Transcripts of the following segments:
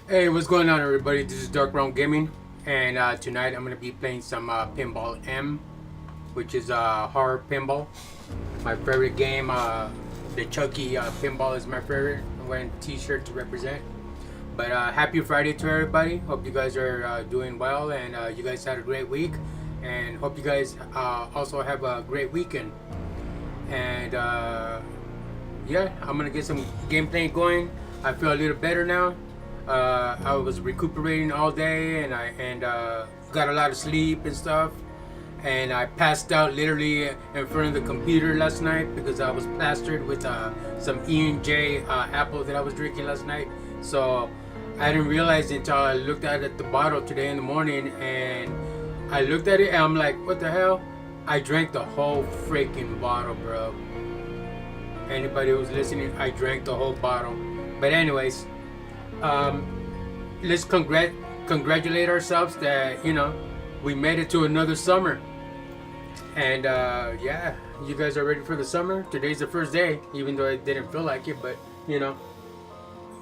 Hey, what's going on, everybody? This is Dark Realm Gaming, and tonight I'm going to be playing some Pinball M, which is Horror Pinball. My favorite game. The Chucky Pinball is my favorite. I'm wearing a t-shirt to represent. But happy Friday to everybody. Hope you guys are doing well, and you guys had a great week. And hope you guys also have a great weekend. And yeah, I'm going to get some gameplay going. I feel a little better now. I was recuperating all day, and I got a lot of sleep and stuff, and I passed out literally in front of the computer last night because I was plastered with some E&J apple that I was drinking last night. So I didn't realize until I looked at the bottle today in the morning, and I looked at it and I'm like, what the hell? I drank the whole freaking bottle, bro. Anybody who's listening, I drank the whole bottle. But anyways, let's congratulate ourselves that, you know, we made it to another summer. And yeah, you guys are ready for the summer. Today's the first day, even though it didn't feel like it, but you know,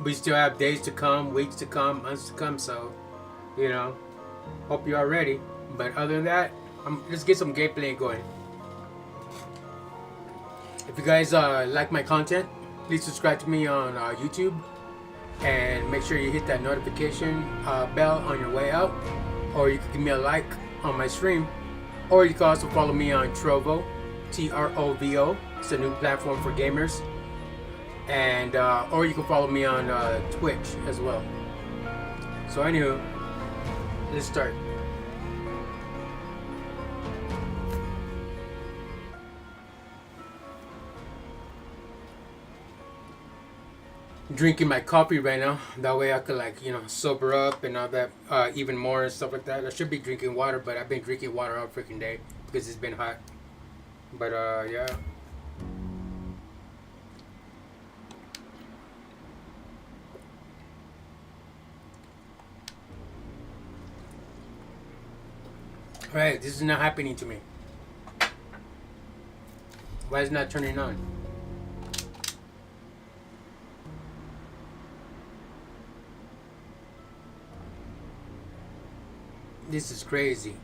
we still have days to come, weeks to come, months to come. So, you know, hope you are ready. But other than that, let's get some gameplay going. If you guys like my content, please subscribe to me on YouTube. And make sure you hit that notification bell on your way out, or you can give me a like on my stream, or you can also follow me on Trovo, Trovo. It's a new platform for gamers, and or you can follow me on Twitch as well. So anywho, let's start. Drinking my coffee right now, that way I could, like, you know, sober up and all that, even more and stuff like that. I should be drinking water, but I've been drinking water all freaking day because it's been hot. But yeah, alright, this is not happening to me. Why is it not turning on? This is crazy.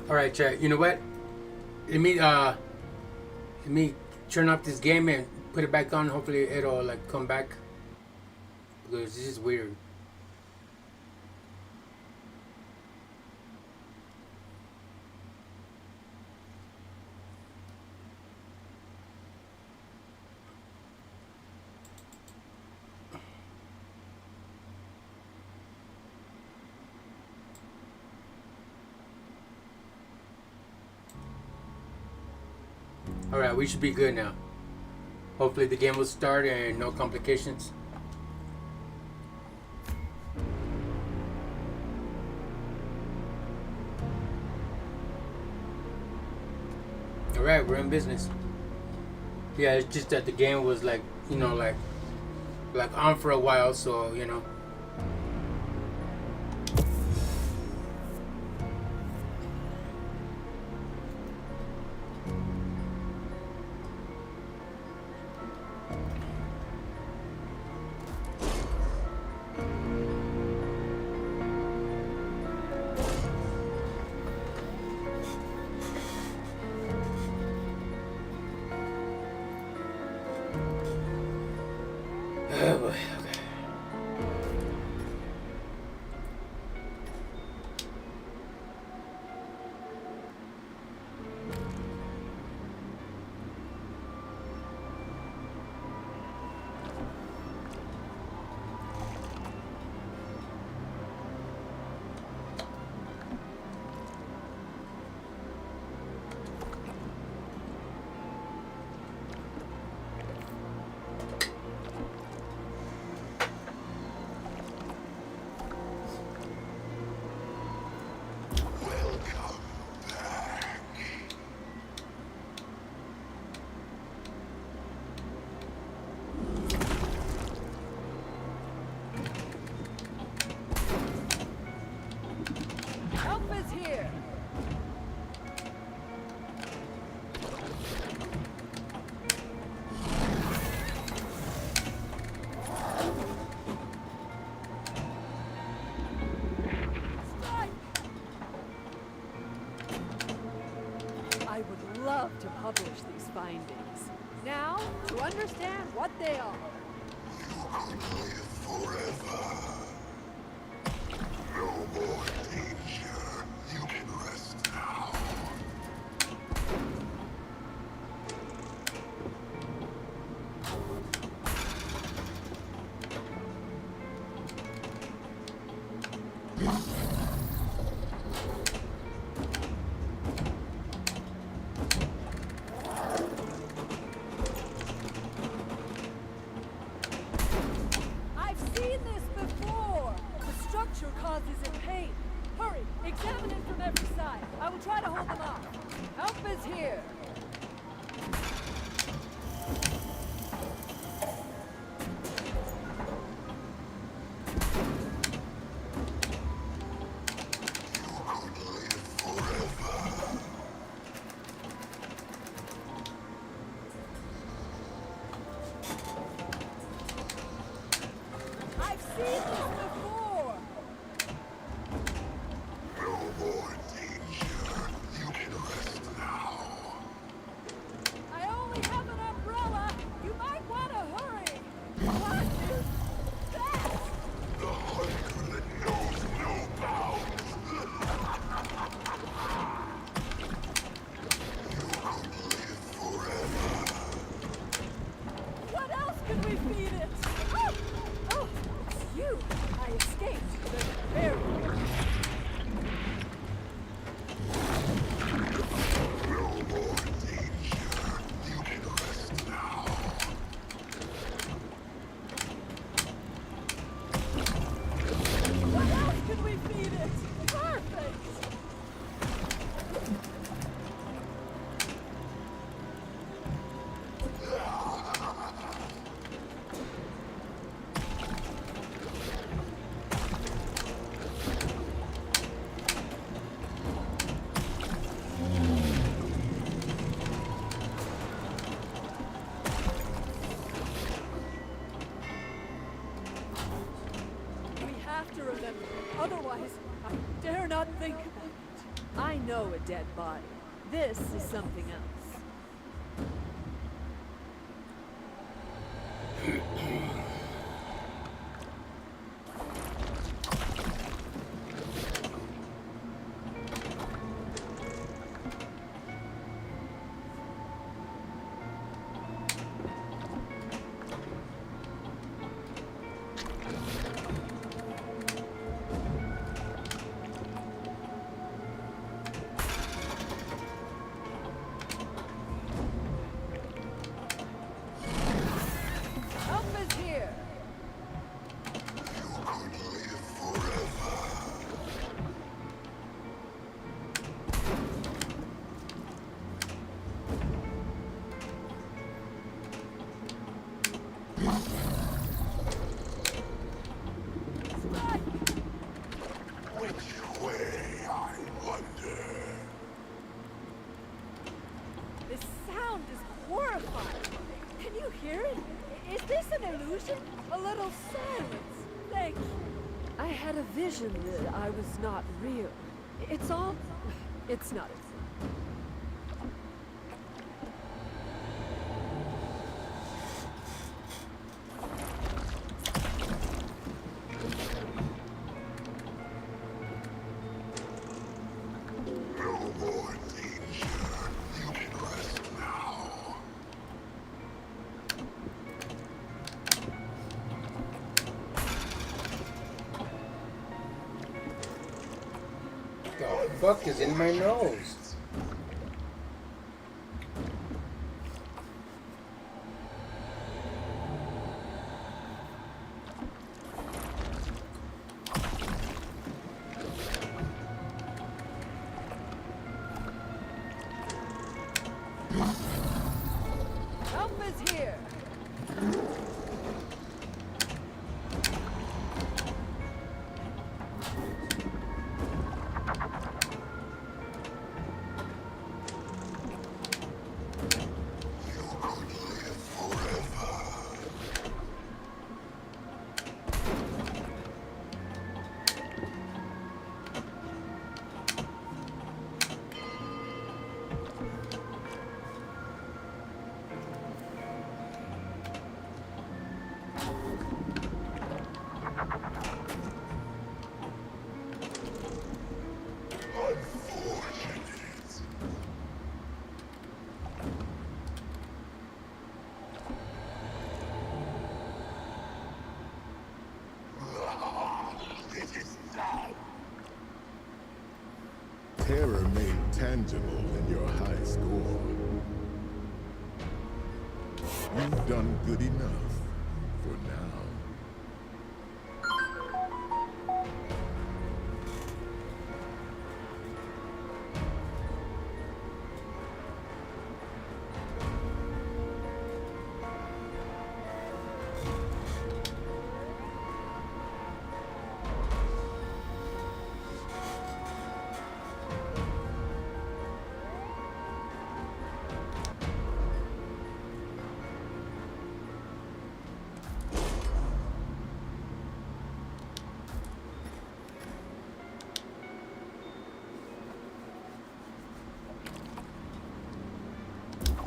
All right, chat. You know what? Let me turn off this game and put it back on. Hopefully, it'll like come back because this is weird. Alright, we should be good now. Hopefully the game will start and no complications. Alright, we're in business. Yeah, it's just that the game was like, you know, like on for a while, so, you know. Oh boy, okay. I would love to publish these findings. Now, to understand what they are. You could live forever. No more danger. You can rest now. I've seen this before! The structure causes it pain. Hurry, examine it from every side. I will try to hold them off. Help is here. You could live forever. I've seen this before! No more danger. You can rest now. I only have an umbrella. You might want to hurry. What is that? The hunger that knows no bounds. You could live forever. What else can we feed it? Oh, oh, it's you. I escaped. The barrier. No more danger. You can rest now. What else can we feed it? Perfect. We have to remember. Otherwise, I dare not think about it. I know a dead body. This is something else. little silence. Thank you. I had a vision that I was not real. It's all... It's not. No more danger. You can rest now. The fuck is in my nose? Help is here. You could live forever. Unfortunate. It is done. Terror made tangible in your high score. You've done good enough for now.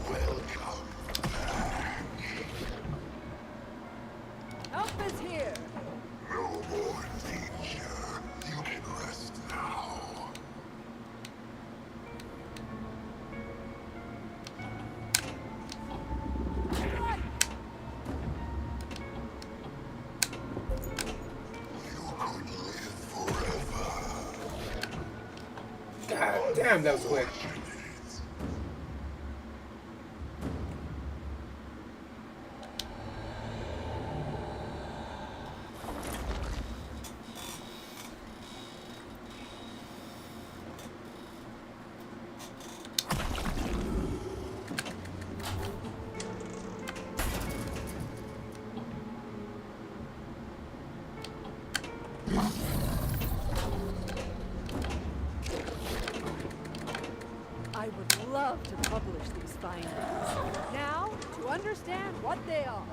Welcome back. Help is here. No more danger. You can rest now. You could live forever. God damn, that was quick. I would love to publish these findings. Now, to understand what they are.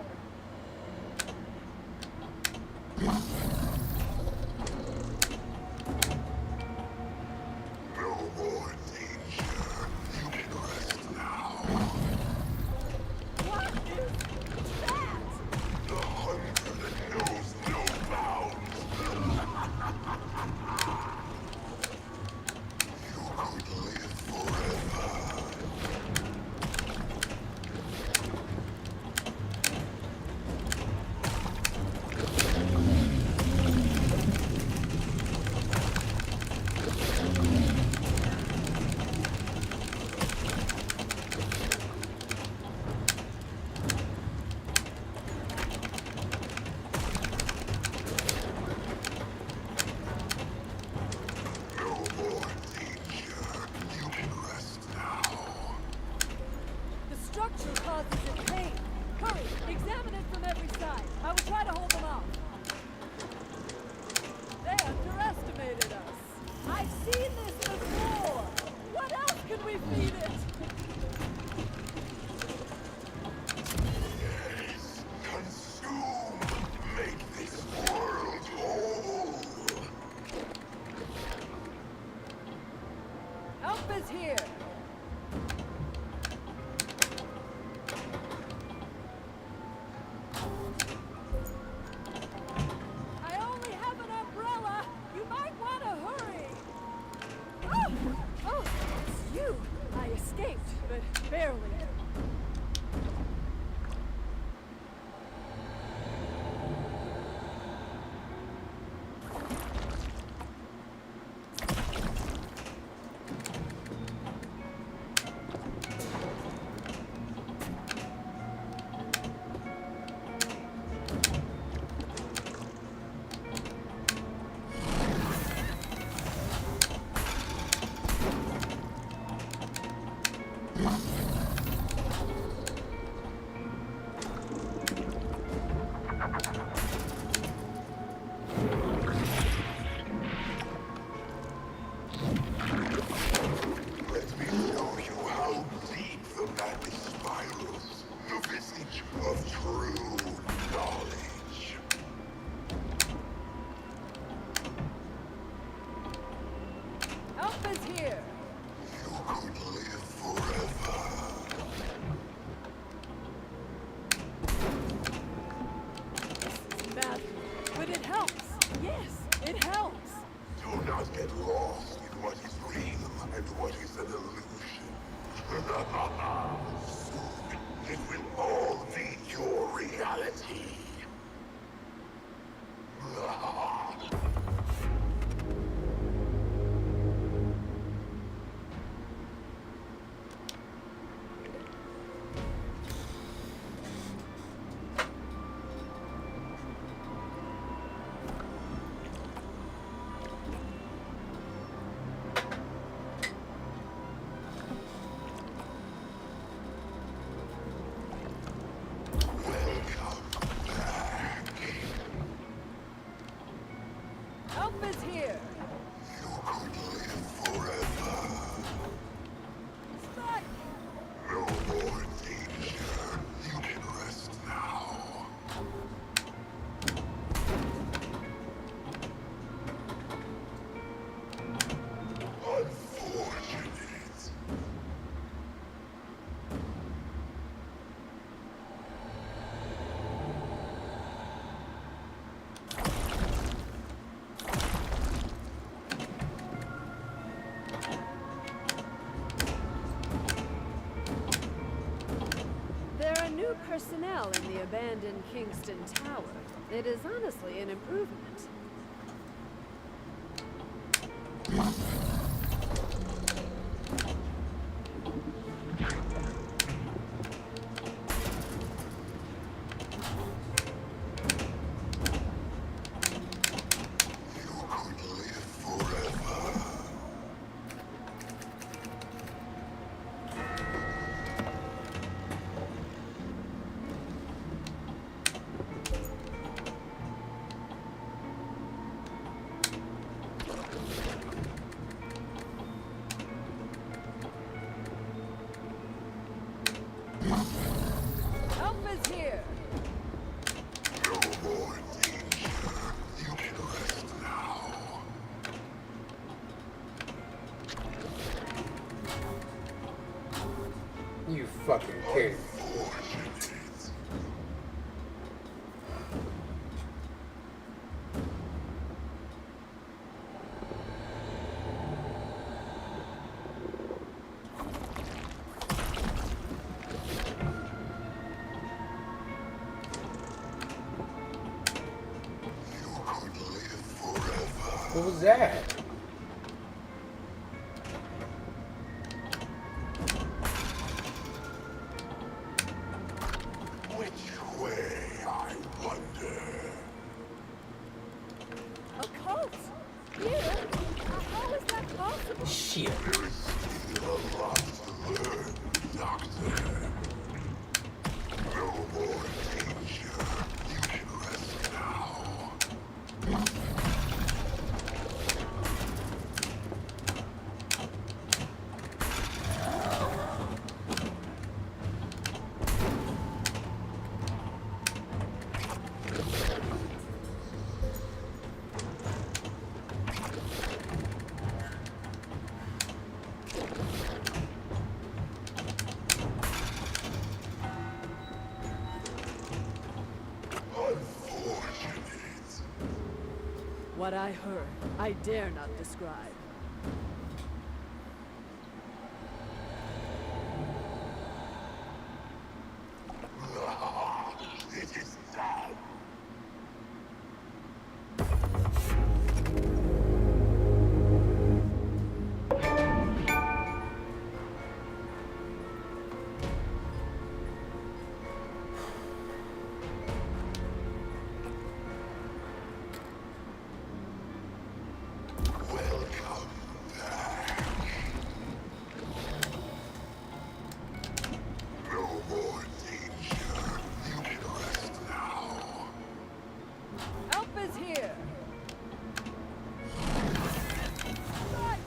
No more danger. You can rest now. What is that? The hunger that knows no bounds. You could live forever. is here. I only have an umbrella. You might want to hurry. Oh, it's you. I escaped, but barely. Let me show you how deep the madness spirals. The visage of true knowledge. Help is here. You could live forever. Bad, but it helps. Yes, it helps. Do not get lost in what is real and what is an illusion. Soon, it will all be your reality. Help is here. You could live forever. Strike. No more danger. You can rest now. Unfortunate. There are new personnel in the abandoned Kingston Tower. It is honestly an improvement. You could live forever. Help is here. No more danger. You can rest now. You fucking kid. Unfortunate. You could live forever. What was that? Which way, I wonder? A cult? Here? How is that possible? Shit. There is still a lot to learn, Doctor. No more danger. You can rest now. What I heard, I dare not describe. It is done. Welcome back. No more danger. You can rest now. Help is here! Right.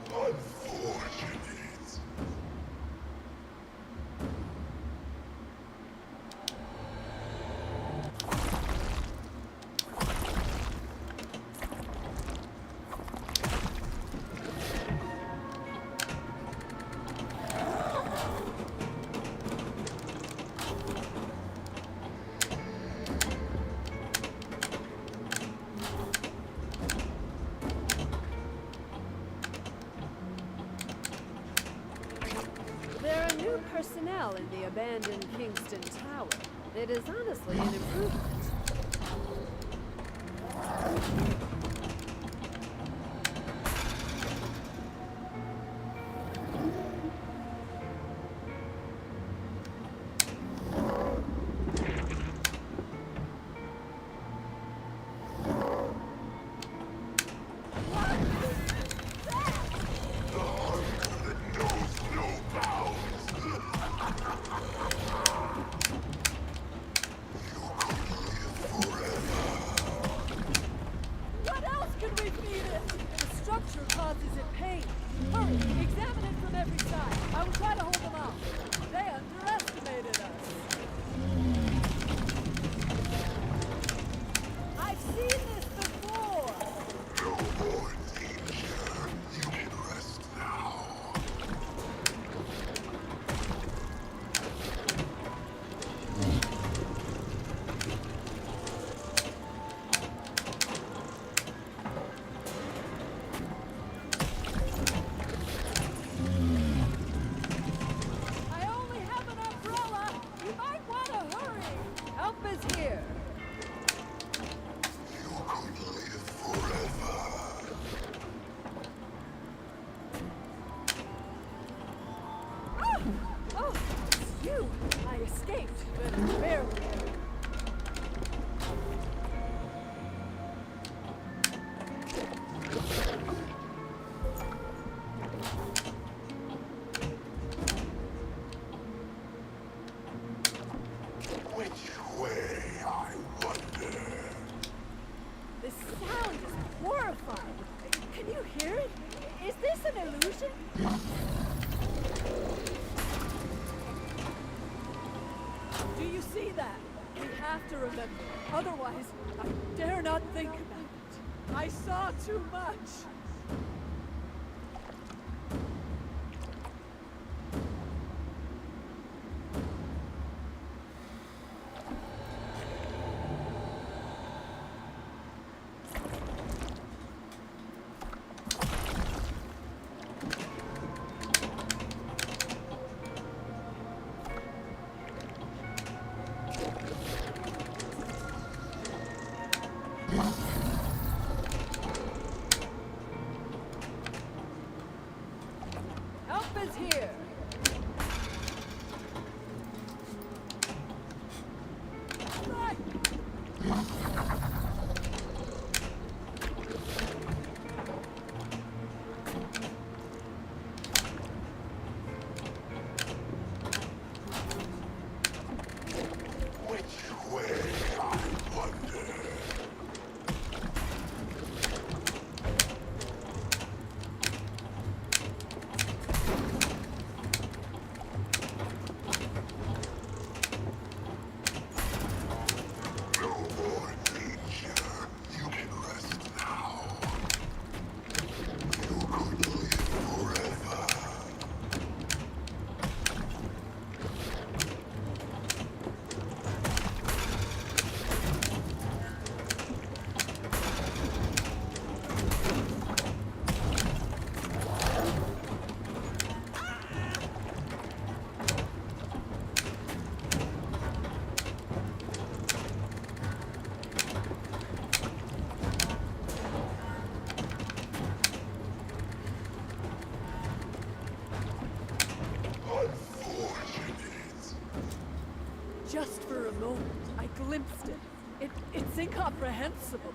Unfortunate. There are new personnel in the abandoned Kingston Tower. It is honestly an improvement. No bounds. What else can we feed it? The structure causes it pain. Hurry, examine it from every side. I will try to hold them off. They underestimated us. I've seen this before. No more danger. You can rest now. I only have an umbrella. You might want to hurry. Help is here. You could live forever. Oh, oh, it's you. I escaped, but barely. Which way, I wonder? This sound is horrifying. Can you hear it? Is this an illusion? Do you see that? We have to remember. Otherwise, I dare not think about it. I saw too much. Help is here. Right. Which way, I wonder? moment, I glimpsed it. It's incomprehensible.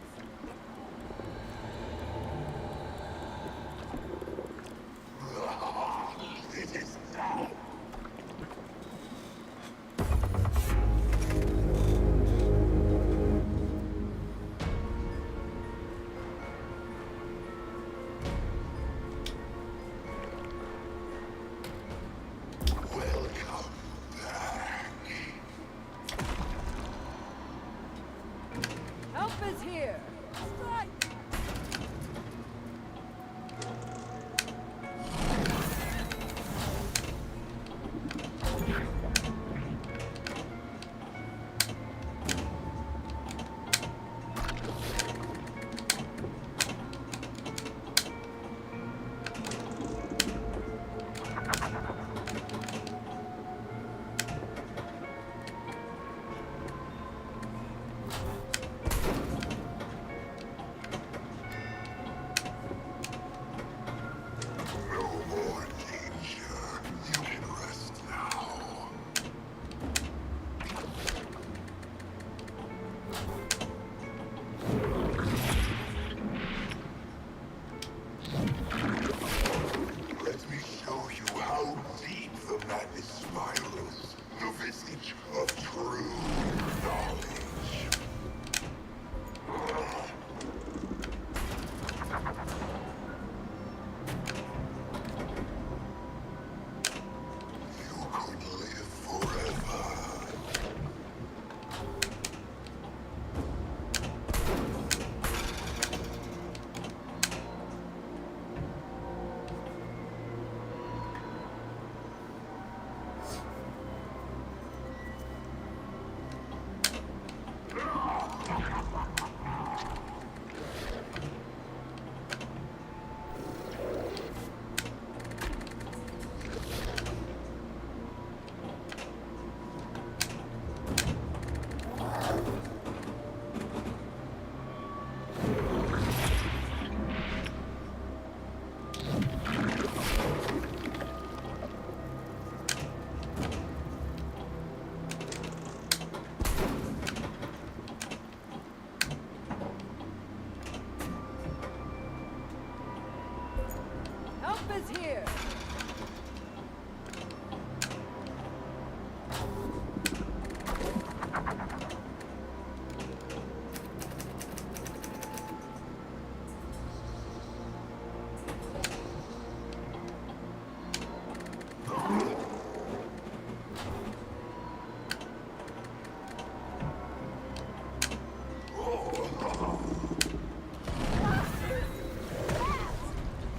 It is now. Welcome back. Help is here. Strike! No more danger. You can rest now. Let me show you how deep the madness spirals. The vestige of true knowledge. You could live forever. Help is here.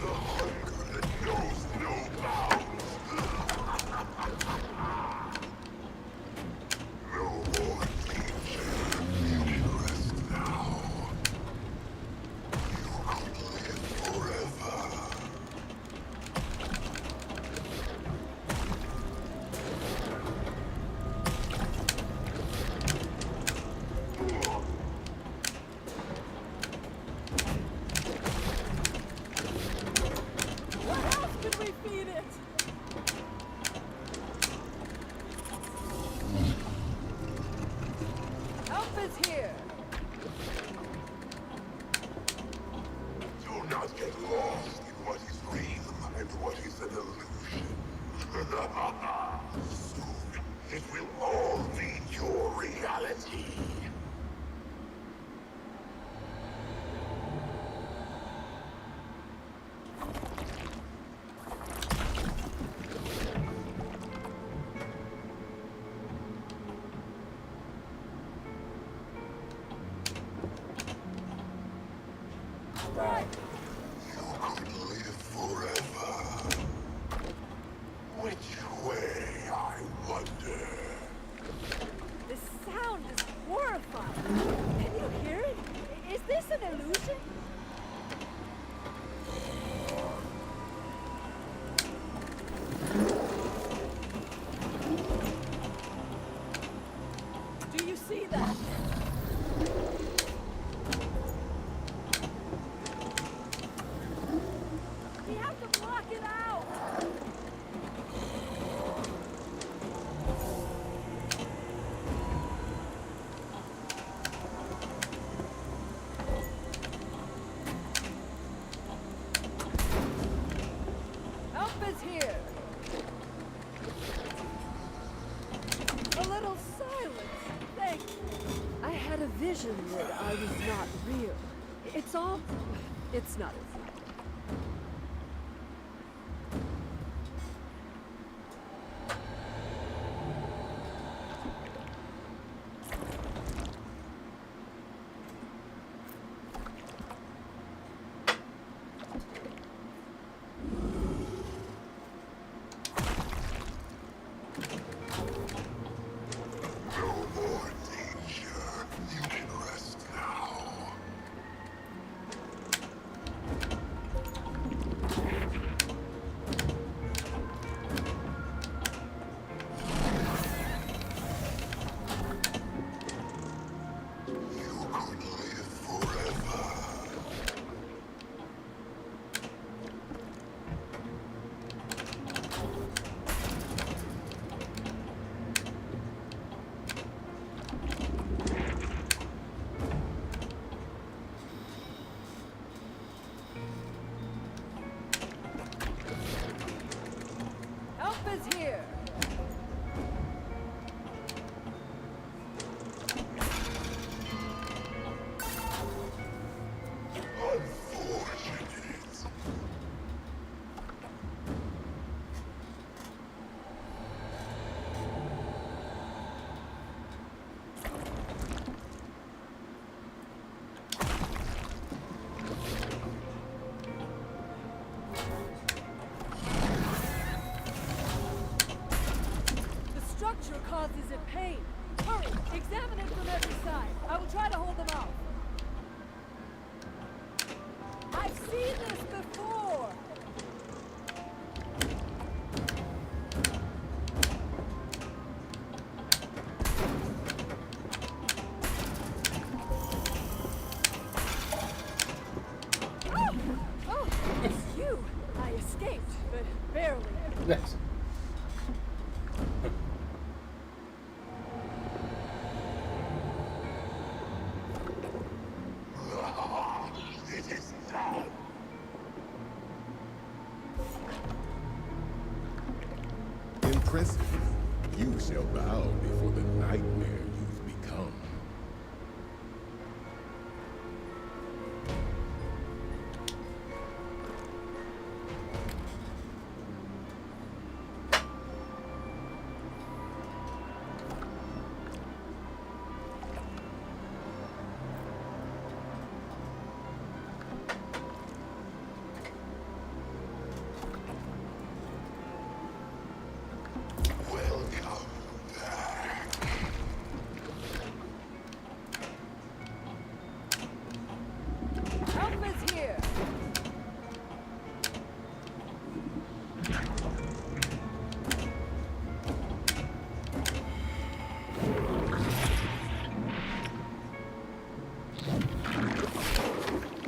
The hunger that knows no bounds. No more danger. You can rest now. You could live forever. What else can we feed it? Help is here. Do not get lost in what is real and what is an illusion. Soon, it will all be your reality. Strike! You could live forever. Which way, I wonder? This sound is horrifying. Can you hear it? Is this an illusion? Do you see that? We have to block it out. illusion that I was not real. It's all... It's not as... No more danger. You can rest now. You could live forever. Help is here! Unfortunate. The structure causes it pain. Hurry, examine it from every side. I will try to hold them off. I've seen this before! Oh! Oh, it's you! I escaped, but barely. Yes. It is done. Impressive. You shall bow before the nightmare you've become. Welcome back. Help is here!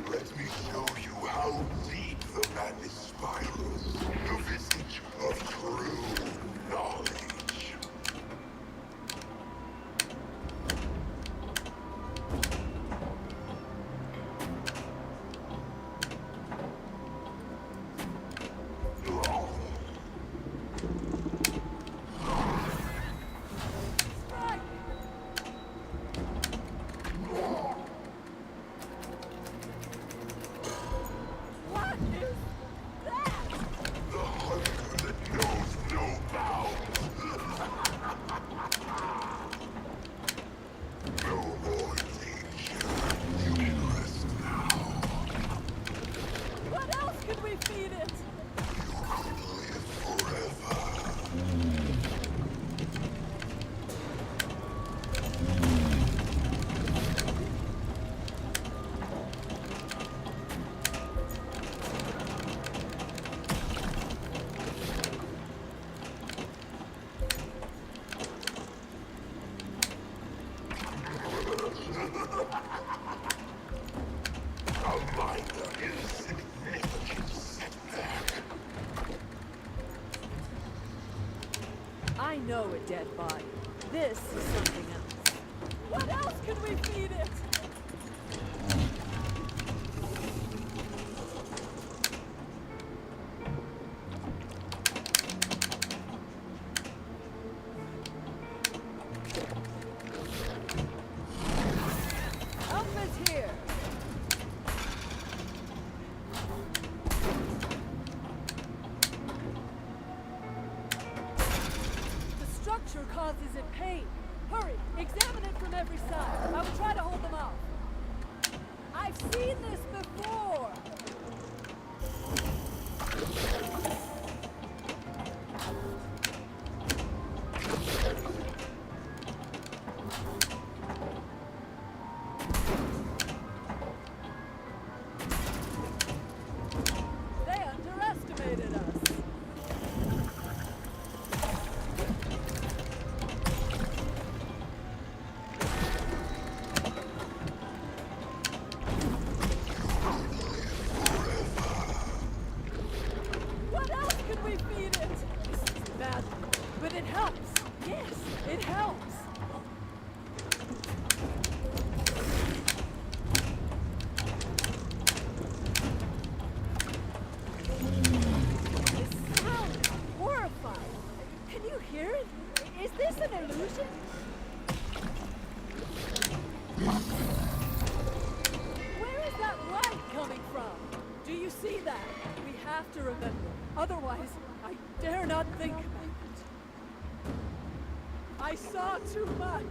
Let me show you how deep the madness spirals. The visage of true knowledge. Strike! What is that? The hunger that knows no bounds. No more danger. You can rest now. What else could we feed it? You could live forever. A minor insignificant setback. I know a dead body. This is something else. What else could we feed it? structure causes it pain. Hurry, examine it from every side. I will try to hold them off. I've seen this before! They underestimated us. What else could we feed it? This is bad, but it helps. Yes, it helps. This sound is horrifying. Can you hear it? Is this an illusion? Where is that light coming from? Do you see that? We have to remember. Otherwise, I dare not think about it. I saw too much.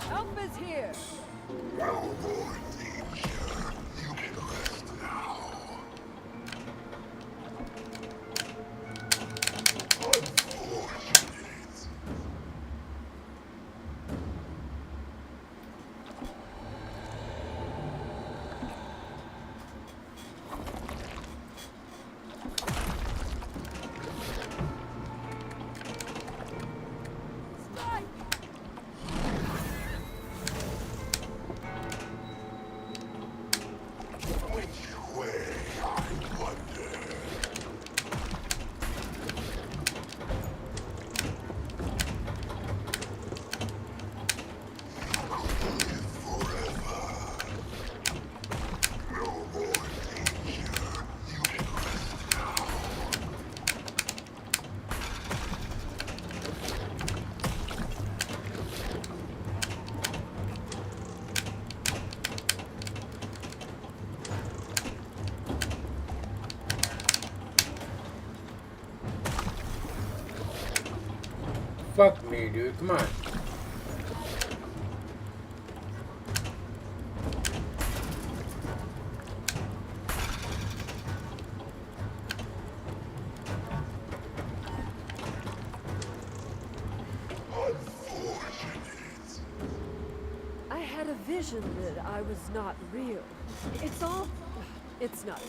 Help is here. No more danger. You can rest now. Unfortunate. Strike! Which way, I wonder? Live forever. No more danger. You can rest now. Fuck me, dude. Come on. Unfortunate. I had a vision that I was not real. It's all... It's not.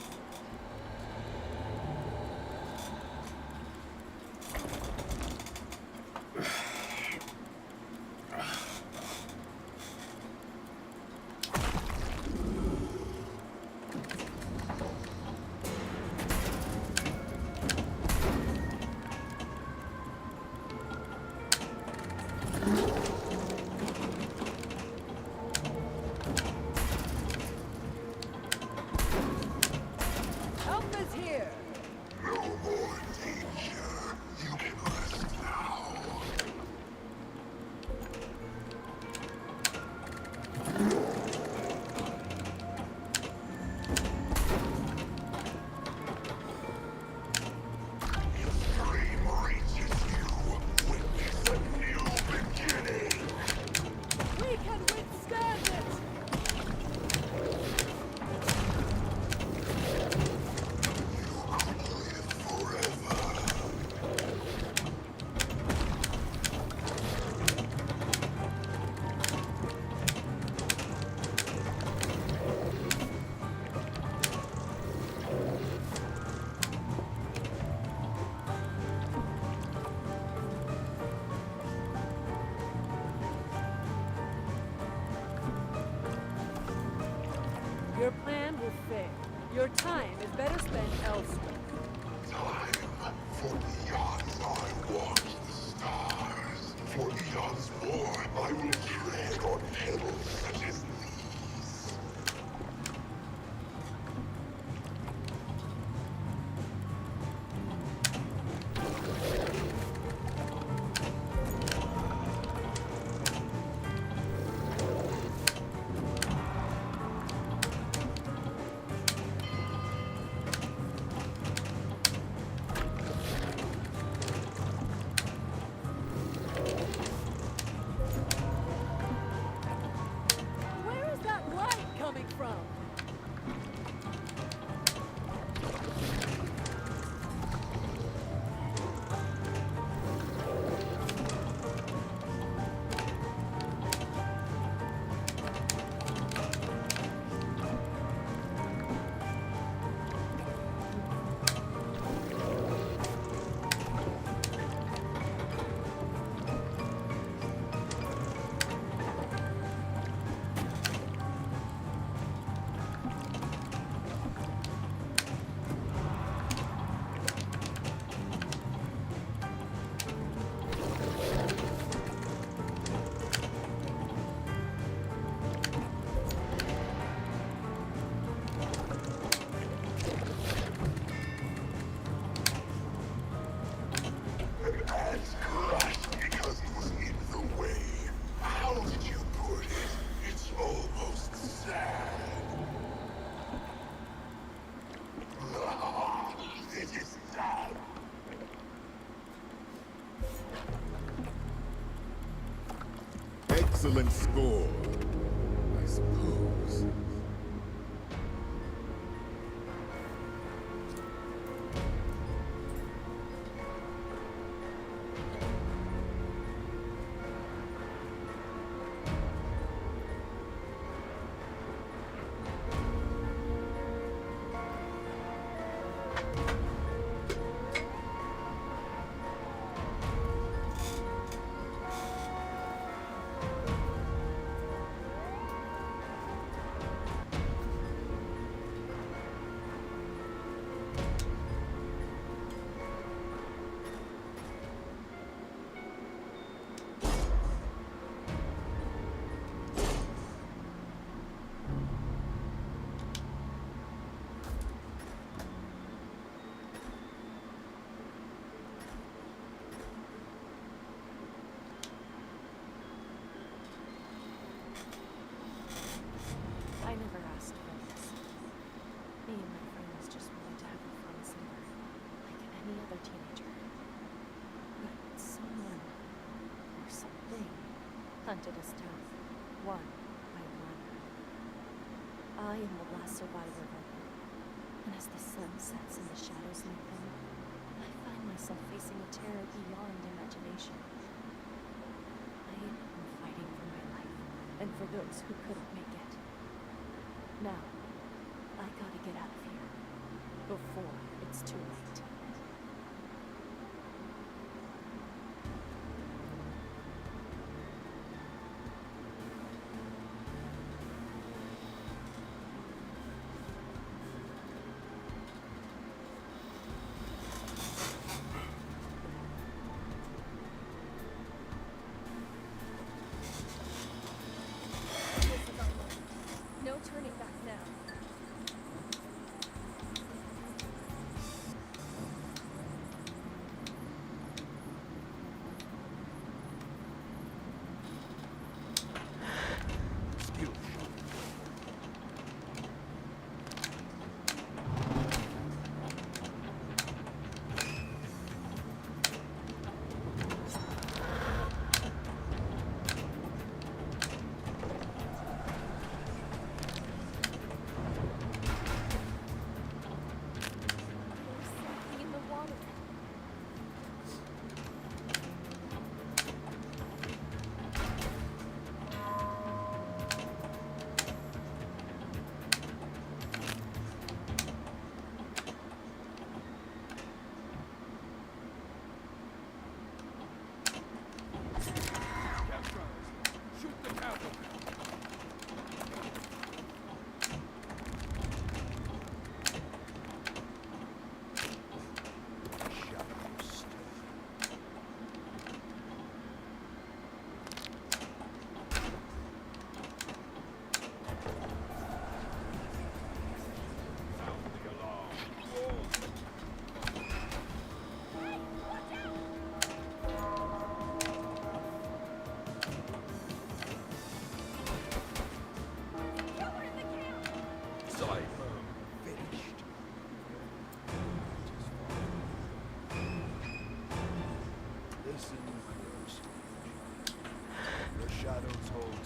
Your plan will fail. Your time is better spent elsewhere. Time for eons I watch the stars. For eons more, I will tread on pebbles such as these. Where is that light coming from? It's crushed because it was in the way. How did you put it? It's almost sad. It is sad. Excellent score, I suppose. I never asked for this. Me and my friends just wanted to have a fun summer, like any other teenager. But someone, or something, hunted us down, one by one. I am the last survivor of our group, and as the sun sets and the shadows lengthen, I find myself facing a terror beyond imagination. I am fighting for my life, and for those who couldn't make it. Now, I gotta get out of here before it's too late. This is our moment. No turning back now.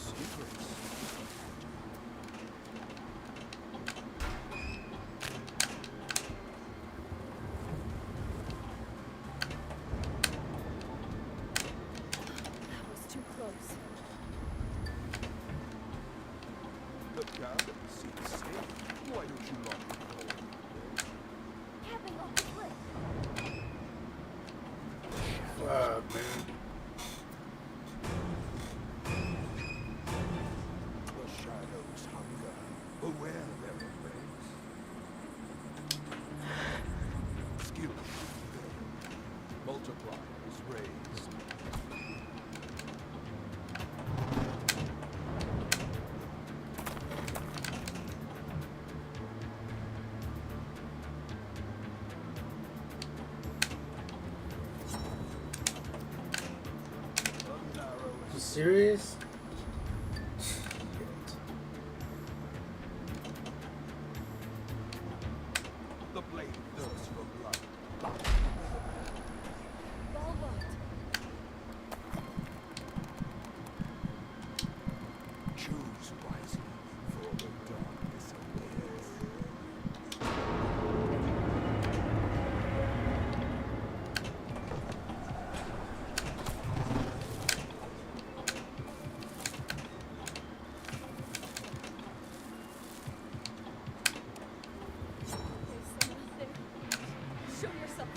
secrets. That was too close. The cabin seems safe. Why don't you lock the door? Capping off the cliff. Fuck, man. The shadows hunger. Beware their embrace. Skill multipliers raised. You serious? The blade thirsts for blood. Ball locked. Choose wisely, for the darkness awaits. There's someone up there. Show yourself.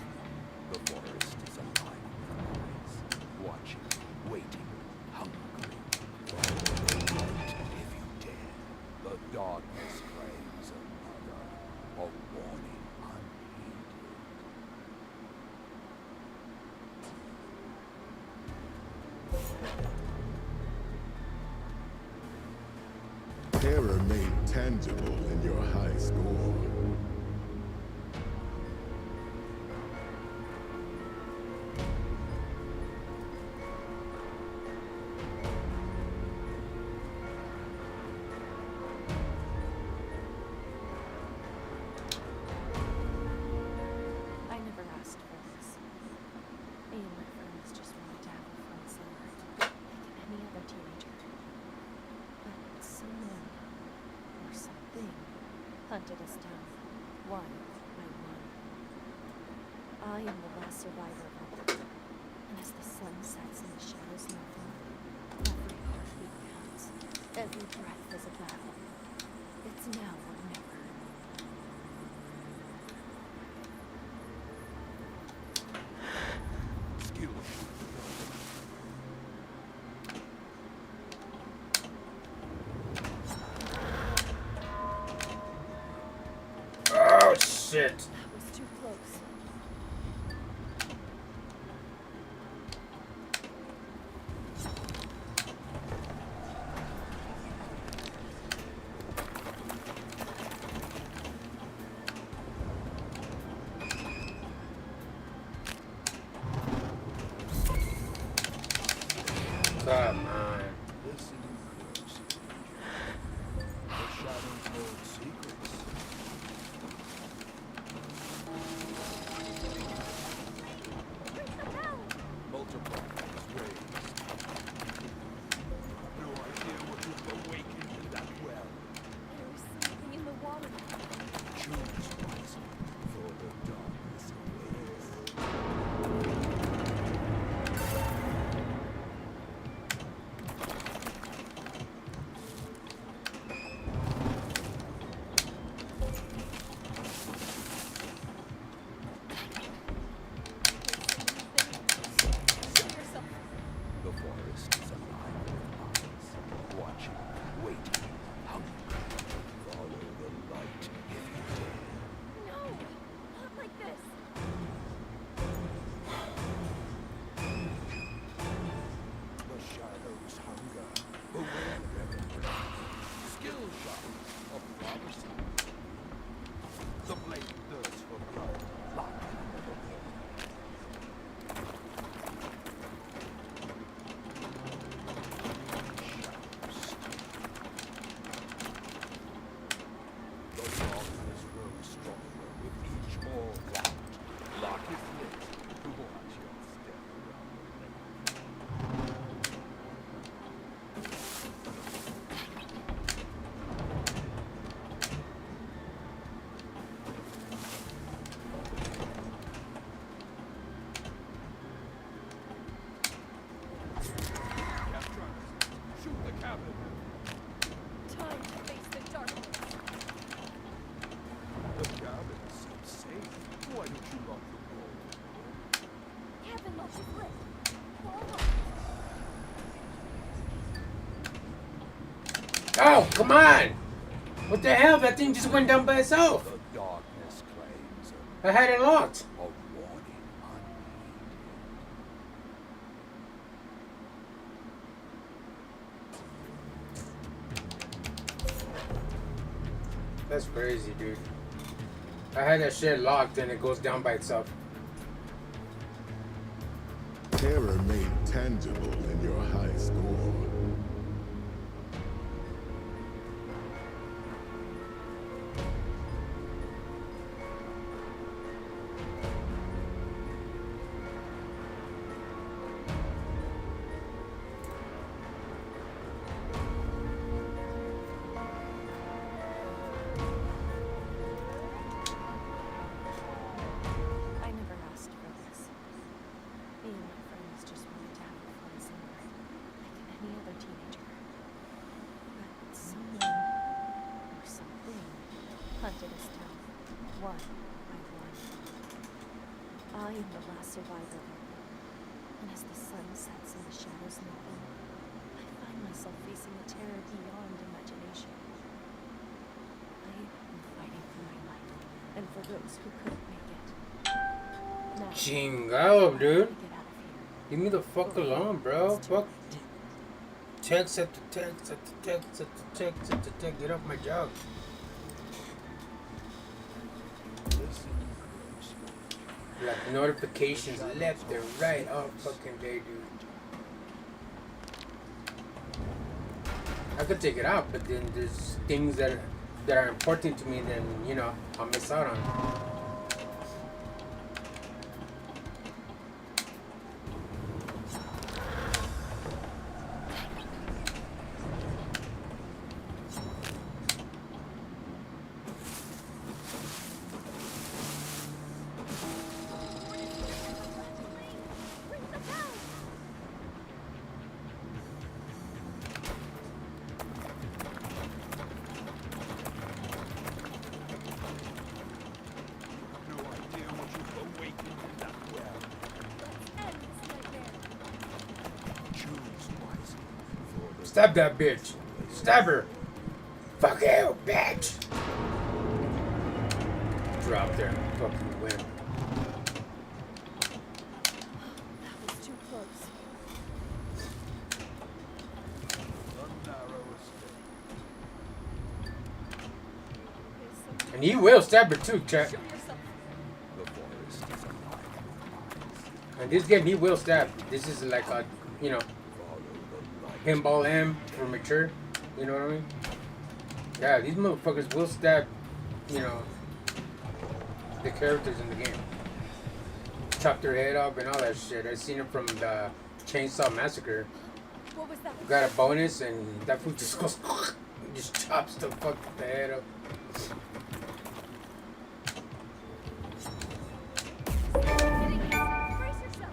The forest is alive with eyes, watching, waiting, hungry. Follow the light if you dare. The darkness claims another, a warning unheeded. Terror made tangible in your high score. I never asked for this. Me and my friends just wanted to have a fun summer, like any other teenager. But someone, or something, hunted us down, one by one. I am the last survivor of all, and as the sun sets and the shadows move on, every heartbeat counts, every breath is a battle. It's now or never. Skill. Oh shit. That was too close. Come on. Listen close. The shadows hold secrets. Multipliers raised. No idea what you've awakened in that well. There is something in the water. Choose wisely, for the darkness awaits. Show yourself. The forest is alive with eyes, watching, waiting, hungry. Follow the light if you dare. No, not like this. The shadows hunger. Beware their embrace. Skill shot of prophecy. The blade thirsts for blood. Like shadows. The darkness grows stronger with each more locked. Lock is lit to watch your step around the lake. Oh, come on! What the hell? That thing just went down by itself. The darkness claims I had it locked. a warning unneeded. That's crazy, dude. I had that shit locked and it goes down by itself. Terror made tangible in your high score. I never asked for this. Me and my friends just wanted to have a fun summer, like any other teenager. But someone, or something, hunted us down, one by one. I am the last survivor of it, and as the sun sets and the shadows lengthen, I find myself facing a terror beyond imagination. I am fighting for my life, and for those who couldn't make it. Now, Chingado, dude. get out of here. Leave me the fuck alone, bro. Fuck. Text after text after text after text after text. Get off my job. Listen closely. Like notifications left and right all fucking day, dude. I could take it out, but then there's things that are important to me. Then you know I'll miss out on. No idea what you've awakened in that well. End this nightmare. Choose wisely. For the Stab that bitch. Stab her. Fuck you, bitch. Drop there. Fucking win. That was too close. narrow escape. Is someone And he will stab her too, chat. show yourself? The forest is alive. And this game, he will stab. This is like a, you know, Follow the light. pinball M for mature. You know what I mean? Yeah, these motherfuckers will stab, you know, the characters in the game. Chop their head off and all that shit. I seen it from the Chainsaw Massacre. What was that? Got a bonus and that fool just goes, just chops the fuck the head up. Brace yourself.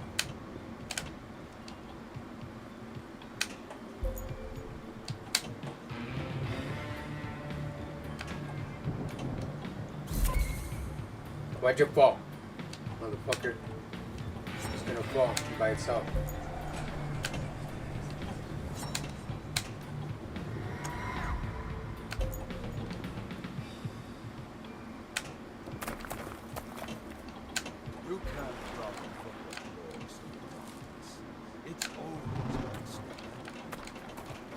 Why'd you fall? Motherfucker. It's gonna fall by itself. You can't run from the laws of darkness. It's always one step ahead.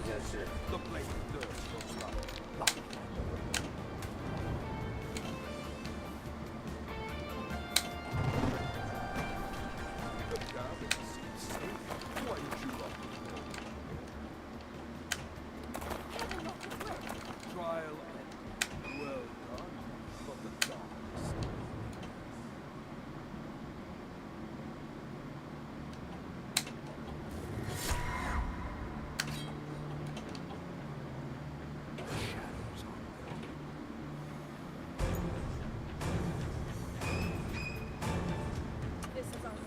is that shit? The blade of dirt looks like blood. The cabin seems safe. Why did you lock the door? Kevin locked the door. Trial ended. Well done. But the darkness. Shadows on them. This is our moment.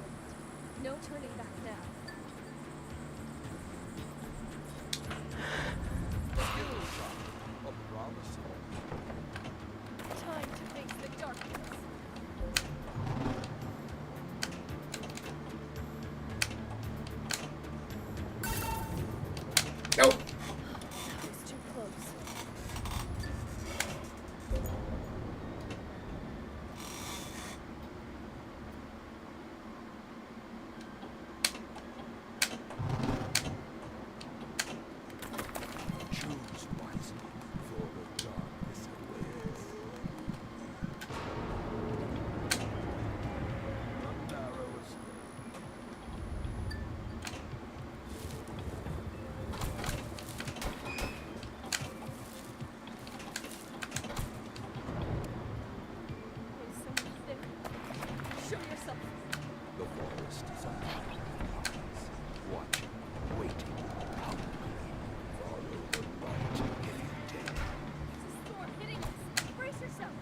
No turning back now. Skill shot. A promising. Time to face the darkness. No! That was too close. Choose wisely, for the darkness awaits. The narrow escape. There's someone there. Show yourself. The forest is alive with eyes, watching, waiting, hungry. Follow the light if you dare. There's a storm hitting us. Brace yourself.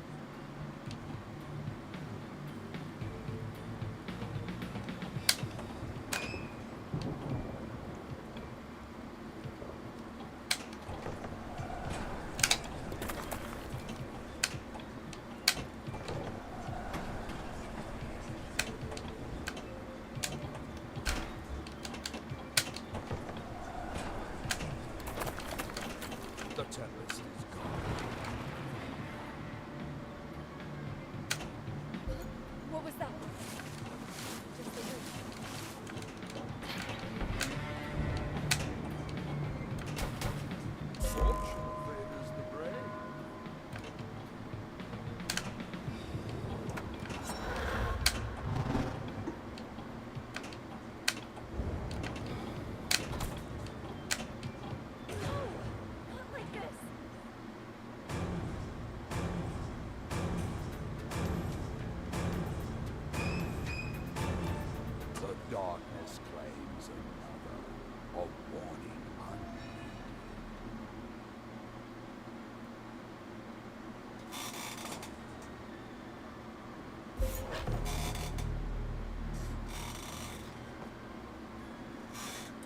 The tempest is gone. What was that? Just the wind. Fortune favors the brave. Not like this. The darkness claims another, a warning unheeded.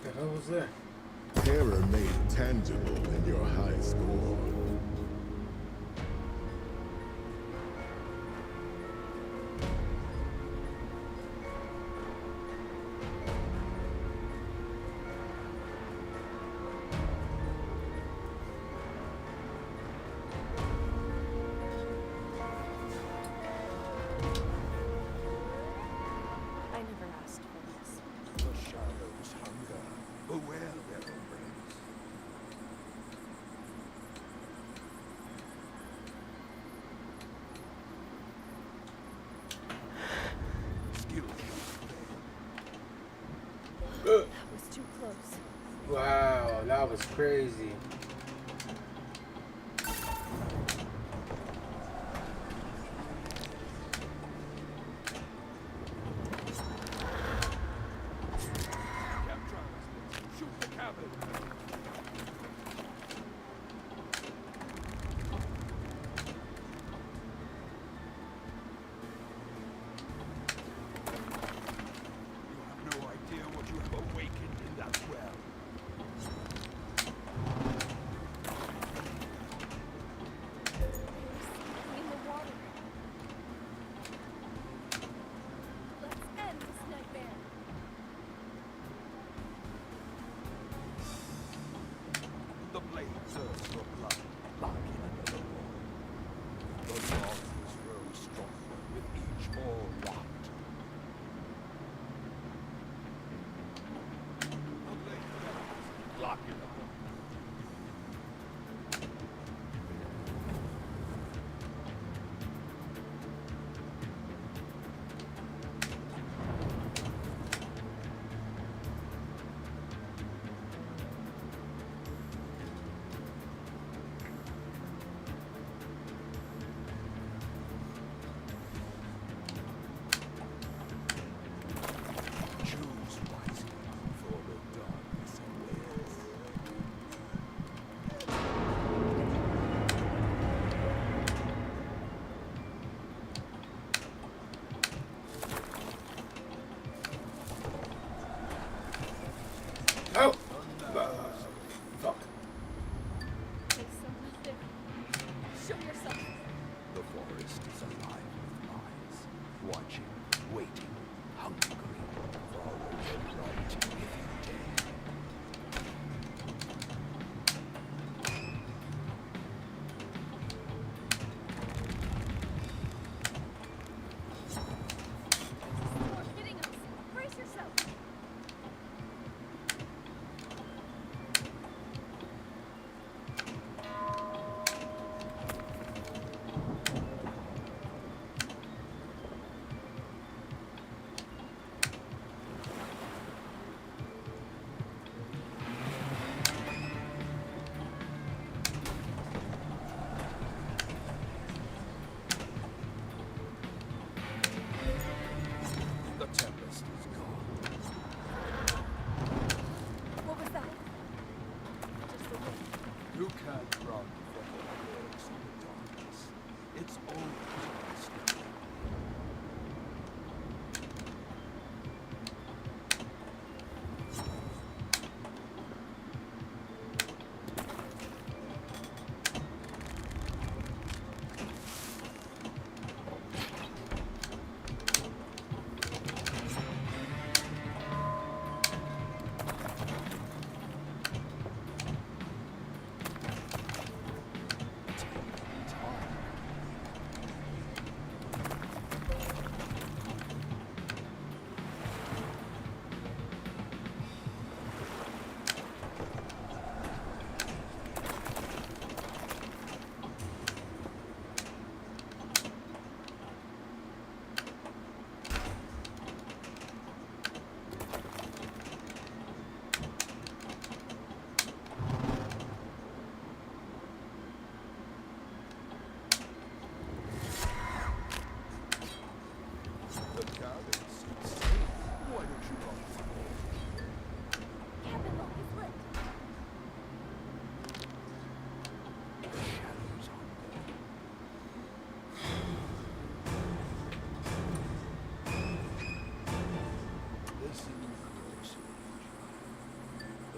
The hell was that? Terror made tangible in your high score. I never asked for this. The shadows hunger. Beware their embrace. Skill That was too close. Wow, that was crazy. Shoot the cabin. You have no idea what you have awakened in that well.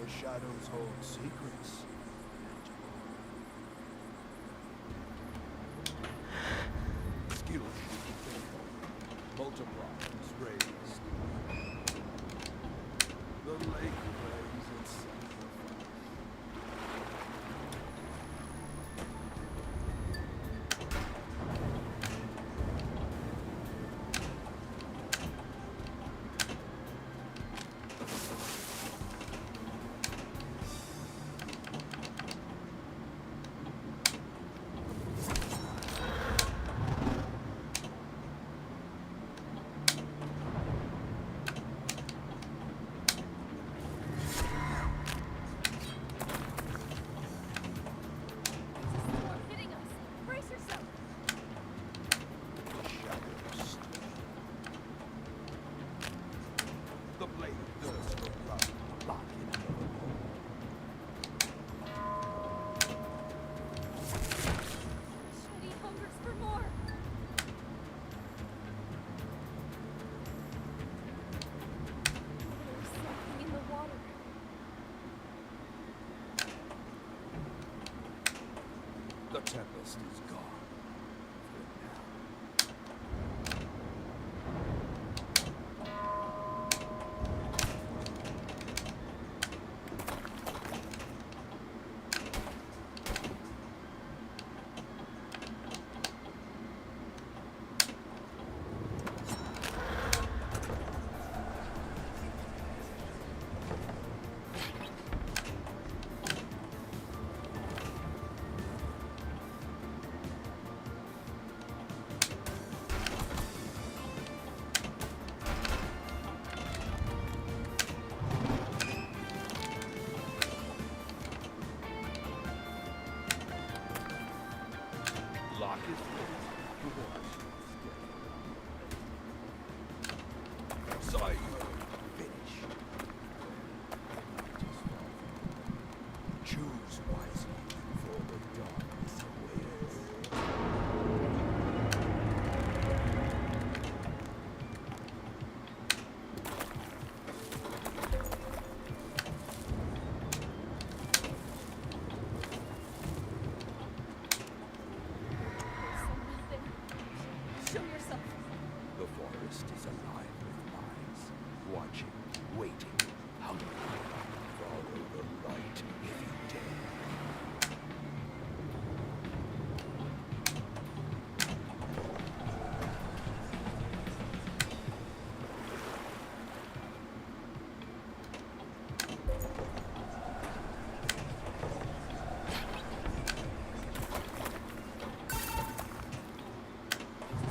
The shadows hold secrets. Skill sheet multipliers raised. The lake plays its sacrifice. Storm hitting us. Brace yourself. The shadows stay. The blade thirsts for blood, lock in another hole. Shady hungers for more. There's something in the water. The tempest is gone. For now. Lock is ready to watch. Cyber finished. Night is falling. Choose wisely, for the darkness awaits. There's something. Show yourself. The forest is alive with eyes, watching, waiting, hungry. Follow the light if you dare.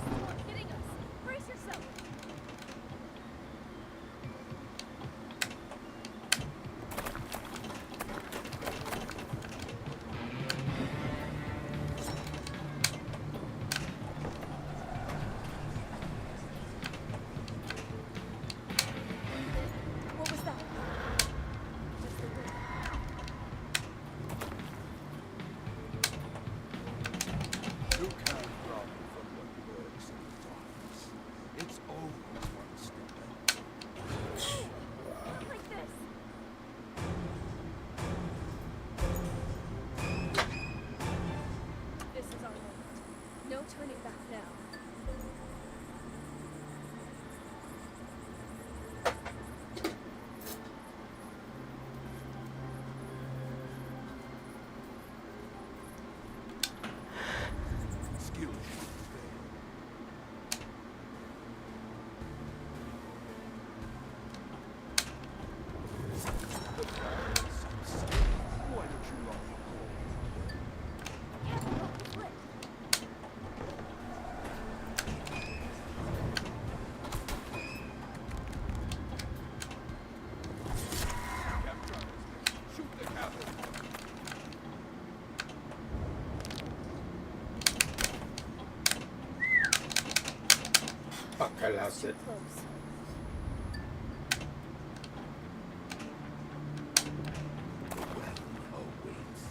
Storm hitting us. Brace yourself. What was that? Just the wind. You can't run from what lurks in the darkness. It's always one step ahead. Not like this. This is our moment. No turning back now. Skill sheet failed. The darkness is still. Why don't you lock the door? Careful, rock is lit. Captain, shoot the cabin. Fuck, I lost it. Close. The well awaits.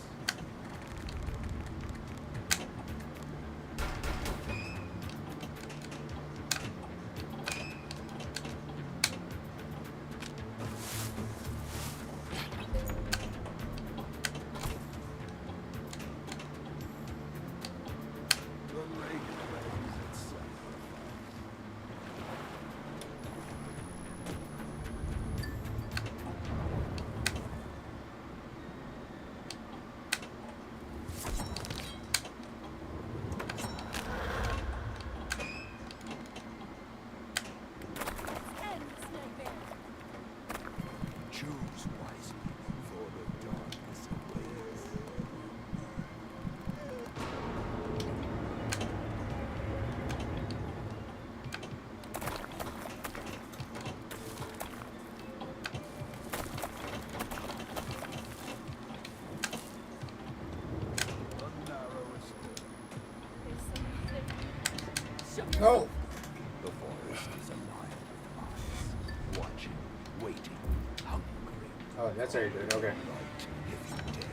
Oh. The forest is alive with eyes, watching, waiting, hungry. Oh, that's how you do it. Okay. Right if you dare.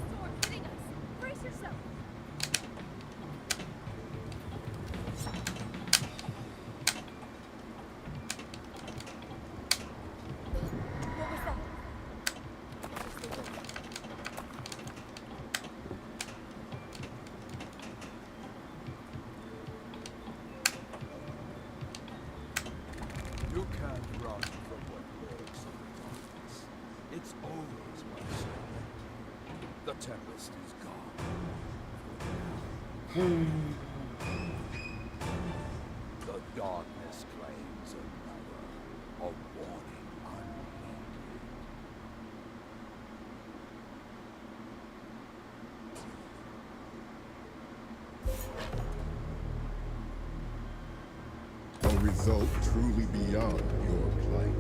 Sword hitting us. Brace yourself. What was that? You can't run from what lurks in the darkness. It's always one step. The tempest is gone. The darkness claims another, a warning unheeded. A result truly beyond your plight.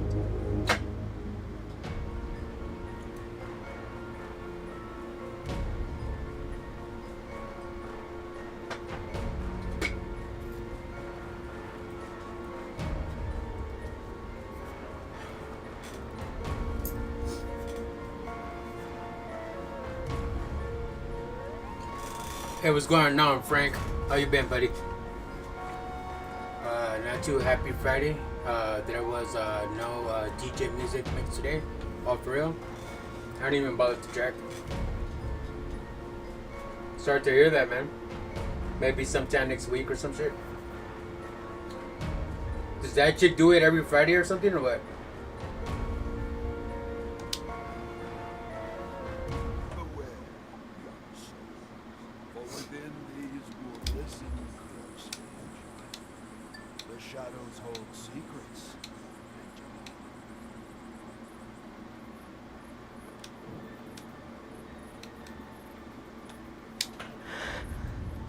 Hey, what's going on, Frank? How you been, buddy? Not too happy Friday. There was no DJ music mix today. All for real. I didn't even bother to check. Start to hear that, man. Maybe sometime next week or some shit. Does that chick do it every Friday or something, or what? Beware, young soul, for within these woodless enclosed the shadows hold secrets.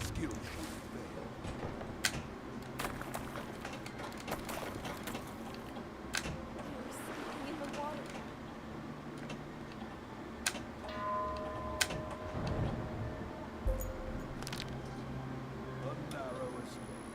Skill should fail. They're sinking in the water. A narrow escape.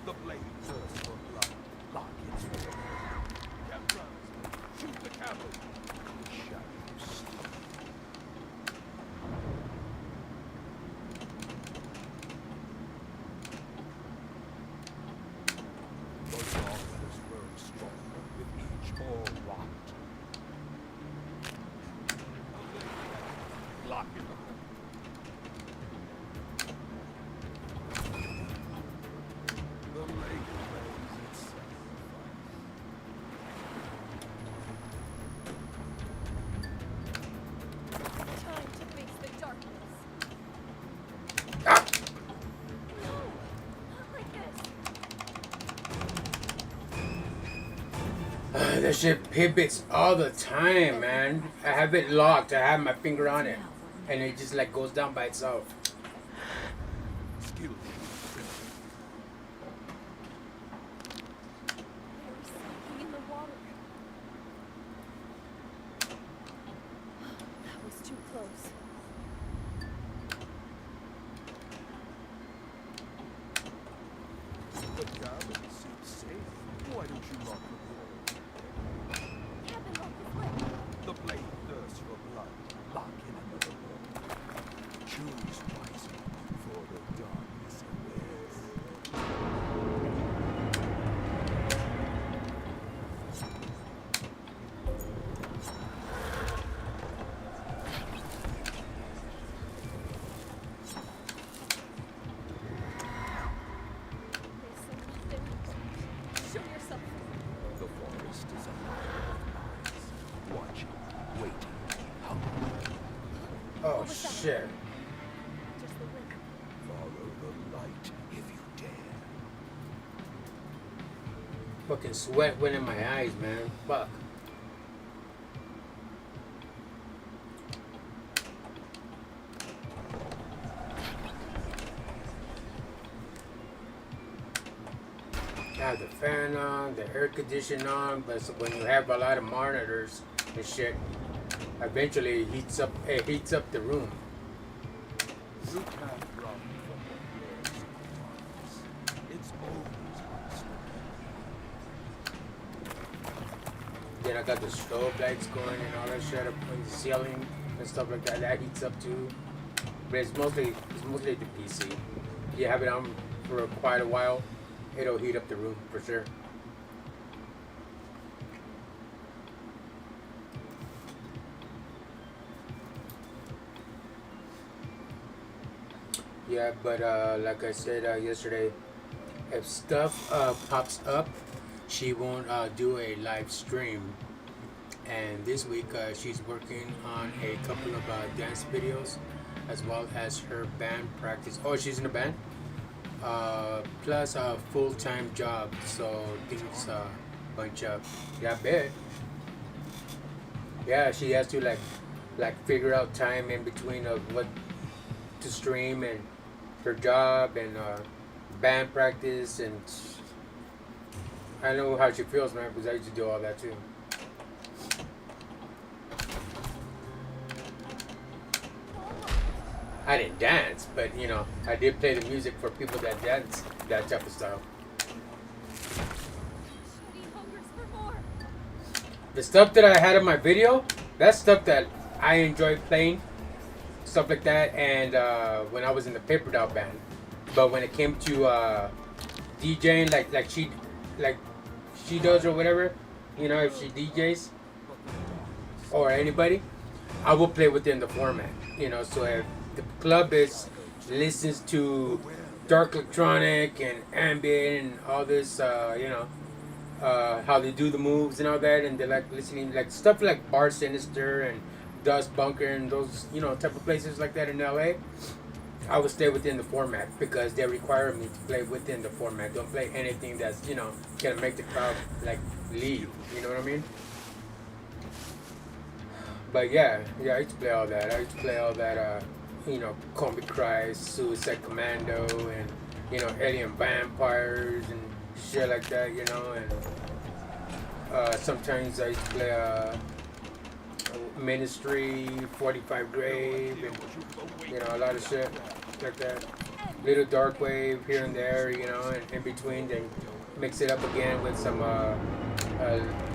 The blade thirsts for blood. Lock its roar. Campgrounds. Shoot the cattle. The shadows sleep. The darkness grows stronger with each oar rocked. Lock it up. The lake plays its sacrifice. Time to face the darkness. Ah! No, not like this. That shit pivots all the time, man. I have it locked. I have my finger on it, and it just like goes down by itself. Skill. They're sinking in the water. That was too close. The cabin seems safe. Why don't you lock the door? Cabin lock this way. The blade thirsts for blood. Lock in another door. Choose was that? shit. Just the wind. Follow the light if you dare. Fucking sweat went in my eyes, man. Fuck. Have the fan on, the air conditioner on, but when you have a lot of monitors and shit, eventually it heats up the room. You can't run from the worst times. It's always possible. Then I got the strobe lights going and all that shit up on the ceiling and stuff like that. That heats up too. But it's mostly the PC. You have it on for quite a while, it'll heat up the room for sure. Yeah, but like I said yesterday, if stuff pops up, she won't do a live stream. And this week she's working on a couple of dance videos, as well as her band practice. Oh, she's in a band. Plus a full-time job, so things bunch up. Yeah, I bet. Yeah, she has to like figure out time in between of what to stream and her job and band practice, and I know how she feels, man, because I used to do all that too. I didn't dance, but you know, I did play the music for people that dance that type of style. He hungers for more. The stuff that I had in my video, that's stuff that I enjoy playing, stuff like that, and when I was in the Paper Doll band. But when it came to DJing, like she does or whatever, you know, if she DJs or anybody, I will play within the format, you know. So if the club listens to dark electronic and ambient and all this, you know, how they do the moves and all that, and they like listening like stuff like Bar Sinister and Dust Bunker and those, you know, type of places like that in LA. I would stay within the format because they require me to play within the format. Don't play anything that's, you know, gonna make the crowd like leave. You know what I mean? But yeah, I used to play all that. I used to play all that, you know, Combi Christ, Suicide Commando, and you know, Alien Vampires and shit like that. You know, and sometimes I used to play Ministry, 45 Grave, and you know, a lot of shit like that. Little Dark Wave here and there, you know, and in between, then mix it up again with some,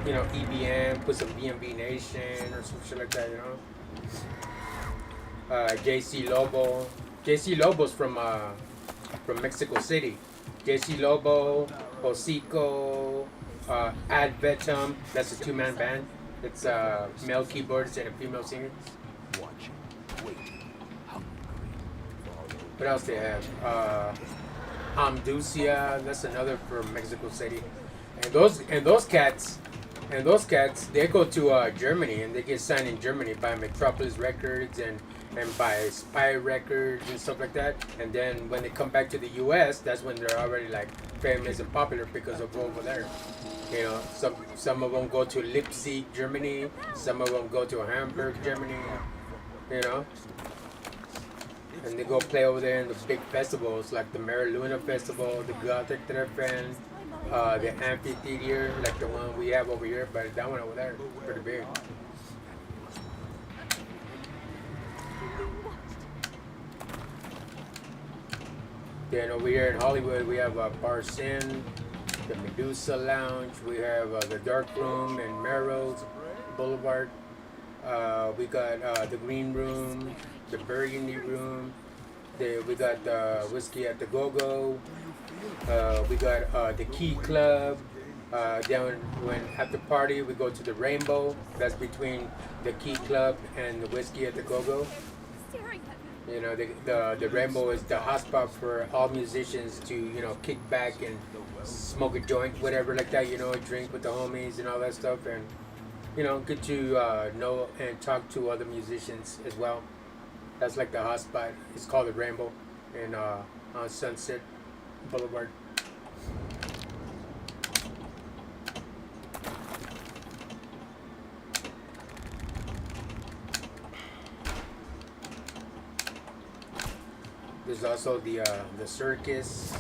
you know, EBM, put some BNB Nation or some shit like that, you know. JC Lobo. JC Lobo's from Mexico City. JC Lobo, Hocico, Ad Vetum. That's a two-man band. It's male keyboardist and a female singer. Watching, waiting, hungry. What else they have? Amducia. That's another from Mexico City. And those cats, they go to Germany and they get signed in Germany by Metropolis Records and by Spy Records and stuff like that. And then when they come back to the U.S., that's when they're already like famous and popular because they'll go over there. You know, some of them go to Leipzig, Germany. Some of them go to Hamburg, Germany. You know, and they go play over there in the big festivals like the Mary Luna Festival, the Gothic Treffen, the Amphitheater, like the one we have over here, but that one over there is pretty big. Then over here in Hollywood, we have Bar Sin, the Medusa Lounge. We have the Dark Room and Melrose Boulevard. We got the Green Room, the Burgundy Room. We got the Whiskey at the Go-Go. We got the Key Club. Down when at the party, we go to the Rainbow. That's between the Key Club and the Whiskey at the Go-Go. Staring at me. You know, the Rainbow is the hotspot for all musicians to, you know, kick back and smoke a joint, whatever like that, you know, drink with the homies and all that stuff, and, you know, get to know and talk to other musicians as well. That's like the hot spot. It's called the Rainbow, in on Sunset Boulevard. There's also the circus.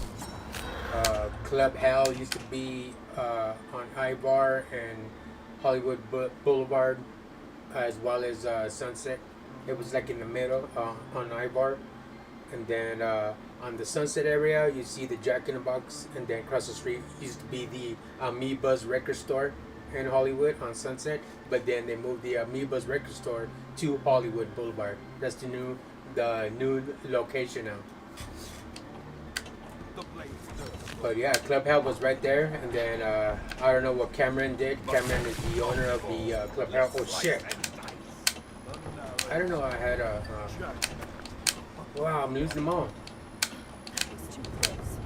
Club Hell used to be on Ivar and Hollywood Boulevard, as well as Sunset. It was like in the middle on Ivar, and then on the Sunset area you see the Jack in the Box, and then across the street used to be the Amoeba's record store in Hollywood on Sunset. But then they moved the Amoeba's record store to Hollywood Boulevard. That's the new location now. But yeah, Club Hell was right there, and then I don't know what Cameron did. Cameron is the owner of the Club Hell. Oh shit! I don't know. I had a. Wow, I'm losing them all. That was too close.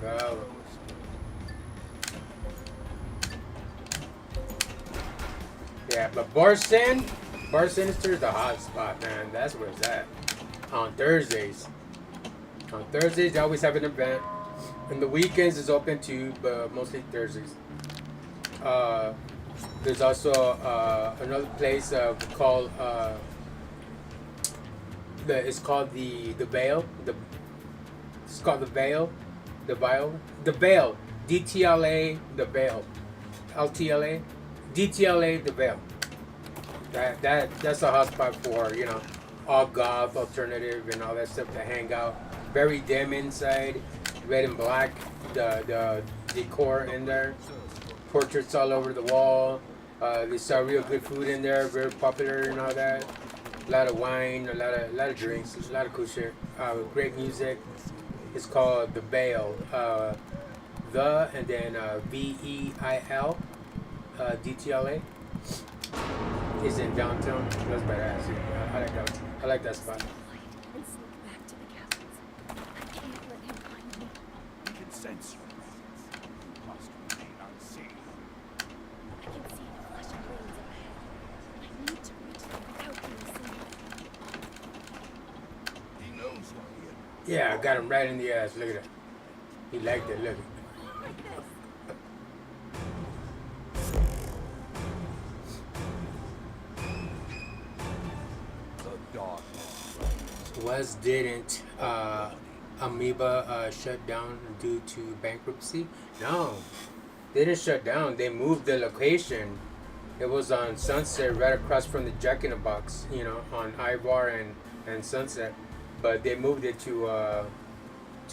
Wow. Yeah, but Bar Sinister is the hot spot, man. That's where it's at. On Thursdays. On Thursdays, they always have an event. And the weekends is open too, but mostly Thursdays. There's also another place called it's called the Veil. It's called the Veil. The Veil. DTLA the Veil. LTLA. DTLA the Veil. That's a hot spot for, you know, all goth, alternative, and all that stuff to hang out. Very dim inside, red and black. The decor in there, portraits all over the wall. They sell real good food in there, very popular and all that. A lot of wine, a lot of drinks, a lot of cool shit. Great music. It's called the Veil. And then VEIL. DTLA is in downtown. That's badass. Yeah, I like that. I like that spot. And sneak back to the cabins. I can't let him find me. We can sense your presence. You must remain unseen. I can see the flashing lanes ahead. I need to reach them without being seen. He knows you're here. Yeah, I got him right in the ass. Look at that. He liked it. Look at it. Didn't Amoeba shut down due to bankruptcy? No, they didn't shut down. They moved the location. It was on Sunset, right across from the Jack in the Box, you know, on Ivar and Sunset. But they moved it to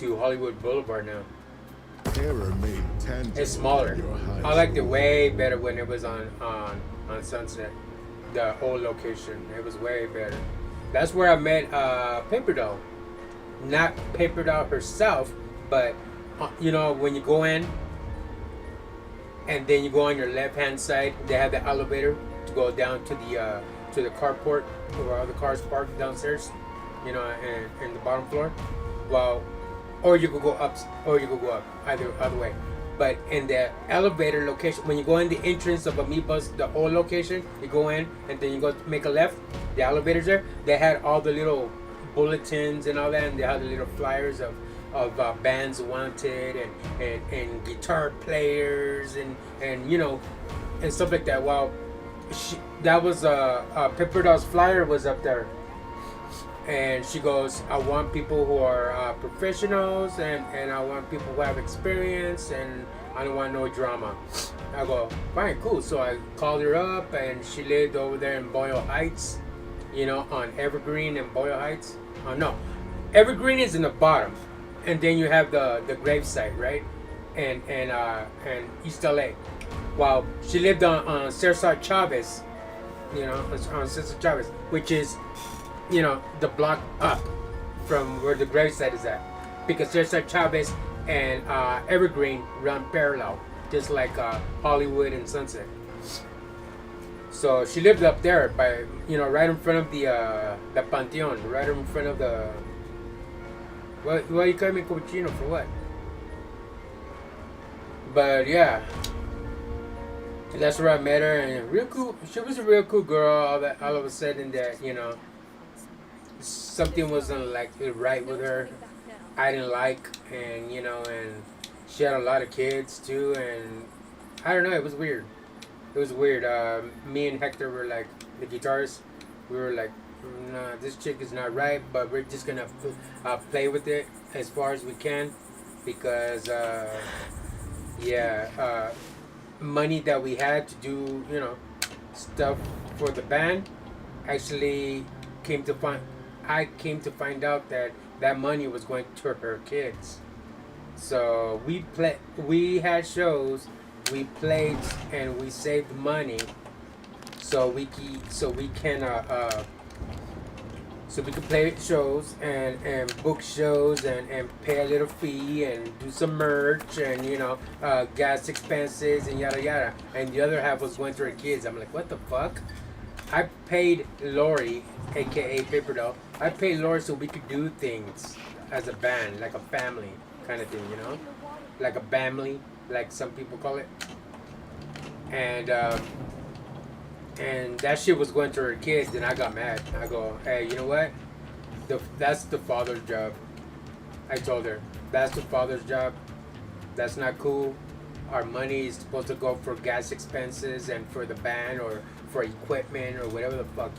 Hollywood Boulevard now. Terror made tangible. It's smaller. Your high I liked it school. way better when it was on Sunset. The old location. It was way better. That's where I met Paper Doll. Not Paper Doll herself, but you know, when you go in and then you go on your left hand side, they have the elevator to go down to the carport where all the cars parked downstairs, you know, and the bottom floor. Well, or you could go up, either way. But in the elevator location, when you go in the entrance of Amoeba's, the old location, you go in and then you go make a left. The elevators there, they had all the little bulletins and all that, and they had the little flyers of bands wanted and guitar players and you know, and stuff like that. Well, that was Pepper Doll's flyer was up there, and she goes, I want people who are professionals, and I want people who have experience, and I don't want no drama. I go, fine, cool. So I called her up, and she lived over there in Boyle Heights, you know, on Evergreen and Boyle Heights. No, Evergreen is in the bottom, and then you have the gravesite, right? And East LA. Well, she lived on Cesar Chavez, you know, on Cesar Chavez, which is, you know, the block up from where the gravesite is at, because Cesar Chavez and Evergreen run parallel, just like Hollywood and Sunset. So she lived up there by, you know, right in front of the Panteon, right in front of the. Why you call me Cochino for what? But yeah, that's where I met her, and real cool. She was a real cool girl. All of a sudden, that something wasn't like right with her. I didn't like, and and she had a lot of kids too, and I don't know. It was weird. It was weird. Me and Hector were like the guitarist. We were like, nah, this chick is not right, but we're just gonna play with it as far as we can, because money that we had to do, stuff for the band, actually I came to find out that that money was going to her kids. So we had shows, we played, and we saved money, so we can play shows and book shows and pay a little fee and do some merch and gas expenses and yada yada. And the other half was going to her kids. I'm like, what the fuck? I paid Lori, aka Paper Doll. I paid Lori so we could do things as a band, like a family kind of thing, like a family, like some people call it. And that shit was going to her kids, and I got mad. I go, hey, you know what? That's the father's job. I told her, that's the father's job. That's not cool. Our money is supposed to go for gas expenses and for the band or for equipment or whatever the fuck,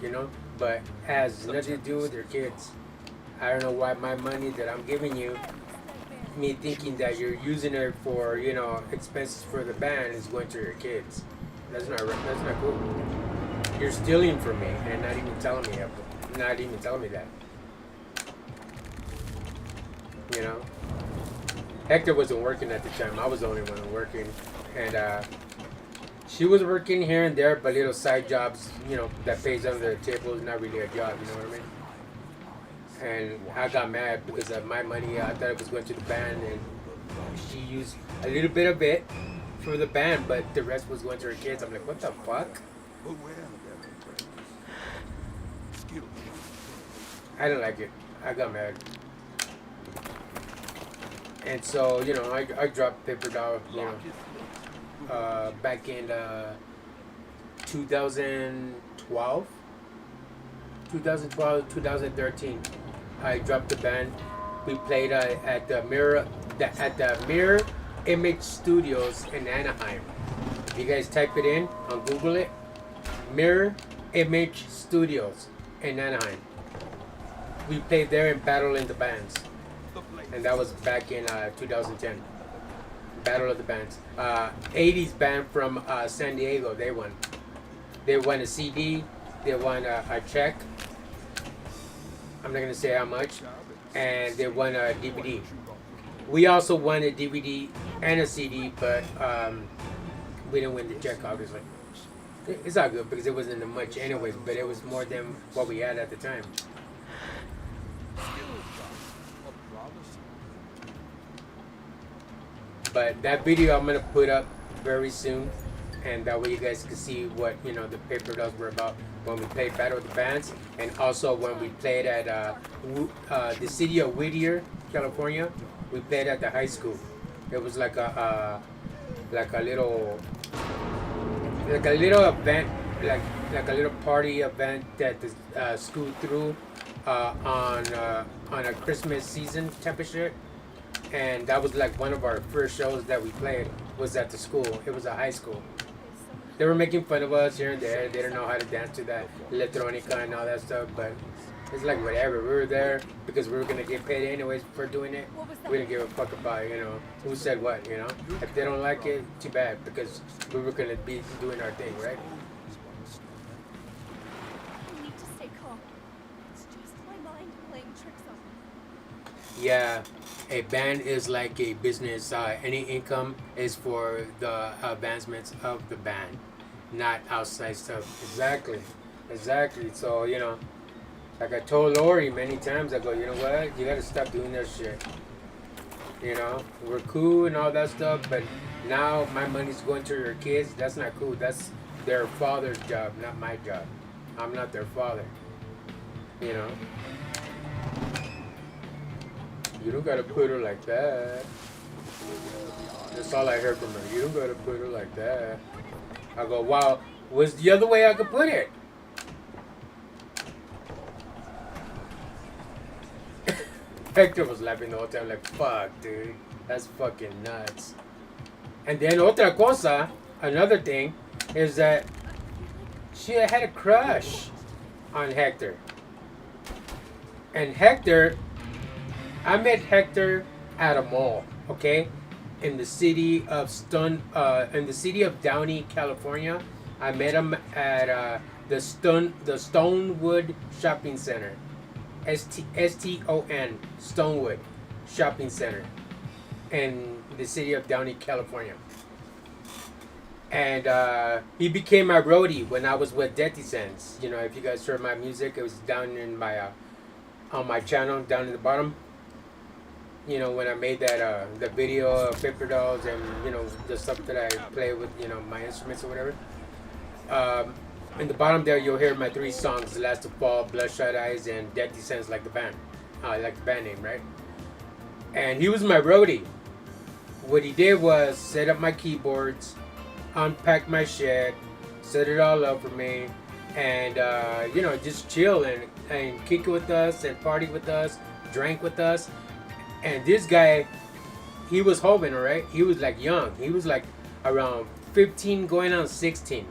But has nothing to do with your kids. I don't know why my money that I'm giving you, me thinking that you're using it for, expenses for the band, is going to your kids. That's not cool. You're stealing from me and not even telling me that. Hector wasn't working at the time. I was the only one working, and she was working here and there, but little side jobs, that pays under the table, is not really a job. You know what I mean? And I got mad because of my money. I thought it was going to the band, and she used a little bit of it for the band, but the rest was going to her kids. I'm like, what the fuck? I didn't like it. I got mad. And so, I dropped Paper Doll, back in 2012, 2013. I dropped the band. We played at the Mirror Image Studios in Anaheim. If you guys type it in on Google it, Mirror Image Studios in Anaheim. We played there in Battle in the Bands, and that was back in 2010. Battle of the Bands. 80s band from San Diego. They won. They won a CD. They won a check. I'm not gonna say how much. And they won a DVD. We also won a DVD and a CD, but we didn't win the check, obviously. It's all good because it wasn't much anyways, but it was more than what we had at the time. But that video I'm gonna put up very soon, and that way you guys can see what the Paper Dolls were about when we played Battle of the Bands, and also when we played at the city of Whittier, California. We played at the high school. It was like a little event, like a little party event that the school threw on a Christmas season type of shit. And that was like one of our first shows that we played was at the school. It was a high school. They were making fun of us here and there. They didn't know how to dance to that electronica and all that stuff, but it's like whatever. We were there because we were gonna get paid anyways for doing it. We didn't give a fuck about who said what. If they don't like it, too bad, because we were gonna be doing our thing, right? I need to stay calm. It's just my mind playing tricks on me. Yeah, a band is like a business. Any income is for the advancements of the band, not outside stuff. Exactly. So, like I told Lori many times, I go, you know what? You gotta stop doing that shit. We're cool and all that stuff, but now my money's going to your kids. That's not cool. That's their father's job, not my job. I'm not their father. You don't gotta put her like that. That's all I heard from her. You don't gotta put her like that. I go, wow, what's the other way I could put it? Hector was laughing the whole time, like, fuck, dude. That's fucking nuts. And then otra cosa, another thing, is that she had a crush on Hector. And Hector, I met Hector at a mall, okay? In the city of Downey, California. I met him at the Stonewood Shopping Center. STON, Stonewood Shopping Center in the city of Downey, California. And he became my roadie when I was with Dirty Sense. You know, if you guys heard my music, it was down in my on my channel, down in the bottom. You know, when I made that the video of Paper Dolls and, you know, the stuff that I play with, you know, my instruments or whatever. In the bottom there, you'll hear my 3 songs: The Last of Fall, Bloodshot Eyes, and Dirty Sense, like the band. Like the band name, right? And he was my roadie. What he did was set up my keyboards, unpack my shit, set it all up for me, and, you know, just chill and kick it with us and party with us, drank with us. And this guy, he was Hovind, alright? He was like young. He was like around 15 going on 16.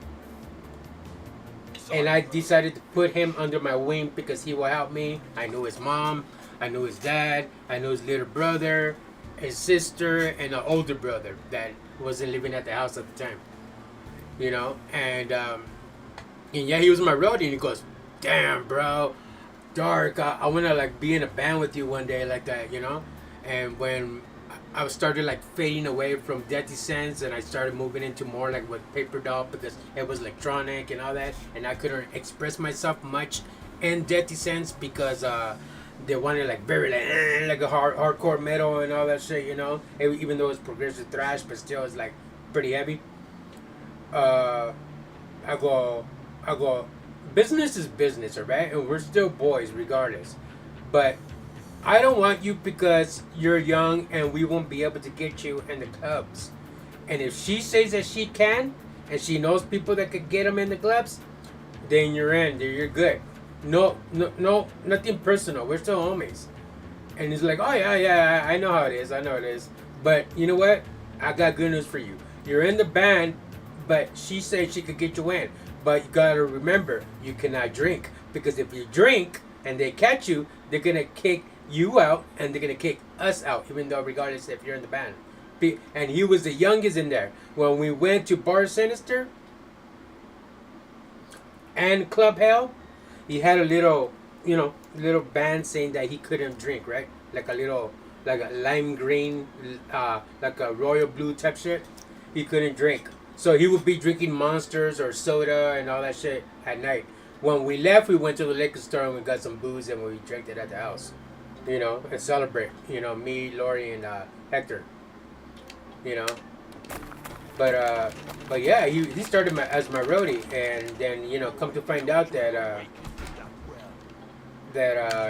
And I decided to put him under my wing because he will help me. I knew his mom, I knew his dad, I knew his little brother, his sister, and an older brother that wasn't living at the house at the time. You know, and yeah, he was my roadie, and he goes, "Damn, bro, Dark, I want to like be in a band with you one day like that, you know." And when I started like fading away from Dirty Sense, and I started moving into more like with Paper Doll because it was electronic and all that, and I couldn't express myself much in Dirty Sense because they wanted like very like a hardcore metal and all that shit, you know. Even though it's progressive thrash, but still it's like pretty heavy. I go, business is business, alright? And we're still boys regardless. But I don't want you because you're young and we won't be able to get you in the clubs. And if she says that she can, and she knows people that could get them in the clubs, then you're in, then you're good. No, nothing personal. We're still homies. And he's like, oh yeah, I know how it is. But you know what? I got good news for you. You're in the band, but she said she could get you in. But you gotta remember, you cannot drink. Because if you drink and they catch you, they're gonna kick you out and they're gonna kick us out, even though regardless if you're in the band. And he was the youngest in there. When we went to Bar Sinister and Club Hell, he had a little, you know, little band saying that he couldn't drink, right? Like a lime green, like a royal blue type shit. He couldn't drink. So he would be drinking Monsters or soda and all that shit at night. When we left, we went to the liquor store and we got some booze and we drank it at the house. You know, and celebrate. You know, me, Lori, and Hector. You know. But yeah, he started as my roadie, and then, you know, come to find out that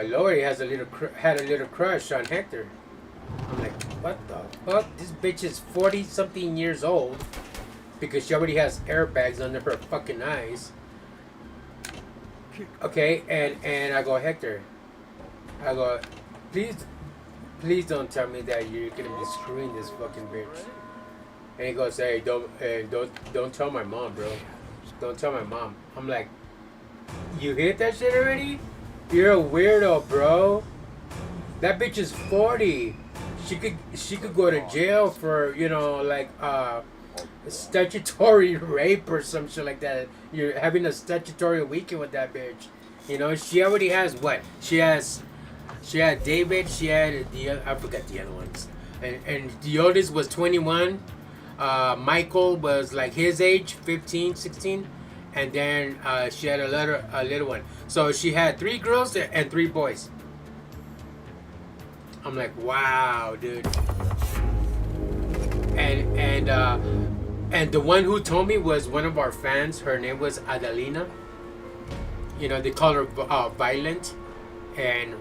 Lori had a little crush on Hector. I'm like, what the fuck? This bitch is 40-something years old because she already has airbags under her fucking eyes. Okay, and I go, Hector, I go, please don't tell me that you're gonna be screwing this fucking bitch. And he goes, hey, don't tell my mom, bro. Don't tell my mom. I'm like, you hit that shit already? You're a weirdo, bro. That bitch is 40. She could go to jail for, you know, like statutory rape or some shit like that. You're having a statutory weekend with that bitch. You know, she already has what? She had David. She had I forgot the other ones. And the oldest was 21. Michael was like his age, 15, 16. And then she had a little one. So she had 3 girls and 3 boys. I'm like, wow, dude. And the one who told me was one of our fans. Her name was Adelina. You know, they call her Violent. And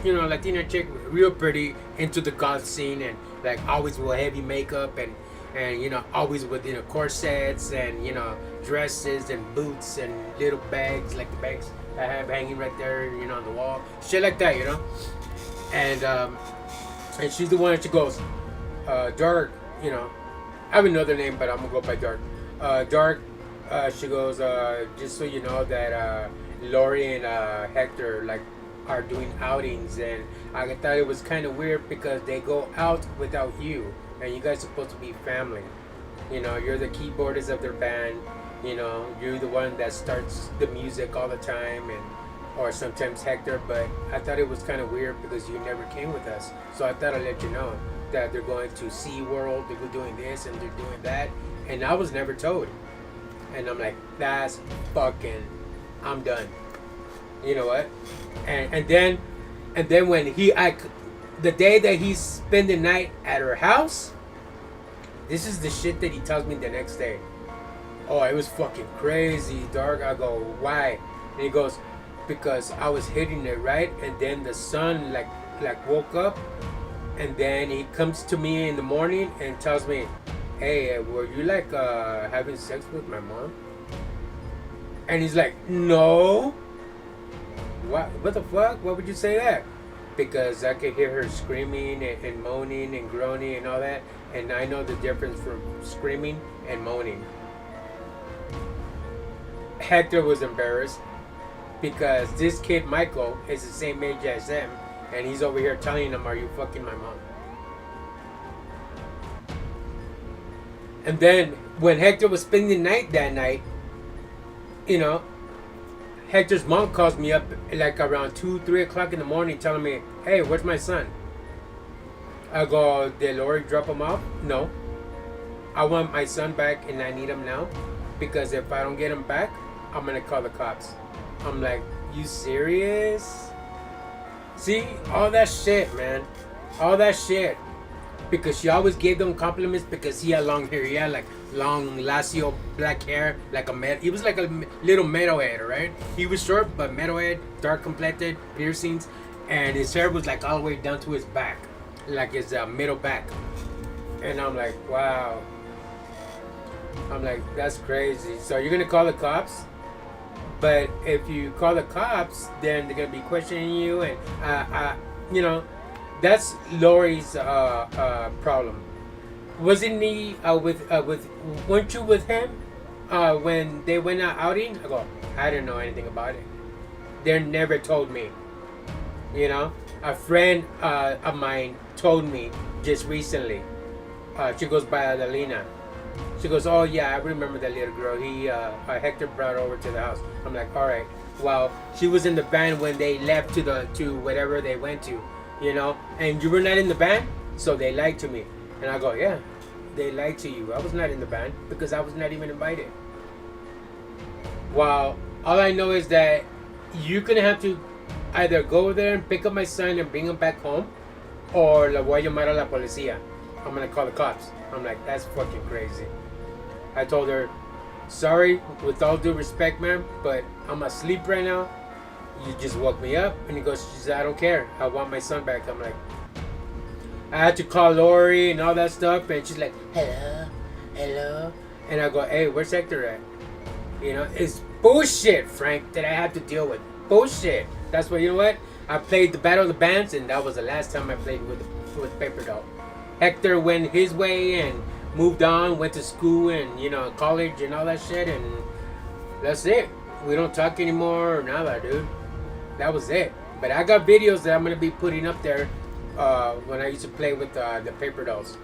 you know, Latina chick, real pretty, into the goth scene, and like always with heavy makeup. And and always with corsets and dresses and boots and little bags like the bags I have hanging right there, on the wall, shit like that, and she's the one that she goes, Dark, I have another name, but I'm gonna go by Dark. Dark, she goes, just so you know that Lori and Hector are doing outings, and I thought it was kind of weird because they go out without you, and you guys are supposed to be family. You're the keyboardist of their band. You're the one that starts the music all the time, or sometimes Hector. But I thought it was kind of weird because you never came with us, so I thought I'd let you know that they're going to SeaWorld, they're doing this and they're doing that, and I was never told. And I'm like, that's fucking, I'm done. You know what? And then when the day that he spent the night at her house, this is the shit that he tells me the next day. Oh, it was fucking crazy, Dark. I go, why? And he goes, because I was hitting it right, and then the son like woke up, and then he comes to me in the morning and tells me, hey, were you having sex with my mom? And he's like, no. What the fuck? Why would you say that? Because I could hear her screaming and moaning and groaning and all that, and I know the difference from screaming and moaning. Hector was embarrassed because this kid Michael is the same age as him, and he's over here telling him, are you fucking my mom? And then when Hector was spending the night that night, Hector's mom calls me up around 2-3 o'clock in the morning telling me, hey, where's my son? I go, did Lori drop him off? No. I want my son back and I need him now, because if I don't get him back, I'm going to call the cops. I'm like, you serious? See, all that shit, man. All that shit. Because she always gave them compliments because he had long hair. He had long lacio black hair, he was like a little metalhead, right? He was short but metalhead, dark complected, piercings, and his hair was all the way down to his back, his middle back. And I'm like, wow. I'm like, that's crazy. So you're gonna call the cops? But if you call the cops, then they're gonna be questioning you, and that's Lori's problem. Wasn't he weren't you with him when they went out outing? I go, I didn't know anything about it. They never told me. A friend of mine told me just recently. She goes by Adelina. She goes, oh yeah, I remember that little girl. Hector brought her over to the house. I'm like, all right. Well, she was in the band when they left to whatever they went to, and you were not in the band, so they lied to me. And I go, yeah, they lied to you. I was not in the band because I was not even invited. Well, all I know is that you're going to have to either go there and pick up my son and bring him back home, or la voy a llamar a la policía. I'm going to call the cops. I'm like, that's fucking crazy. I told her, sorry, with all due respect, ma'am, but I'm asleep right now. You just woke me up. And she said, I don't care. I want my son back. I'm like, I had to call Lori and all that stuff, and she's like, hello. And I go, hey, where's Hector at? It's bullshit, Frank, that I have to deal with. Bullshit. That's what, I played the Battle of the Bands, and that was the last time I played with Paper Doll. Hector went his way and moved on, went to school and, college and all that shit, and that's it. We don't talk anymore or nada, dude. That was it. But I got videos that I'm going to be putting up there when I used to play with the Paper Dolls.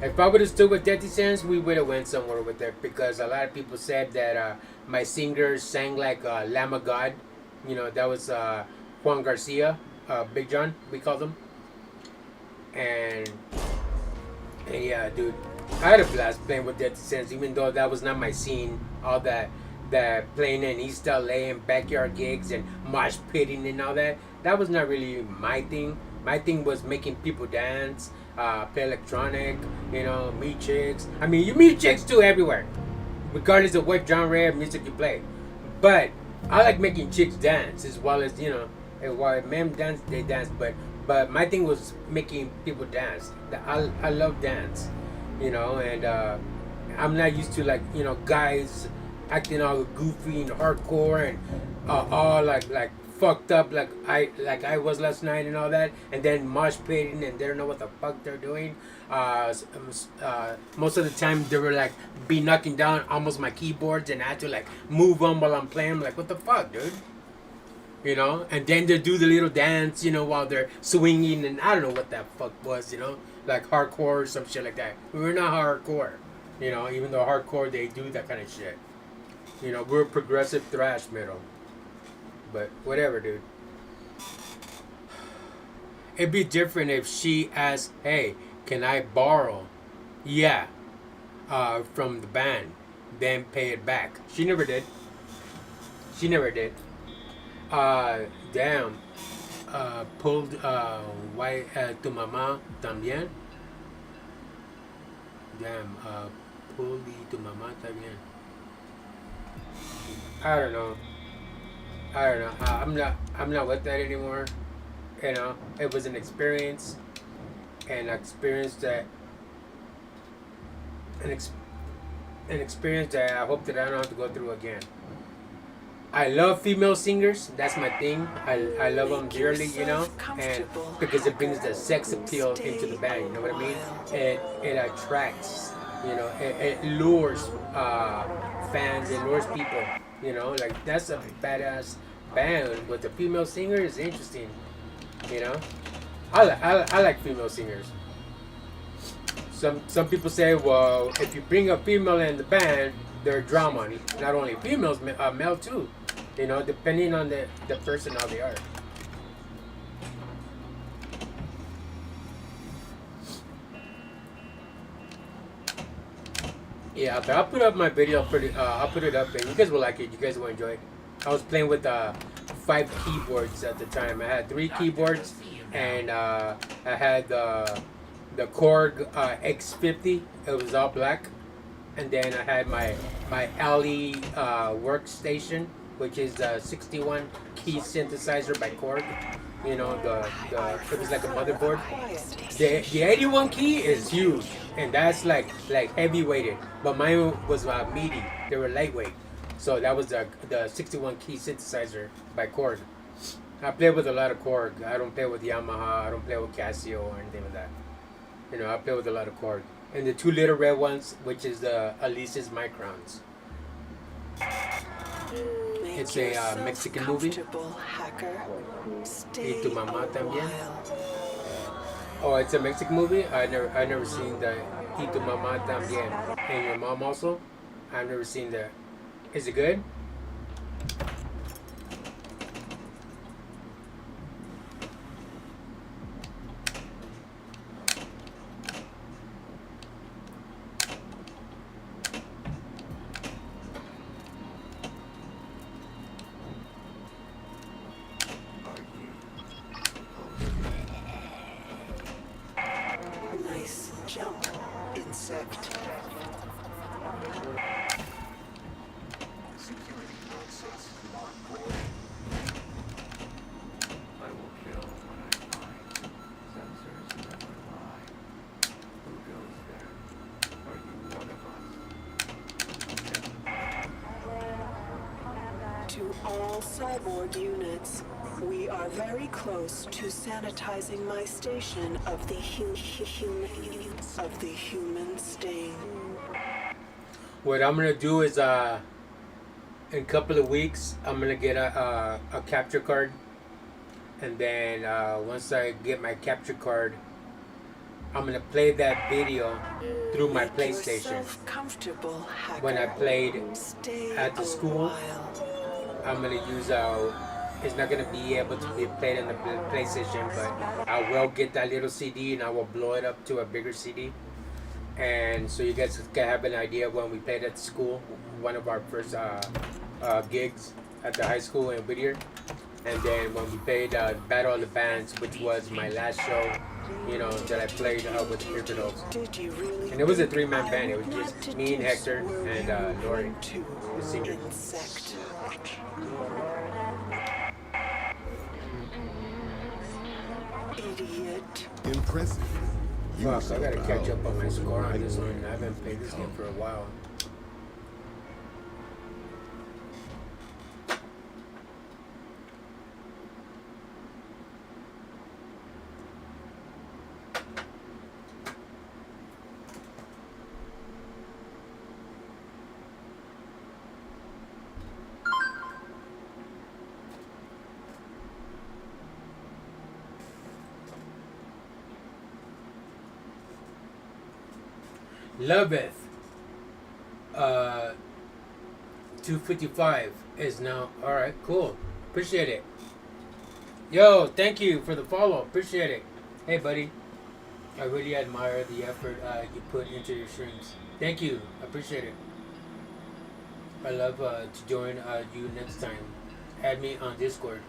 If I would have stood with Death Sense, we would have went somewhere with it, because a lot of people said that my singers sang like Lamb of God. That was Juan Garcia, Big John, we called him. And yeah, dude, I had a blast playing with Death Sense, even though that was not my scene. All that playing in East LA and backyard gigs and mosh pitting and all that was not really my thing. My thing was making people dance, play electronic, meet chicks. I mean, you meet chicks too everywhere, regardless of what genre of music you play. But I like making chicks dance as well as, while men dance, they dance. But my thing was making people dance. I love dance. you know, and I'm not used to, like, you know, guys acting all goofy and hardcore and all like fucked up like I was last night and all that, and then mosh pitting and they don't know what the fuck they're doing. Most of the time they were like be knocking down almost my keyboards, and I had to like move them while I'm playing. I'm like, what the fuck, dude? You know, and then they do the little dance, you know, while they're swinging, and I don't know what that fuck was, you know, like hardcore or some shit like that. We were not hardcore, you know, even though hardcore they do that kind of shit. You know, we're progressive thrash metal. But whatever, dude. It'd be different if she asked, hey, can I borrow? Yeah. From the band. Then pay it back. She never did. She never did. Damn. Pulled why tu mamá también. Damn. Pulled y tu mamá también. I don't know. I'm not with that anymore. You know, it was an experience, and an experience that I hope that I don't have to go through again. I love female singers. That's my thing. I love them dearly, you know, and because it brings the sex appeal into the band. You know what I mean? It attracts. You know, it lures fans. It lures people. You know, like that's a badass band with a female singer is interesting. You know, I like female singers. Some people say, well, if you bring a female in the band, they're drama. Not only females, male too. You know, depending on the person how they are. Yeah, but I'll put up my video. I'll put it up, and you guys will like it. You guys will enjoy it. I was playing with 5 keyboards at the time. I had 3 keyboards, and I had the Korg X50. It was all black, and then I had my Ali workstation, which is the 61 key synthesizer by Korg. You know, it was like a motherboard. The 81 key is huge, and that's like heavy weighted. But mine was meaty. They were lightweight. So that was the 61 key synthesizer by Korg. I play with a lot of Korg. I don't play with Yamaha. I don't play with Casio or anything like that. You know, I play with a lot of Korg. And the 2 little red ones, which is the Alesis Microns. It's a Mexican movie. Y tu mamá también. Oh, it's a Mexican movie. I never seen the Y tu mamá también. And your mom also. I've never seen that. Is it good? Nice jump, insect. Security nonsense, not boy. I will kill what I find. Sensors never lie. Who goes there? Are you one of us? To all cyborg units, we are very close to sanitizing my station of the human stain. What I'm gonna do is in a couple of weeks I'm gonna get a capture card, and then once I get my capture card, I'm gonna play that video through my Make PlayStation. yourself comfortable, hacker. When I played Stay at the a school, while. I'm gonna use it's not gonna be able to be played on the PlayStation, but I will get that little CD and I will blow it up to a bigger CD, and so you guys can have an idea when we played at school, one of our first gigs at the high school in Whittier, and then when we played Battle of the Bands, which was my last show, you know, that I played with the Paper Dolls. Did you really And it was a think 3-man I band. It would was want just to me and Hector swerve and you Lori, into the singer. insect? Idiot. Impressive. You Fuck, I shall gotta bow catch up on my before the score on this nightmare one. I haven't played this game for a while. Loveth 255 is now. Alright, cool. Appreciate it. Yo, thank you for the follow. Appreciate it. Hey, buddy. I really admire the effort you put into your streams. Thank you. I appreciate it. I love to join you next time. Add me on Discord.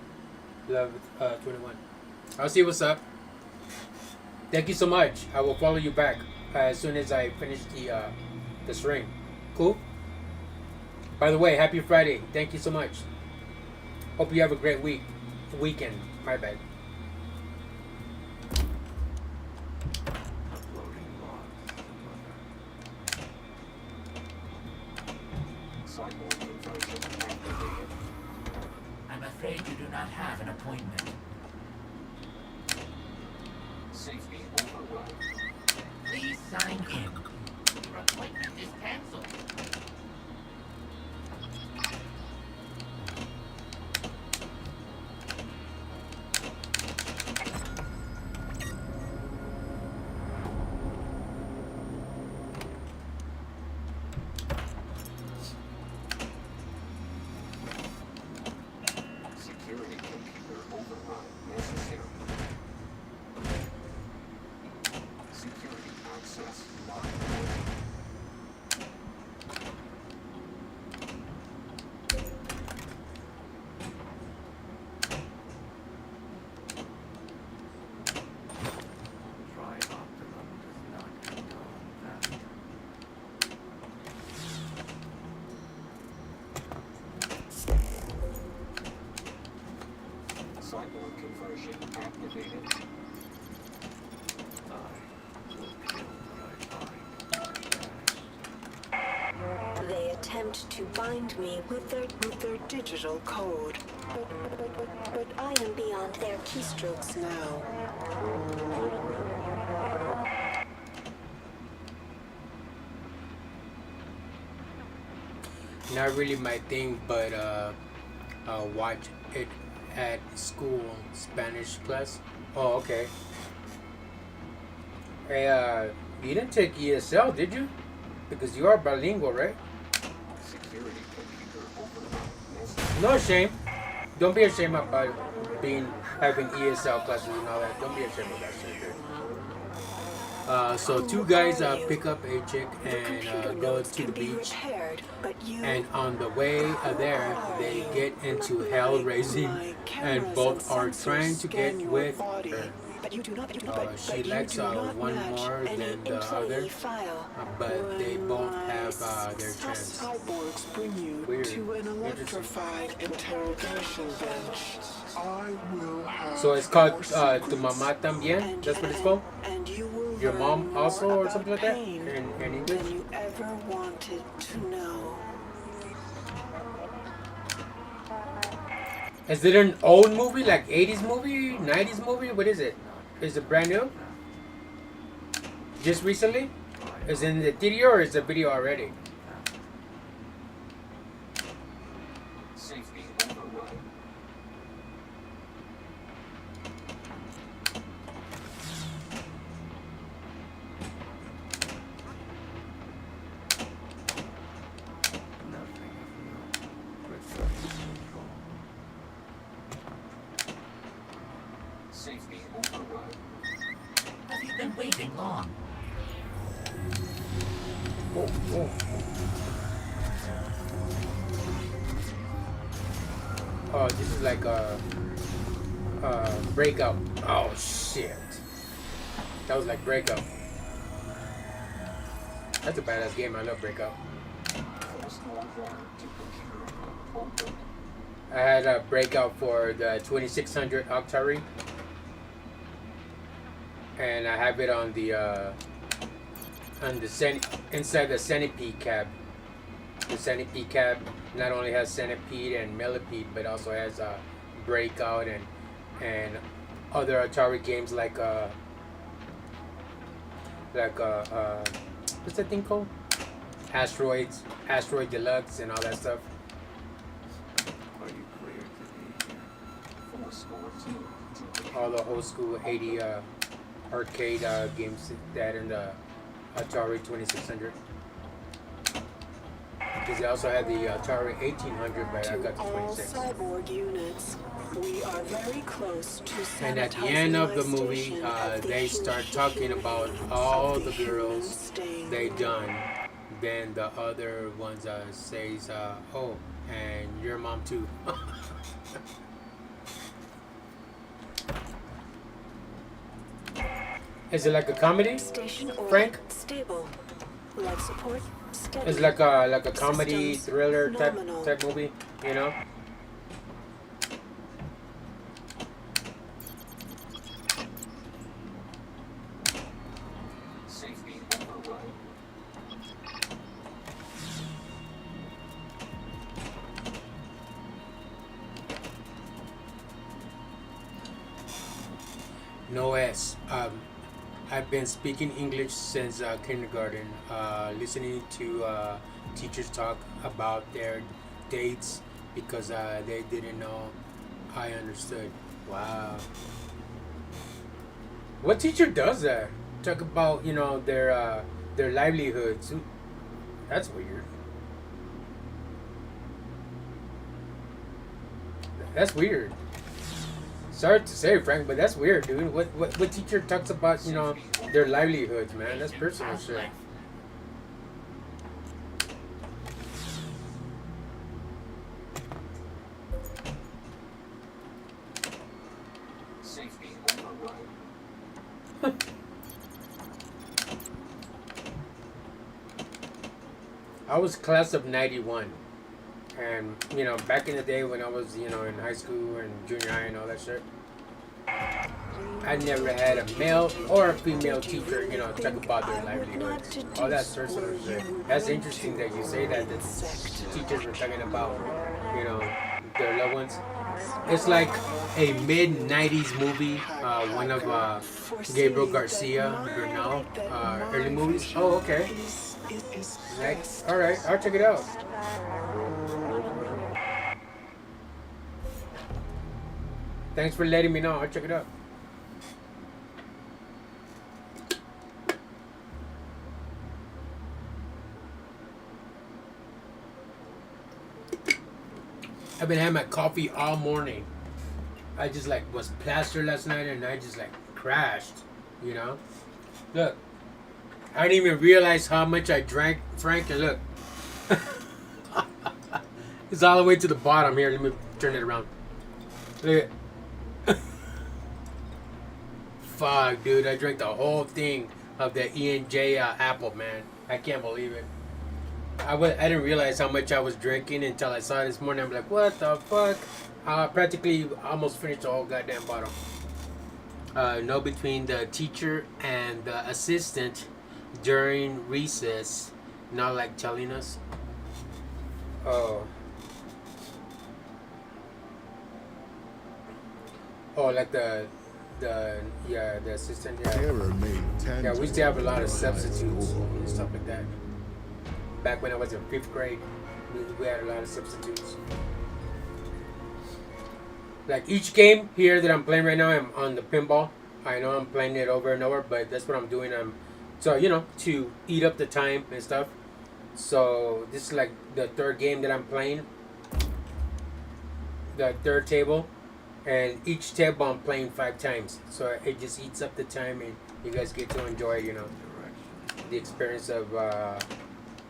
Love 21. I'll see what's up. Thank you so much. I will follow you back as soon as I finish the string. Cool? By the way, happy Friday. Thank you so much. Hope you have a great weekend. My bad. I'm afraid you do not have an appointment. Safety override. Please sign in. Your appointment is cancelled. Security computer override necessary. Security access not granted. Try optimum does not condone that. Cyborg conversion activated. I will kill what I find. They attempt to bind me with their digital code. But I am beyond their keystrokes now. Not really my thing, but I'll watch it at school Spanish class. Oh, okay. Hey, you didn't take ESL, did you? Because you are bilingual, right? Security computer override necessary. No shame. Don't be ashamed about having ESL classes and all that. Don't be ashamed of that shit, dude. So two guys pick up a chick and go to the beach. And on the way there, they get into hell raising, and both are trying to get with her. She likes one more than the other, but they both have their chance. Cyborgs bring you Weird. to an electrified interrogation bench. I will have So it's called your Tu Mamá También? That's what it's called? And you will Your learn mom also, more or about something like that? pain In than English? you ever wanted to know. Is it an old movie, like 80s movie, 90s movie? What is it? Is it brand new? Just recently? Is it in the theater or is the video already? Safety override. Nothing of note. Return to control. Safety override. Have you been waiting long? Oh, oh. Oh, this is like a Breakout. Oh shit. That was like Breakout. That's a badass game. I love Breakout. First wire to computer open. I had a Breakout for the 2600 Octari. and I have it on the inside the centipede cab. The centipede cab not only has centipede and millipede, but also has breakout and other Atari games like what's that thing called? Asteroid Deluxe and all that stuff. Are you clear to be here? 4 score 2. All the old school 80 arcade games that in the Atari 2600. Because they also had the Atari 1800, but I got the all 26. cyborg units. We are very close to And at the end of the movie, they start talking about all the girls they done. Then the other ones says, "Oh, and your mom too." Is it like a comedy, Station orbit Frank? stable. Life support steady. It's like a comedy Systems thriller nominal. type movie, you know? Safety override. No S. I've been speaking English since kindergarten, listening to teachers talk about their dates because they didn't know I understood. Wow. What teacher does that? Talk about, you know, their livelihoods. That's weird. That's weird. Sorry to say, Frank, but that's weird, dude. What teacher talks about, you know, their livelihoods, man? That's personal shit. Safety override. I was class of 91. And, you know, back in the day when I was, you know, in high school and junior high and all that shit, I never had a male or a female teacher, you know, talk about their livelihoods. All that personal shit. That's interesting that you say that the teachers were talking about, you know, their loved ones. It's like a mid-90s movie, one of Gabriel Garcia Bernal early movies. Oh, okay. Next. All right, I'll check it out. Thanks for letting me know. I'll check it out. I've been having my coffee all morning. I just like was plastered last night and I just like crashed, you know? Look, I didn't even realize how much I drank, Frank, and look. It's all the way to the bottom here. Let me turn it around. Look at Fuck, dude, I drank the whole thing of the E&J apple, man. I can't believe it. I didn't realize how much I was drinking until I saw it this morning. I'm like, what the fuck? Practically almost finished the whole goddamn bottle. No, between the teacher and the assistant during recess, not like telling us. Oh, like the assistant. Yeah, Terror made yeah. We used to have a lot of substitutes and stuff like that. Back when I was in 5th grade, we had a lot of substitutes. Like each game here that I'm playing right now, I'm on the pinball. I know I'm playing it over and over, but that's what I'm doing. So you know, to eat up the time and stuff. So this is like the 3rd game that I'm playing. The 3rd table, and each table I'm playing 5 times. So it just eats up the time, and you guys get to enjoy, you know, the experience of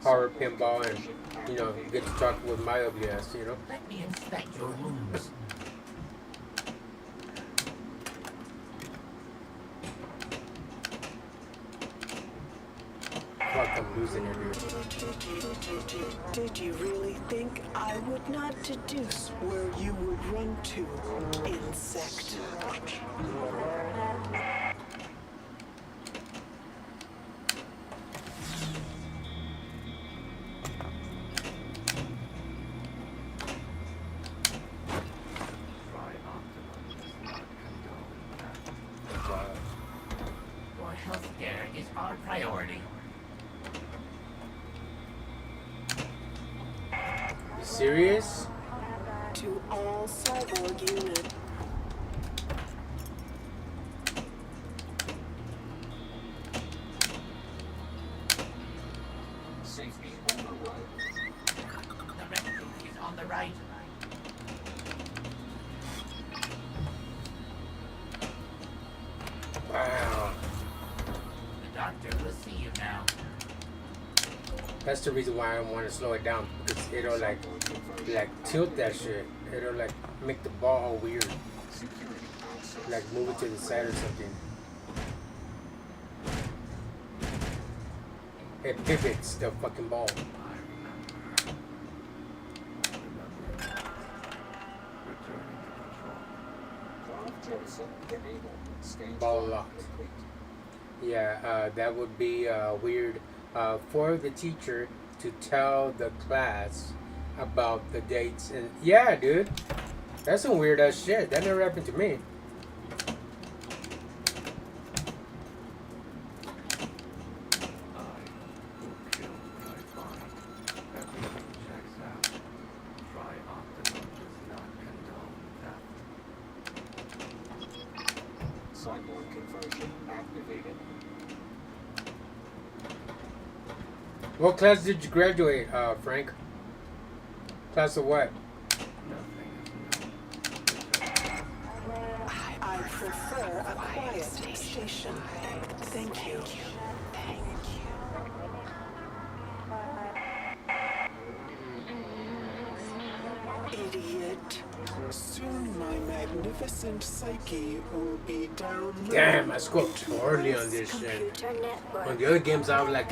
horror pinball, and you know, get to talk with my ugly ass, you know. Let me inspect your wounds. Fuck, I'm losing it, dude. Did you really think I would not deduce where you would run to, insect? scare is our priority. You serious? To all cyborg units. Safety override. The rescue is on the right. Wow. The doctor will see you now. That's the reason why I want to slow it down, because it'll like tilt that shit. It'll like make the ball all weird, Security access. like move it to the side or something. It pivots the fucking ball. Drive jettison enabled. Stage Ball lock locked. complete. Yeah, that would be weird for the teacher to tell the class about the dates. And yeah, dude, that's some weird ass shit. That never happened to me. Cyborg conversion activated. What class did you graduate, Frank? Class of what? I prefer a quiet station. Thank you. Idiot. Soon my magnificent psyche will be down. Damn, I scored poorly on this shit. On the other games, I was like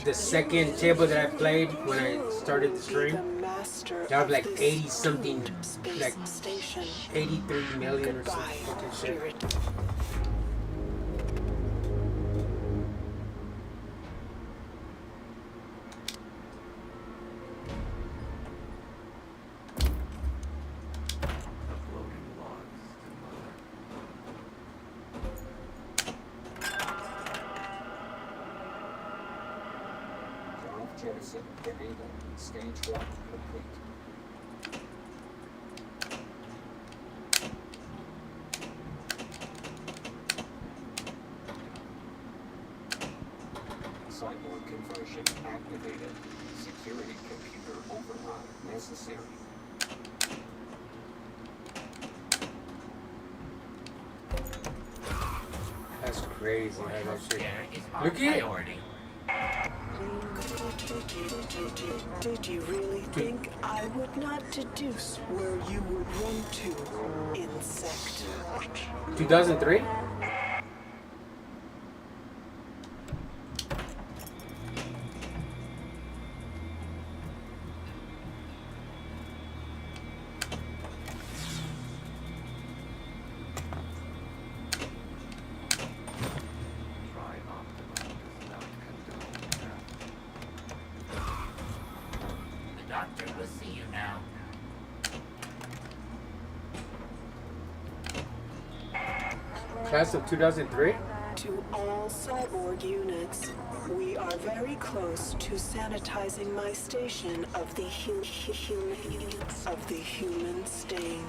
the second table that I played when I started the stream, that was like 80 something, like 83 million or some fucking shit. Drive jettison enabled. Stage lock complete. Cyborg conversion activated. Security computer override necessary. That's crazy how that Your shit. scare is our Look at it. priority. Did you really think I would not deduce where you would run to, insect? 2003? The doctor will see you now. Class of 2003? To all cyborg units, we are very close to sanitizing my station of the human stain.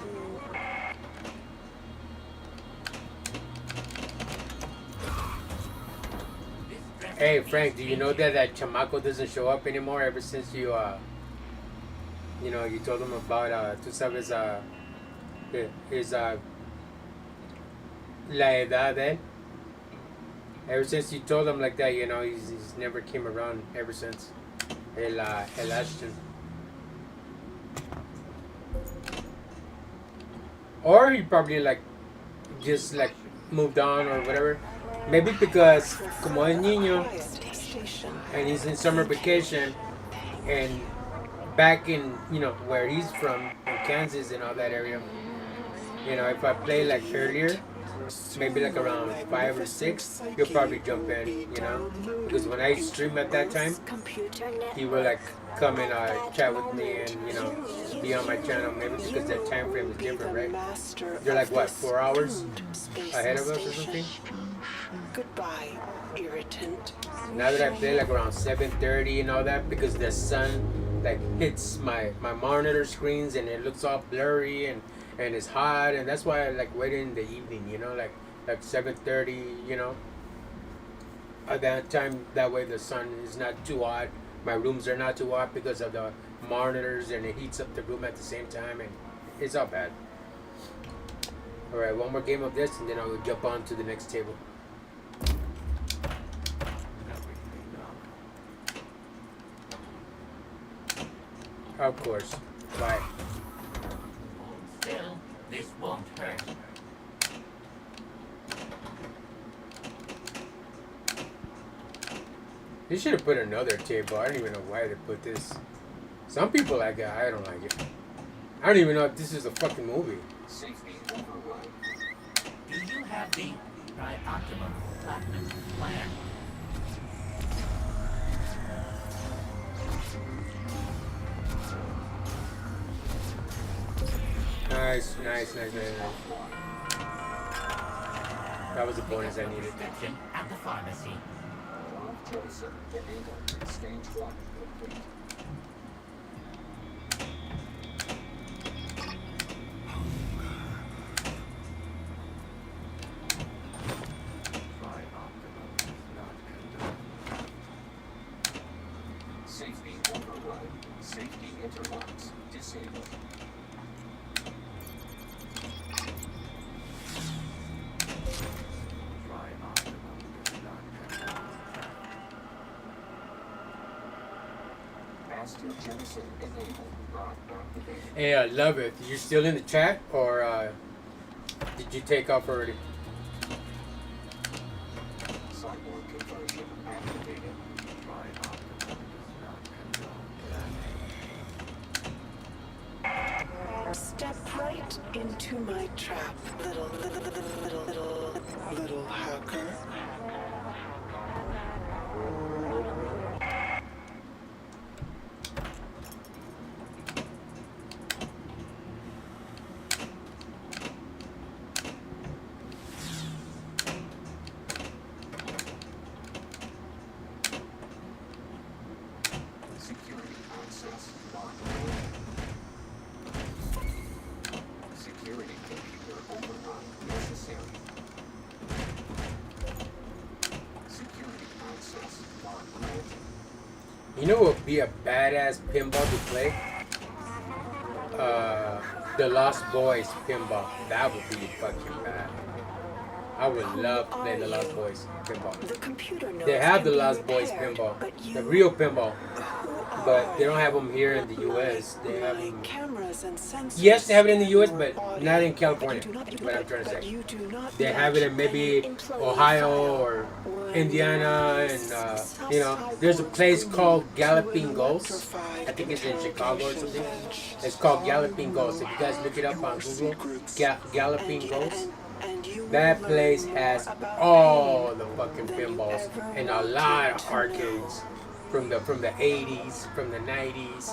Hey Frank, do you know that Chamaco doesn't show up anymore ever since you you told him about tú sabes his la edad de él? Ever since you told him like that, he's never came around ever since. El Ashton. Or he probably just moved on or whatever. Maybe because como es niño and he's in summer vacation and back in where he's from in Kansas and all that area. If I play earlier, maybe around 5 or 6, he'll probably jump in, because when I stream at that time, he will come and chat with me and be on my channel. Maybe because that time frame is different, right? They're 4 hours ahead of us or something. Goodbye, irritant. Now that I play like around 7:30 and all that, because the sun like hits my monitor screens and it looks all blurry and it's hot, and that's why I like wait in the evening, you know, like 7:30, you know. At that time, that way the sun is not too hot. My rooms are not too hot because of the monitors, and it heats up the room at the same time, and it's all bad. All right, one more game of this, and then I'll jump on to the next table. Of course. Bye. Still, this won't hurt. They should have put another table. I don't even know why they put this. Some people like it. I don't like it. I don't even know if this is a fucking movie. Safety override. Do you have the Optimum Platinum plan? Nice. That was a bonus I needed. Prescription at the pharmacy. Safety override. Safety interlocks disabled. Hey, I love it. You still in the chat, or did you take off already? Cyborg conversion activated. Step right into my trap, little hacker. Security access locked. Security computer override necessary. Security access locked. You know what would be a badass pinball to play? The Lost Boys pinball. That would be fucking bad. I would love playing the Lost Boys pinball. The computer knows They have the can be Lost Boys repaired, pinball, but you the real pinball, are but they don't have them here in the U.S. They have my them. cameras and sensors. Yes, they have it in the U.S., your but body. not in California. But you do not- What I'm trying to but say. you do not They have it in match maybe any employee Ohio file. or When Indiana, you and you know, there's a place called Galloping Ghost. I think it's in Chicago or something. It's called Galloping Ghost. If you guys look it up on Google, Galloping Ghost. That place has all the fucking pinballs and a lot of arcades from the 80s, from the 90s.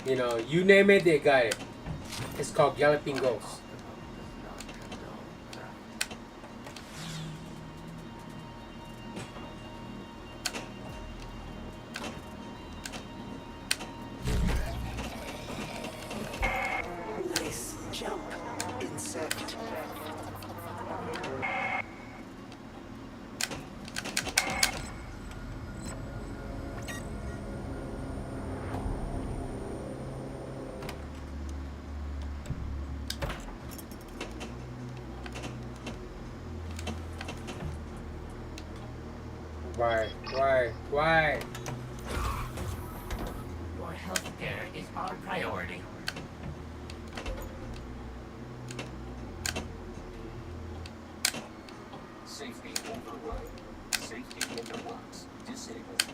You know, you name it, they got it. It's called Galloping Ghost. Nice jump, insect. Why? Your health care is our priority. Safety override. Safety interlocks disabled.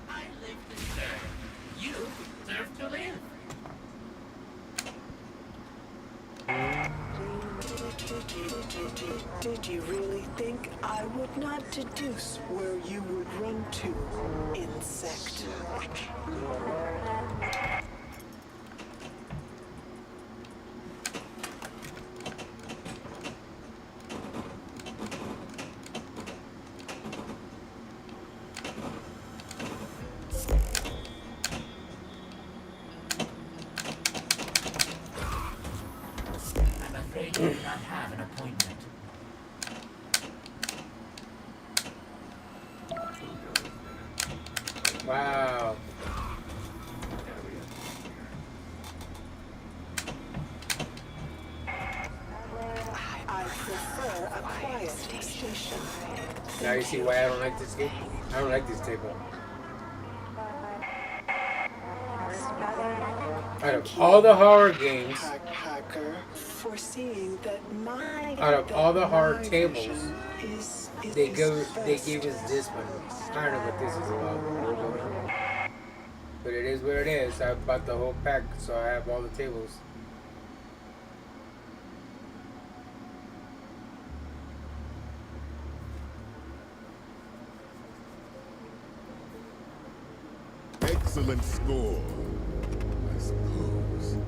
I live to serve. You serve to live. Did you really think I would not deduce where you would run to, insect? Wow. I prefer a quiet station. Now you see why I don't like this game? I don't like this table. Out of all the horror games, Hacker, foreseeing that my out of all the horror my tables, vision is they gave best. us this one. I don't know what this is about. But it is what it is. I bought the whole pack, so I have all the tables. Excellent score, I suppose.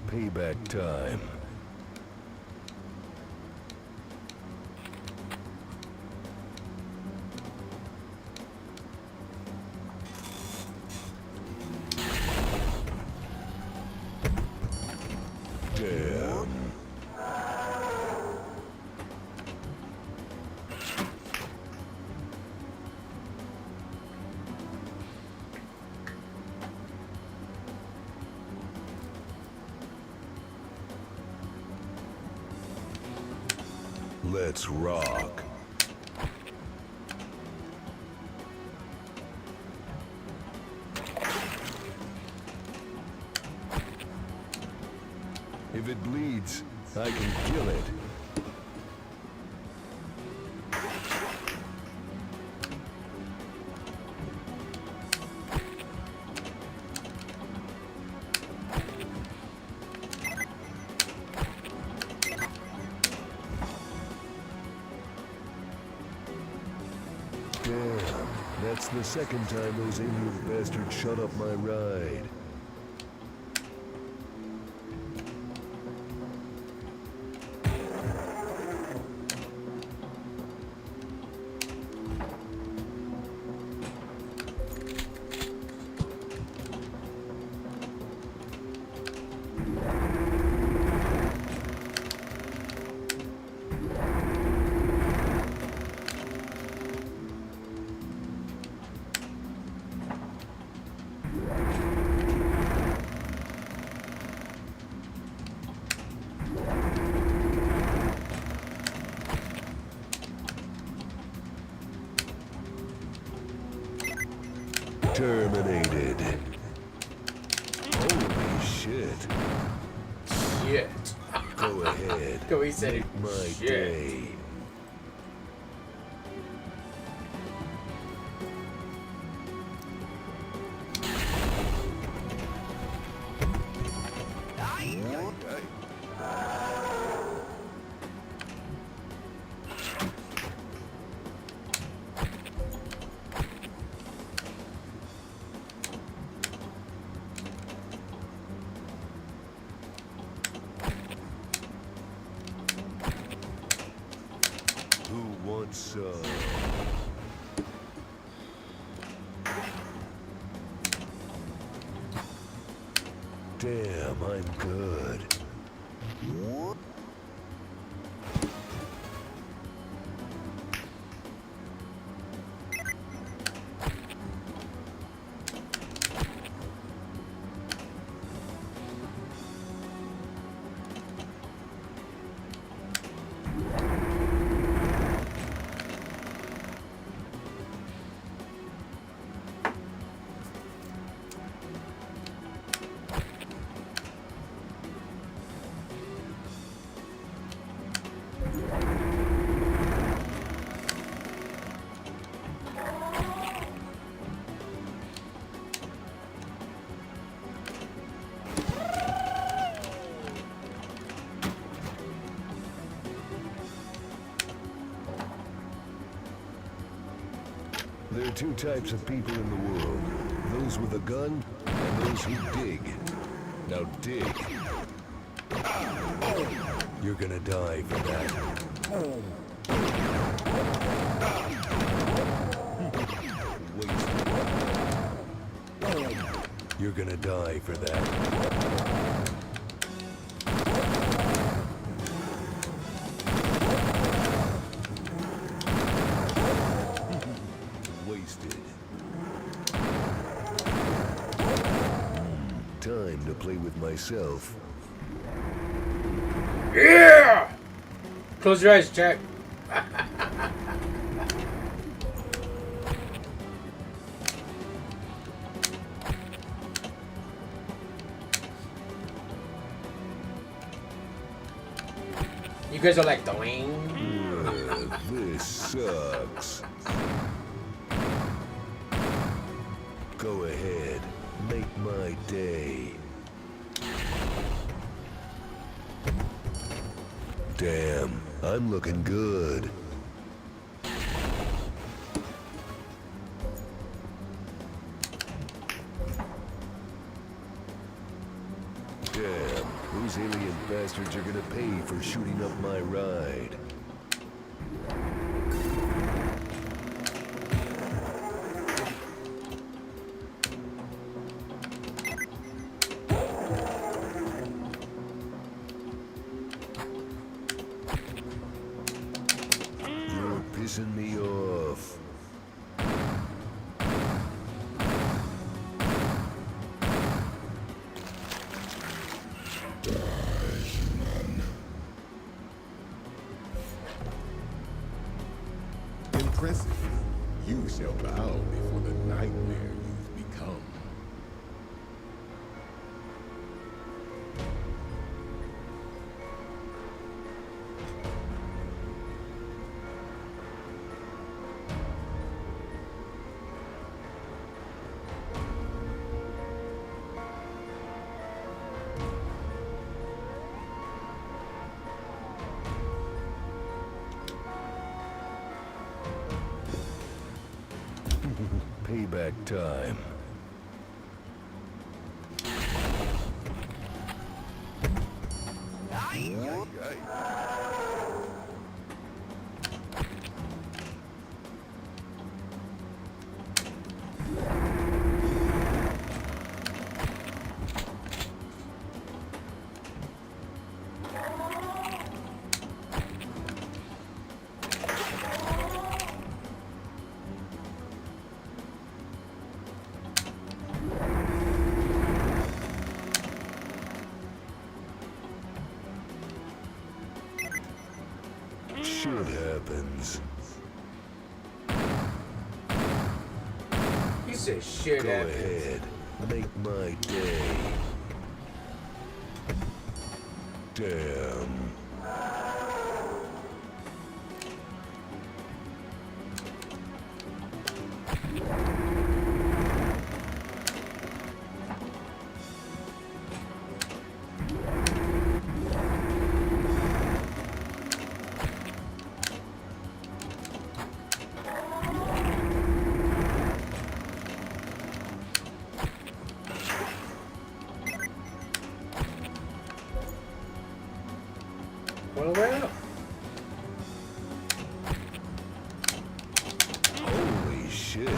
Payback time. Damn. Let's rock. If it bleeds, I can kill it. Damn, that's the second time those alien bastards shut up my ride. Terminated. Holy shit. Shit. Go ahead. Go, he said it. Make my Shit. day. Who wants some? Damn, I'm good. There are two types of people in the world. Those with a gun and those who dig. Now dig. You're gonna die for that. Wait. You're gonna die for that. Time to play with myself. Yeah! Close your eyes, chat. You guys are like, doing. This sucks. Go ahead. Make my day. Damn, I'm looking good. Damn, those alien bastards are gonna pay for shooting up my ride. Pissing me off. Impressive. You shall bow before the nightmare you've become. Payback time. Shit happens. You said shit Go happens. ahead. Make my day. Damn. Well. Holy shit.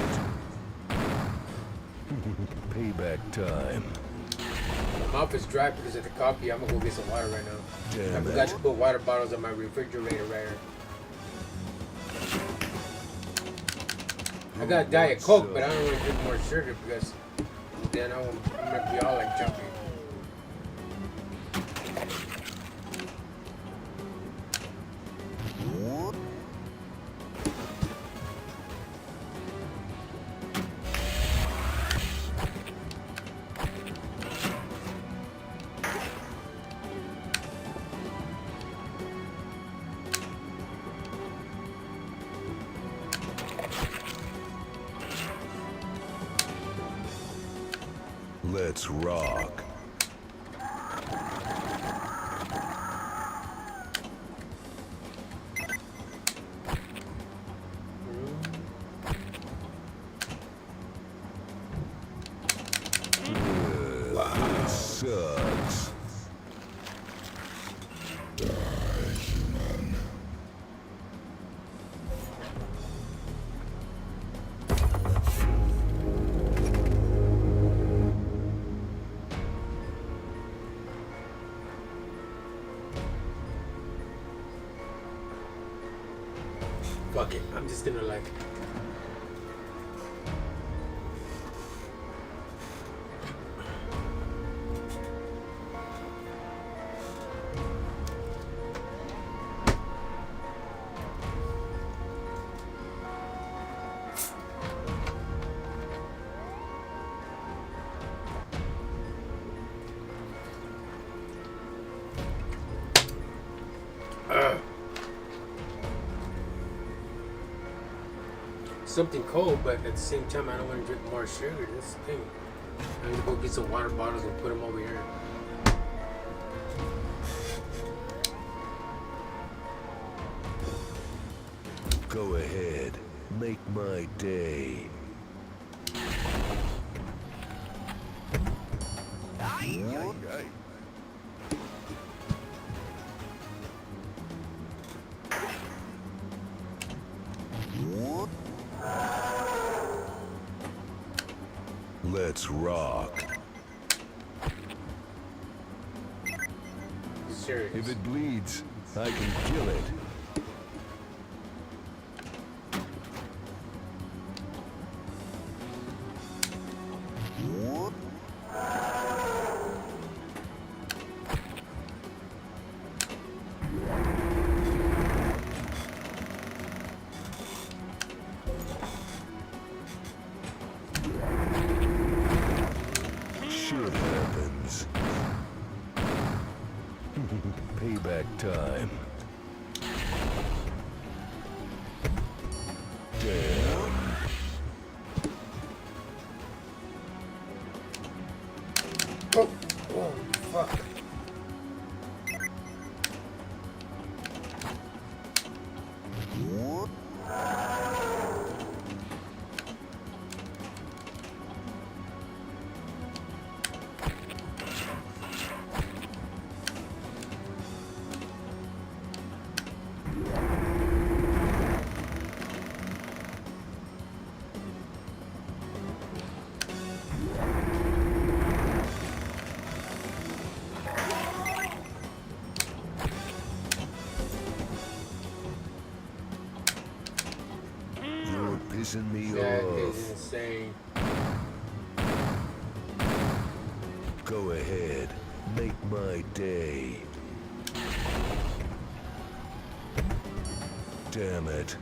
Payback time. My mouth is dry because of the coffee. I'm gonna go get some water right now. I Damn forgot it. to put water bottles in my refrigerator right here. I got Diet Coke, but I don't want to drink more sugar because then I'm gonna be all like jumpy. Let's rock. sucks. Fuck it. I'm just gonna like. Something cold, but at the same time, I don't want to drink more sugar. That's the thing. I'm gonna go get some water bottles and put them over here. Go ahead, make my day. Let's rock. Serious. If it bleeds, I can kill it. Shit happens. Payback time. Damn. Oh, oh, fuck. You're pissing me That off. is insane. Go ahead, make my day. Damn it.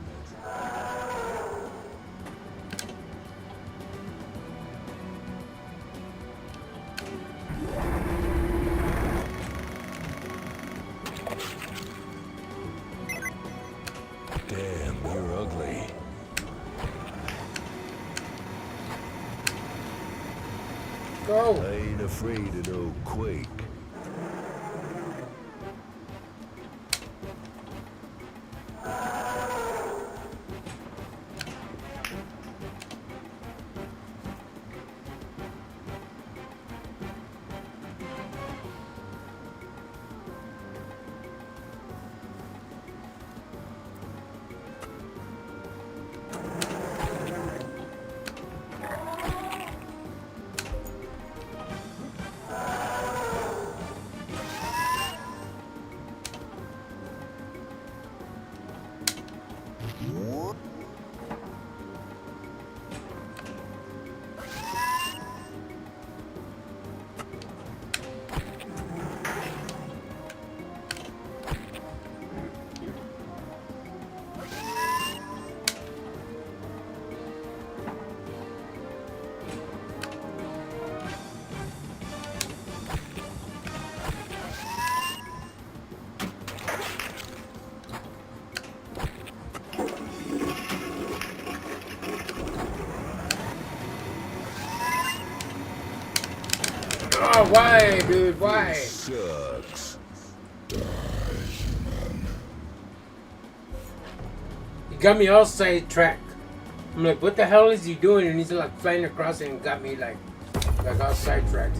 Damn, you're ugly. Go. I ain't afraid of no quake. Oh, why, dude? Why? Sucks. He got me all sidetracked. I'm like, what the hell is he doing? And he's like flying across and got me like all sidetracked.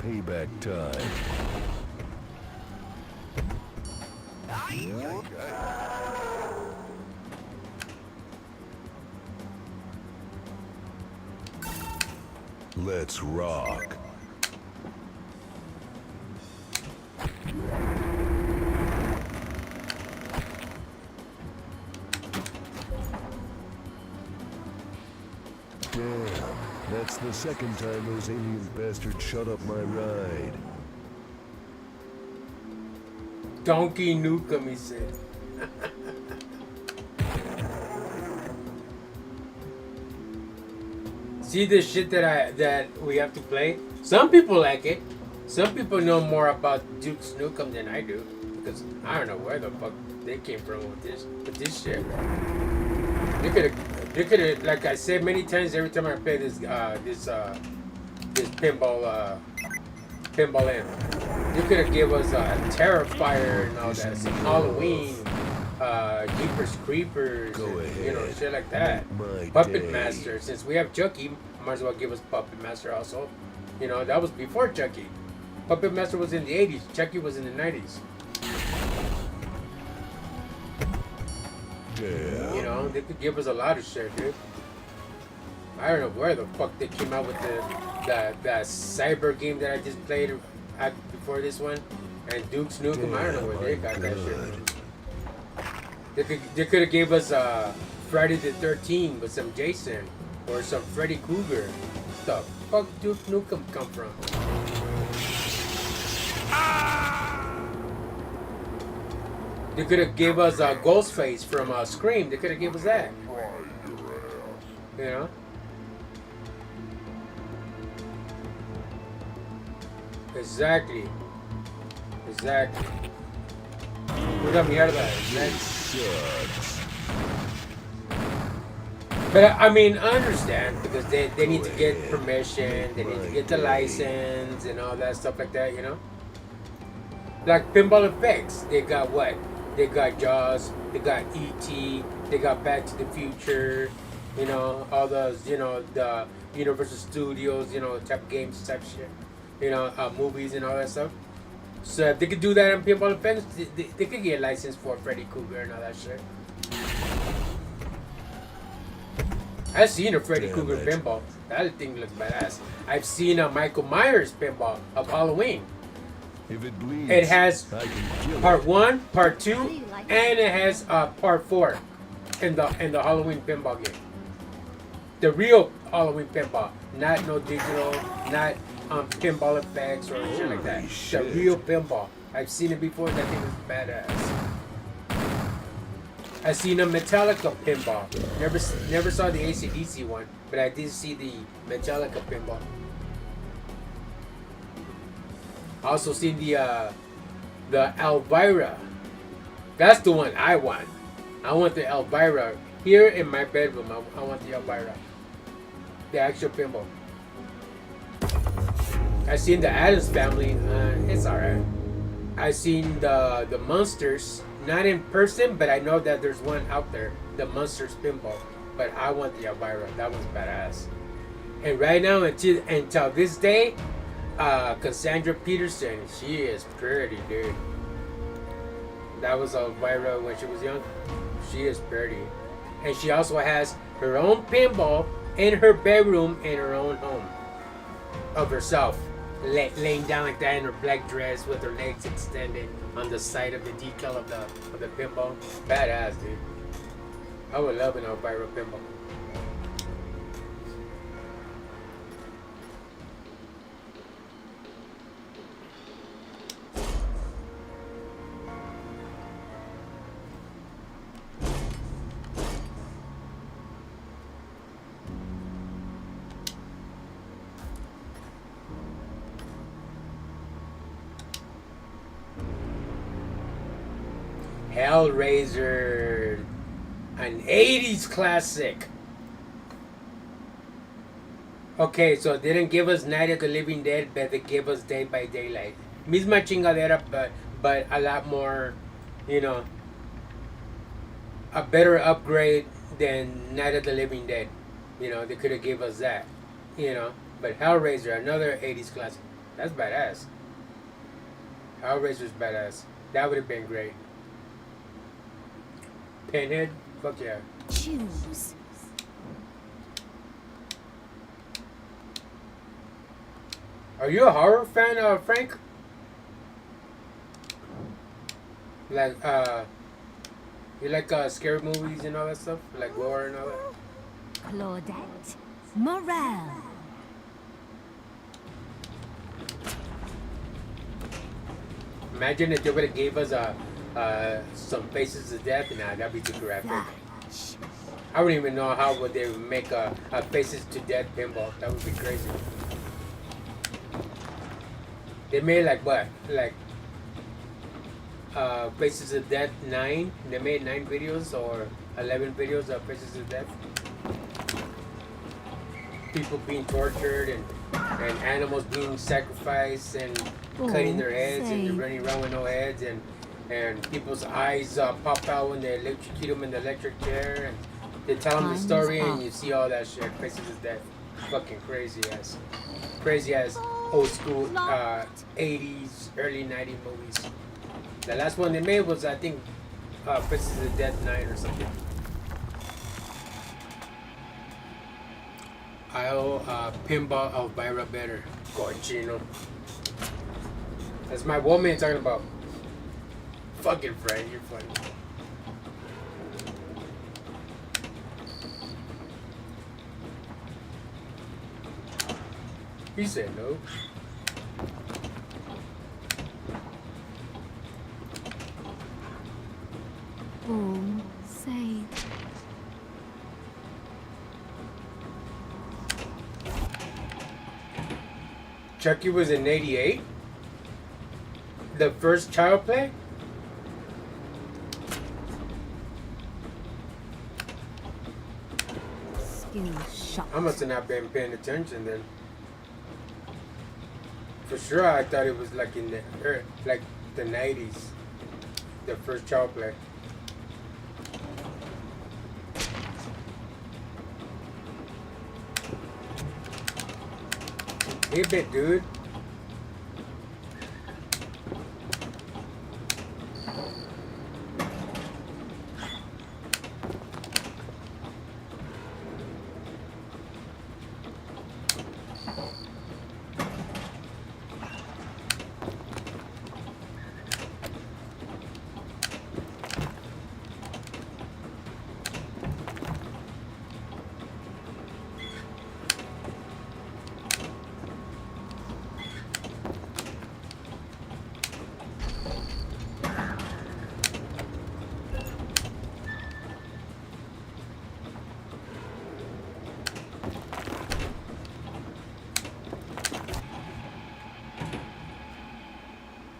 payback time. Let's rock. Damn, that's the second time those alien bastards shut up my ride. Donkey Nukem, he said. See the shit that we have to play? Some people like it. Some people know more about Duke's Nukem than I do. Because I don't know where the fuck they came from with this shit. They could have, like I said many times, every time I play this pinball M. They could have gave us Terrifier and all that, some Halloween, Jeepers Creepers, and, you know, shit like that. Puppet Master. Since we have Chucky, might as well give us Puppet Master also. You know, that was before Chucky. Puppet Master was in the 80s. Chucky was in the 90s. Yeah. You know, they could give us a lot of shit, dude. I don't know where the fuck they came out with the cyber game that I just played before this one, and Duke's Nukem. I don't know where they got that shit. They could have gave us Friday the 13th with some Jason or some Freddy Krueger. What the fuck Duke Nukem come from? They could have gave us Ghostface from Scream. They could have gave us that. You know. Exactly. Pura mierda. But I mean, I understand because they need to get permission, they need to get the license and all that stuff like that, you know? Like Pinball Effects, they got what? They got Jaws, they got E.T., they got Back to the Future, you know, all those, you know, the Universal Studios, you know, type games, type shit, you know, movies and all that stuff. So if they could do that on Pinball Effects, they could get a license for Freddy Krueger and all that shit. I've seen a Freddy Krueger pinball. That thing looks badass. I've seen a Michael Myers pinball of Halloween. If it bleeds, It has I can kill part it. 1, part 2, and it has part 4 in the Halloween pinball game. The real Halloween pinball, not no digital, not Pinball Effects or shit like that. The real pinball. I've seen it before. That thing is badass. I seen a Metallica pinball. Never saw the AC/DC one, but I did see the Metallica pinball. I also seen the Elvira. That's the one I want. I want the Elvira here in my bedroom. I want the Elvira, the actual pinball. I seen the Addams Family. It's alright. I seen the Monsters. Not in person, but I know that there's one out there, the Monsters Pinball. But I want the Elvira. That one's badass. And right now, until this day, Cassandra Peterson, she is pretty, dude. That was Elvira when she was young. She is pretty. And she also has her own pinball in her bedroom in her own home of herself. Laying down like that in her black dress with her legs extended on the side of the decal of the pinball. Badass, dude. I would love an Elvira pinball. Hellraiser, an 80s classic. Okay, so they didn't give us Night of the Living Dead, but they gave us Day by Daylight. Misma chingadera, but a lot more, you know, a better upgrade than Night of the Living Dead. You know, they could have gave us that, you know. But Hellraiser, another 80s classic. That's badass. Hellraiser's badass. That would have been great. Pinhead? Fuck yeah. Choose. Are you a horror fan, Frank? Like, you like scary movies and all that stuff? Like gore and all that? Claudette Morel. Imagine if they would have gave us some Faces of Death. Nah, that'd be too graphic. Flash. I wouldn't even know how would they make a Faces to Death pinball. That would be crazy. They made like what? Like Faces of Death 9? They made 9 videos or 11 videos of Faces of Death. People being tortured and animals being sacrificed and cutting their heads and they're running around with no heads and people's eyes pop out when they electrocute them in the electric chair and they tell them the story and you see all that shit. Faces of Death. Fucking crazy ass old school 80s, early 90s movies. The last one they made was, I think, Faces of Death 9 or something. I owe Pinball Elvira better. Cochino. That's my woman talking about. Fucking friend, you're funny. He said no. All safe. Chucky was in 88? The first Child Play? Skill shot. I must have not been paying attention then. For sure, I thought it was like in the like the 90s. The first Child Play. Hey, bit dude.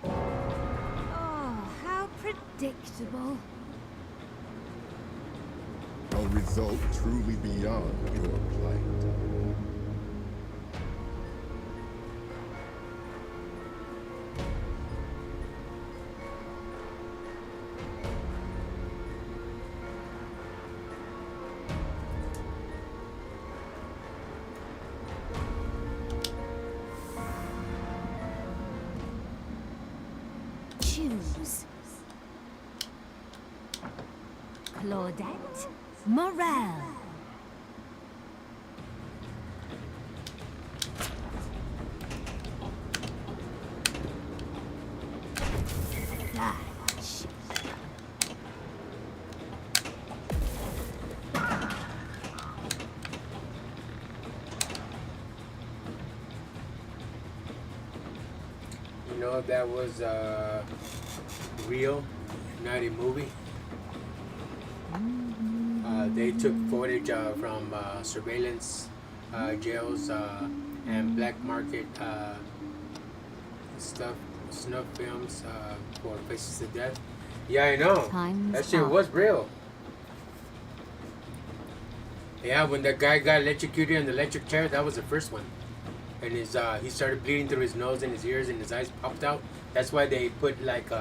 Oh, how predictable. A result truly beyond your plight. Choose. Claudette Morel. Flash. You know that was real, not a movie. They took footage from surveillance jails and black market stuff, snuff films for Faces of Death. Yeah, I know. That shit was real. Yeah, when that guy got electrocuted in the electric chair, that was the first one. And his he started bleeding through his nose and his ears and his eyes popped out. That's why they put like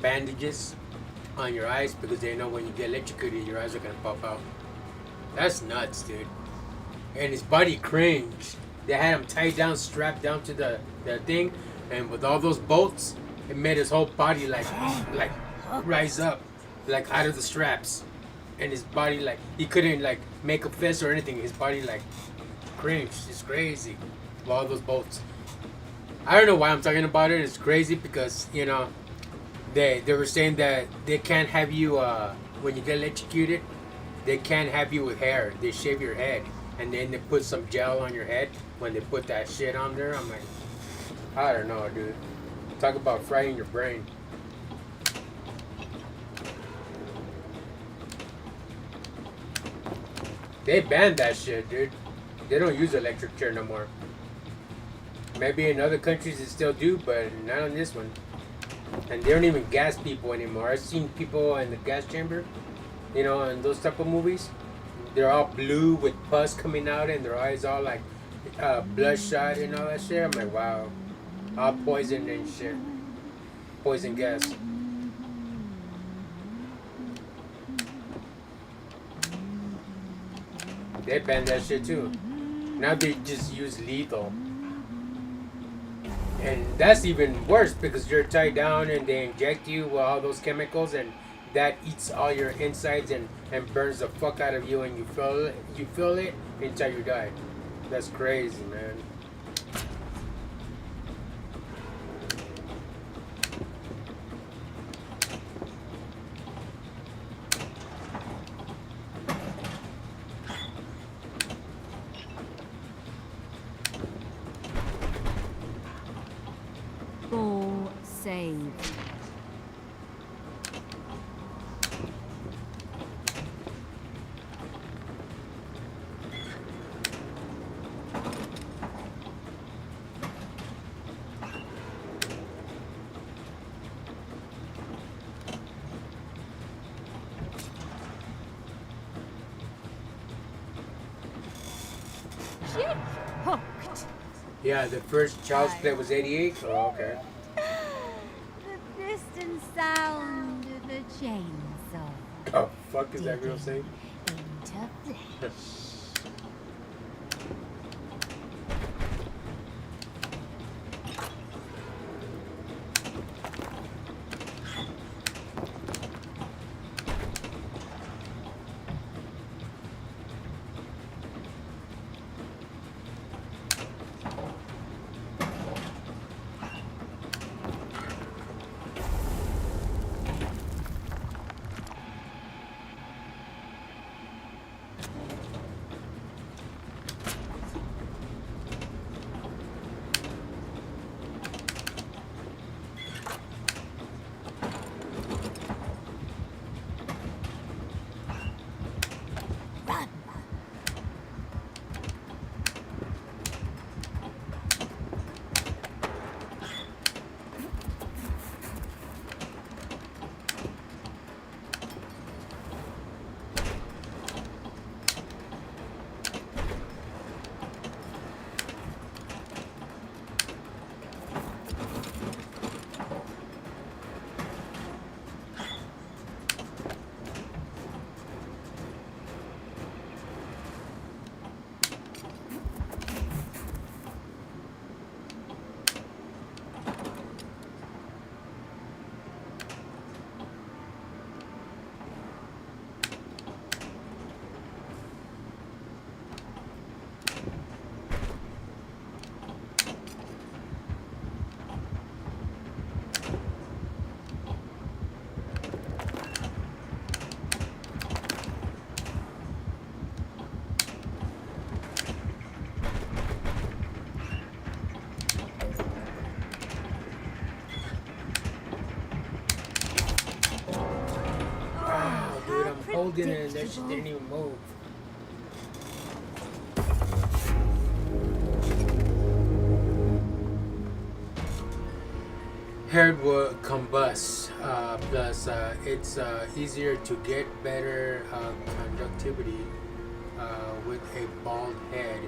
bandages on your eyes, because they know when you get electrocuted, your eyes are gonna pop out. That's nuts, dude. And his body cringed. they had him tied down, strapped down to the thing, and with all those bolts, it made his whole body like rise up, like out of the straps, and his body like he couldn't like make a fist or anything. His body like cringed. It's crazy. With all those bolts. I don't know why I'm talking about it. It's crazy because you know they were saying that they can't have you when you get electrocuted. They can't have you with hair. They shave your head and then they put some gel on your head when they put that shit on there. I'm like, I don't know, dude. Talk about frying your brain. They banned that shit, dude. They don't use electric chair no more. Maybe in other countries they still do, but not on this one. And they don't even gas people anymore. I've seen people in the gas chamber, you know, in those type of movies. They're all blue with pus coming out and their eyes all like bloodshot and all that shit. I'm like, wow. All poison and shit. Poison gas. They banned that shit too. Now they just use lethal. And that's even worse because you're tied down and they inject you with all those chemicals and that eats all your insides and burns the fuck out of you and you feel it until you die. That's crazy, man. Full save. Shit hooked. Yeah, the first Child's Play was 88. Oh, okay. The distant sound of a chainsaw. Oh, fuck is that girl saying? Into flesh. Holding it and that shit didn't even move. Hair will combust, plus it's easier to get better conductivity with a bald head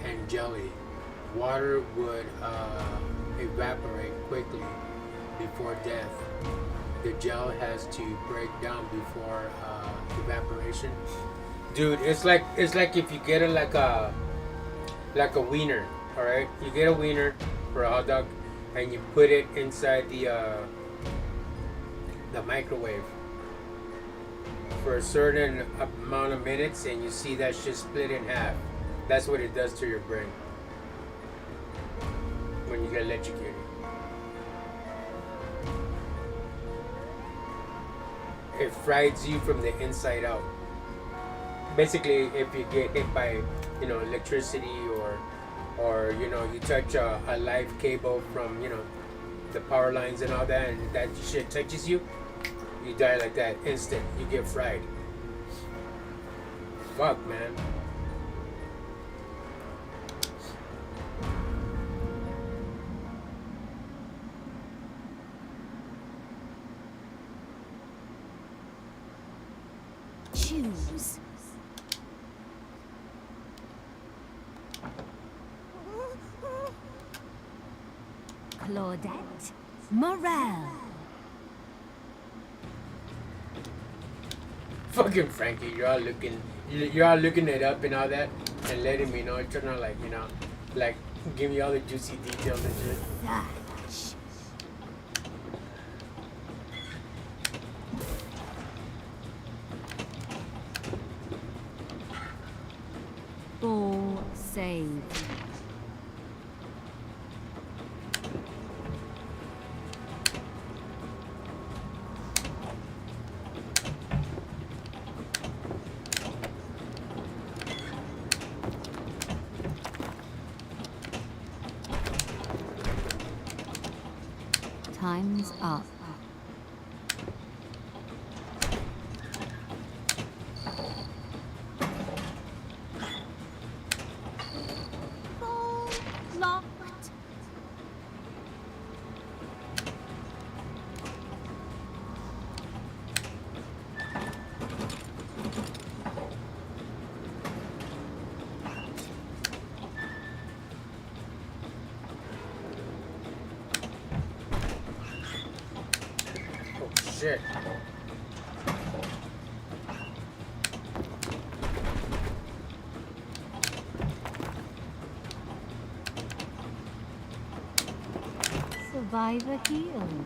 and jelly. Water would evaporate quickly before death. The gel has to break down before evaporation. Dude, it's like if you get it like like a wiener. All right, you get a wiener for a hot dog, and you put it inside the microwave for a certain amount of minutes, and you see that shit split in half. That's what it does to your brain when you get electrocuted. It fries you from the inside out. Basically, if you get hit by, electricity or you touch a live cable from, the power lines and all that, and that shit touches you, you die like that instant. You get fried. Fuck, man. Choose. Claudette Morel. Fucking Frankie, you're all looking it up and all that, and letting me know, trying to like give me all the juicy details and shit. Thatch. Ball save. Time's up. Ball locked. Shit. Survivor healed.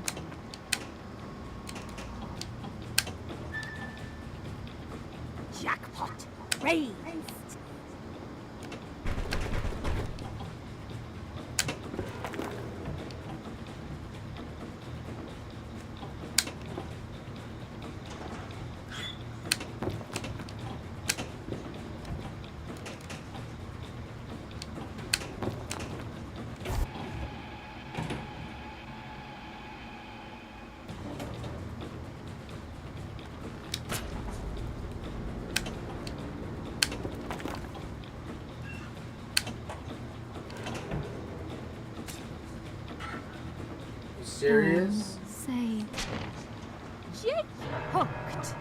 Jackpot raised. Serious? Say, Jake hooked.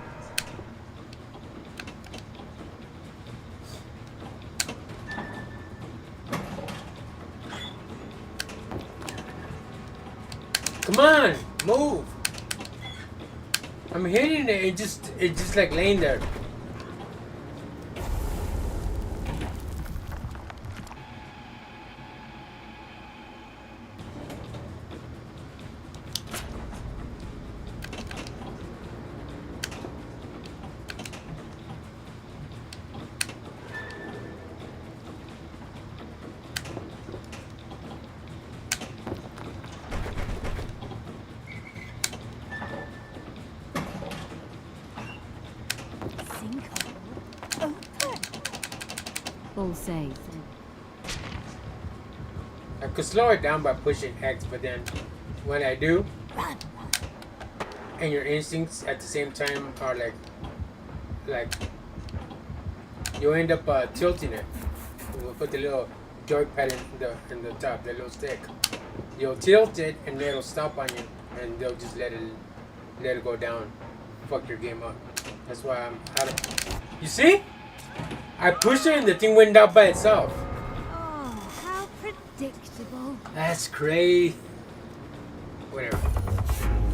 Come on, move. I'm hitting it. It's just like laying there. Full save. I could slow it down by pushing X, but then when I do, Run. and your instincts at the same time are like you end up tilting it. We'll put the little joypad in the top, the little stick. You'll tilt it and it'll stop on you, and they'll just let it go down. Fuck your game up. That's why I'm out of. You see? I pushed it and the thing went out by itself. Oh, how predictable. That's great. Whatever.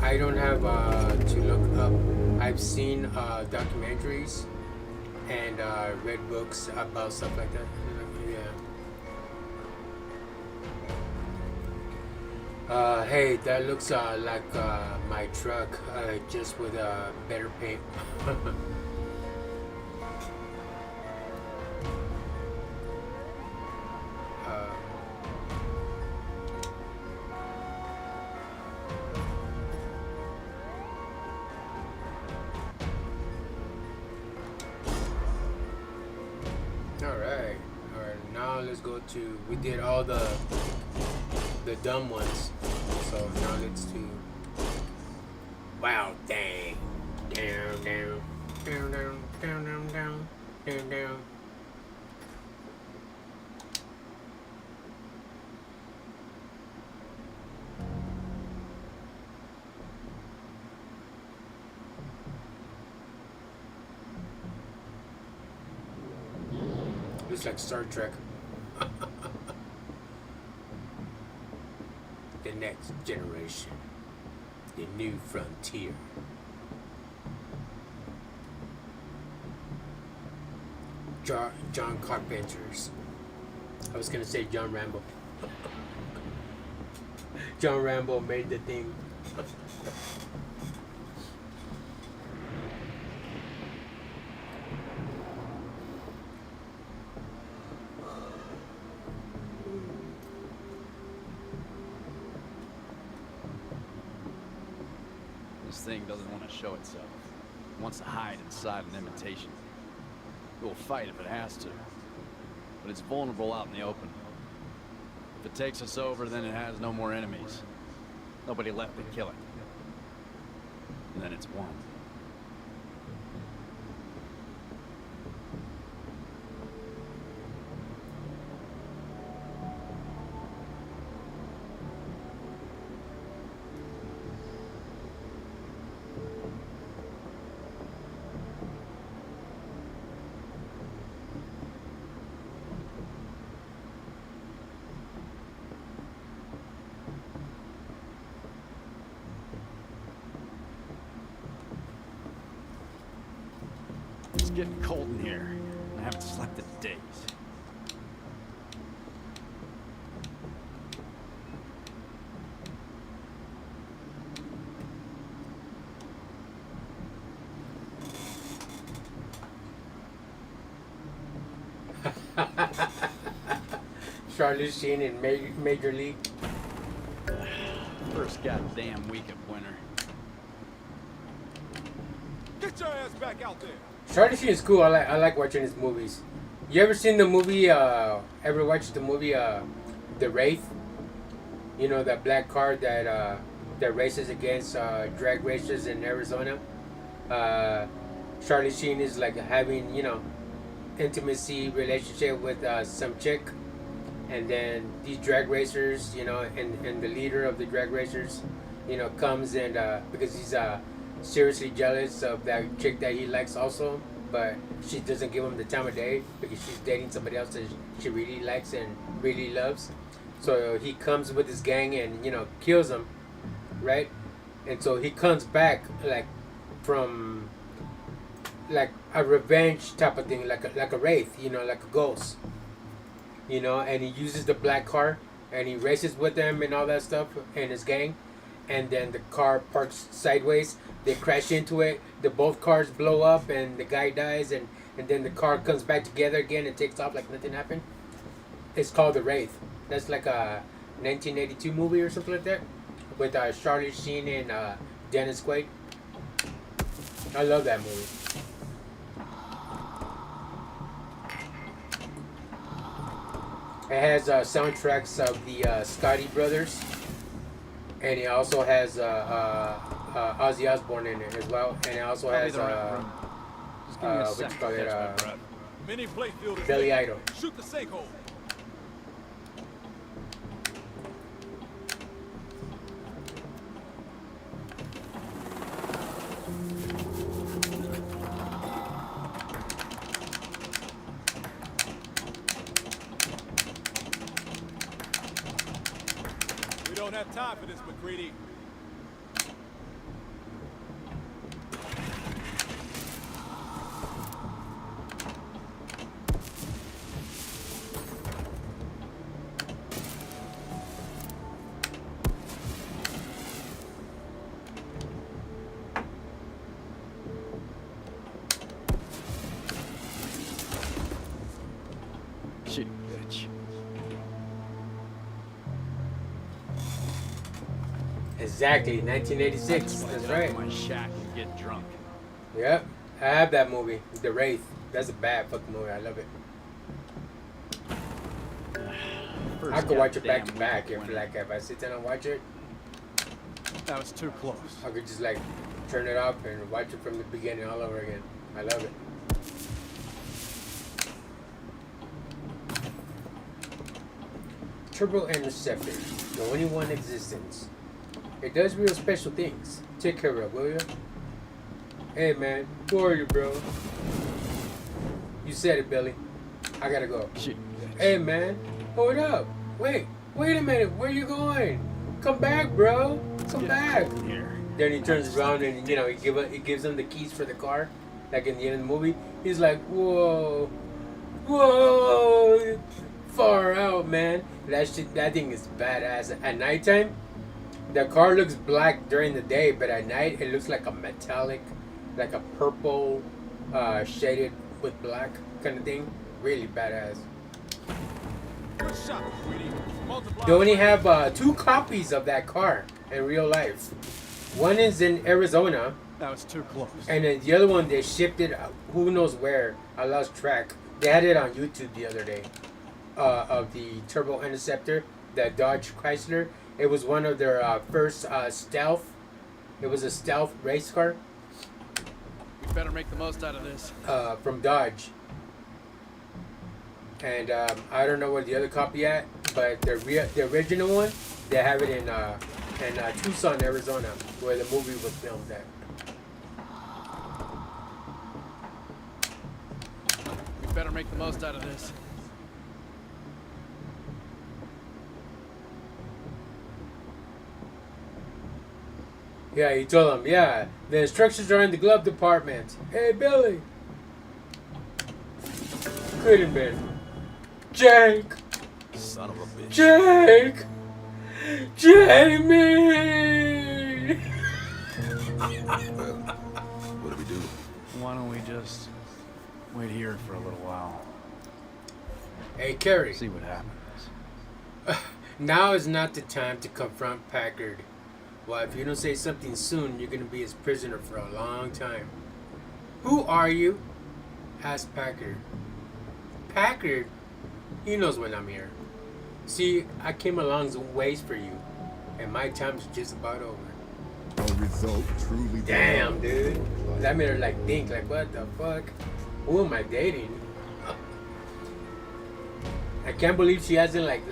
I don't have to look up. I've seen documentaries and read books about stuff like that. Yeah. Hey, that looks like my truck, just with better paint. uh, Alright, now let's go to, we did all the dumb ones, so now let's do wow dang, down, down, down, down, down, down, down, down, down. Looks like Star Trek. The next generation. The new frontier. John Carpenter's. I was gonna say John Rambo. John Rambo made the thing. This thing doesn't want to show itself. It wants to hide inside an imitation. It will fight if it has to. But it's vulnerable out in the open. If it takes us over, then it has no more enemies. Nobody left to kill it. And then it's won. It's getting cold in here. I haven't slept in days. Charlie Sheen in Major League. First goddamn week of winter. Get your ass back out there! Charlie Sheen is cool. I like watching his movies. You ever seen the movie? Ever watched the movie The Wraith? You know, that black car that races against drag racers in Arizona. Charlie Sheen is like having, you know, intimacy relationship with some chick, and then these drag racers, you know, and the leader of the drag racers, you know, comes and because he's seriously jealous of that chick that he likes also, but she doesn't give him the time of day because she's dating somebody else that she really likes and really loves. So he comes with his gang and, you know, kills him, right? And so he comes back like from like a revenge type of thing, like a wraith, you know, like a ghost, you know, and he uses the black car and he races with them and all that stuff and his gang, and then the car parks sideways. They crash into it. Both cars blow up and the guy dies, and then the car comes back together again and takes off like nothing happened. It's called The Wraith. That's like a 1982 movie or something like that with Charlie Sheen and Dennis Quaid. I love that movie. It has soundtracks of the Scotty Brothers, and it also has Ozzy Osbourne in it as well, and it also has what you call it, Mini playfield is Billy there. Idol. Shoot the sinkhole. We don't have time for this, McCready. Exactly, 1986. Just wanna That's get up right. to my shack and get drunk. Yep, I have that movie, The Wraith. That's a bad fucking movie. I love it. First I could watch it back goddamn to back week if of like if I sit down and watch it. That was too close. I could just like turn it off and watch it from the beginning all over again. I love it. Turbo Interceptor, the only one in existence. It does real special things. Take care of it, will you? Hey man, who are you, bro? You said it, Billy. I gotta go. Shit. Hey man, hold up. Wait a minute. Where you going? Come back, bro. Come back. Here. Then he turns around and he gives him the keys for the car, like in the end of the movie. He's like, whoa, far out, man. That thing is badass. At nighttime, the car looks black during the day, but at night it looks like a metallic, like a purple, shaded with black kind of thing. Really badass. Good shot, sweetie. Multiply. They only have 2 copies of that car in real life. One is in Arizona, That was too close. and then the other one they shipped it who knows where. I lost track. They had it on YouTube the other day of the Turbo Interceptor, the Dodge Chrysler. It was one of their first stealth. It was a stealth race car We better make the most out of this. from Dodge. And I don't know where the other copy at, but the original one, they have it in Tucson, Arizona, where the movie was filmed at. We better make the most out of this. Yeah, he told him, yeah, the instructions are in the glove department. Hey, Billy. Couldn't been. Jake. Son of a bitch. Jake. Jamie. Well, what do we do? Why don't we just wait here for a little while? Hey, Carrie. See what happens. Now is not the time to confront Packard. Well, if you don't say something soon, you're going to be his prisoner for a long time. Who are you? Asked Packard. Packard? He knows when I'm here. See, I came a long ways for you, and my time's just about over. A result truly. Damn, dude. That made her like think, like, what the fuck? Who am I dating? I can't believe she hasn't like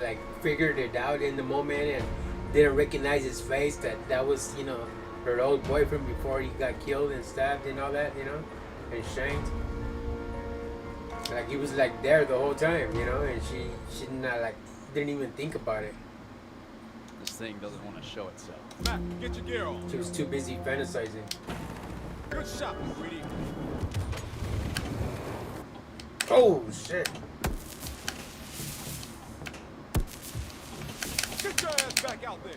figured it out in the moment and didn't recognize his face, that was, you know, her old boyfriend before he got killed and stabbed and all that, you know, and shanked. Like he was like there the whole time, you know, and she didn't even think about it. This thing doesn't want to show itself. Matt, get your gear on. She was too busy fantasizing. Good shot, sweetie. Oh shit. Get your ass back out there.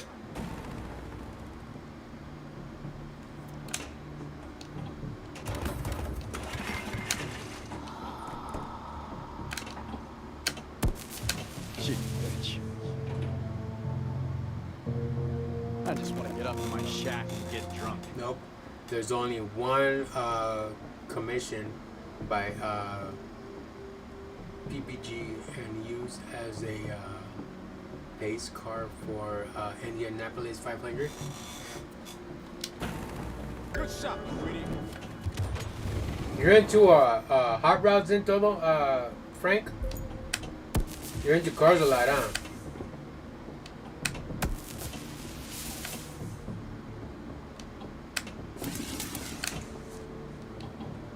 Shit, bitch. I just want to get up to my shack and get drunk. Nope. There's only one commission by PPG and used as a base car for Indianapolis 500. Good shot, sweetie. You're into hot rods in todo, Frank? You're into cars a lot, huh?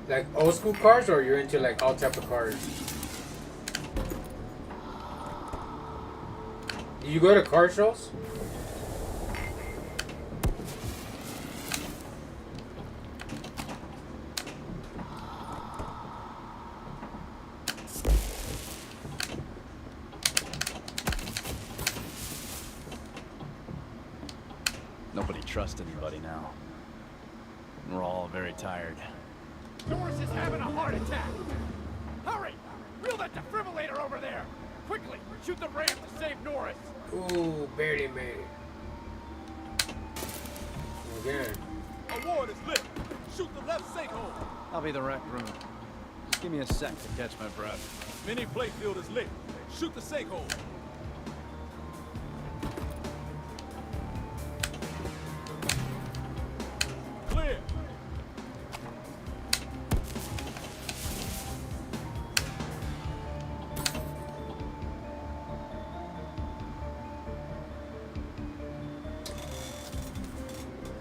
Like old school cars, or you're into like all type of cars? Do you go to car shows? Nobody trusts anybody now. We're all very tired. Norris is having a heart attack. Hurry! Reel that defibrillator over there. Quickly, shoot the ramp to save Norris. Ooh, barely made it. again. Award is lit. Shoot the left sinkhole. I'll be the rec room. Just give me a sec to catch my breath. Mini playfield is lit. Shoot the sinkhole. Clear.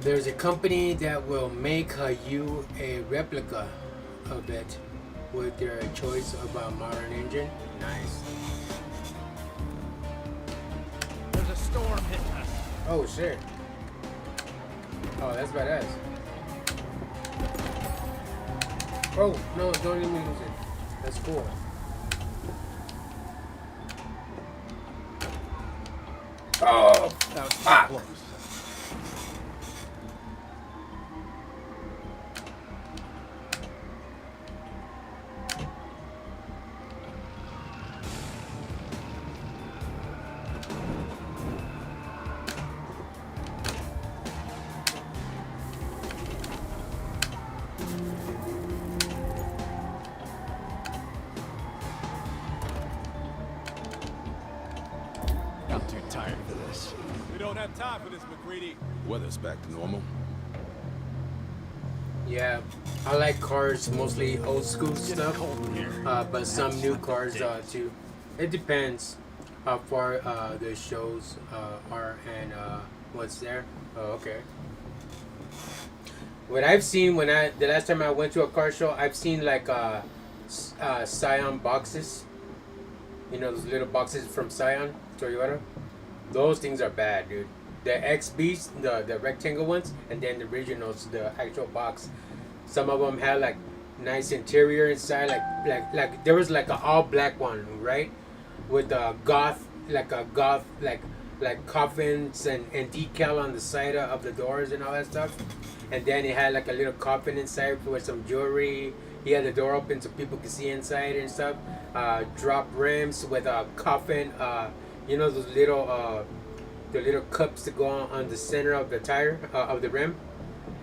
There's a company that will make you a replica of it with their choice of a modern engine. Nice. There's a storm hitting us. Oh shit. Oh, that's badass. Oh, no, don't even use it. That's cool. Oh, That was too fuck. close. I'm too tired for this. We don't have time for this, McCready. Weather's back to normal. Yeah, I like cars, mostly old school It's getting stuff, cold in here. but some new cars too. It depends how far the shows are and what's there. Oh, okay. What I've seen the last time I went to a car show, I've seen like Scion boxes. You know those little boxes from Scion, Toyota. Those things are bad, dude. The XBs, the rectangle ones, and then the originals, the actual box. Some of them had like nice interior inside, like there was like an all black one, right, with a goth coffins and decal on the side of the doors and all that stuff. And then it had like a little coffin inside with some jewelry. He had the door open so people could see inside and stuff. Drop rims with a coffin. You know those little the little cups that go on the center of the tire of the rim.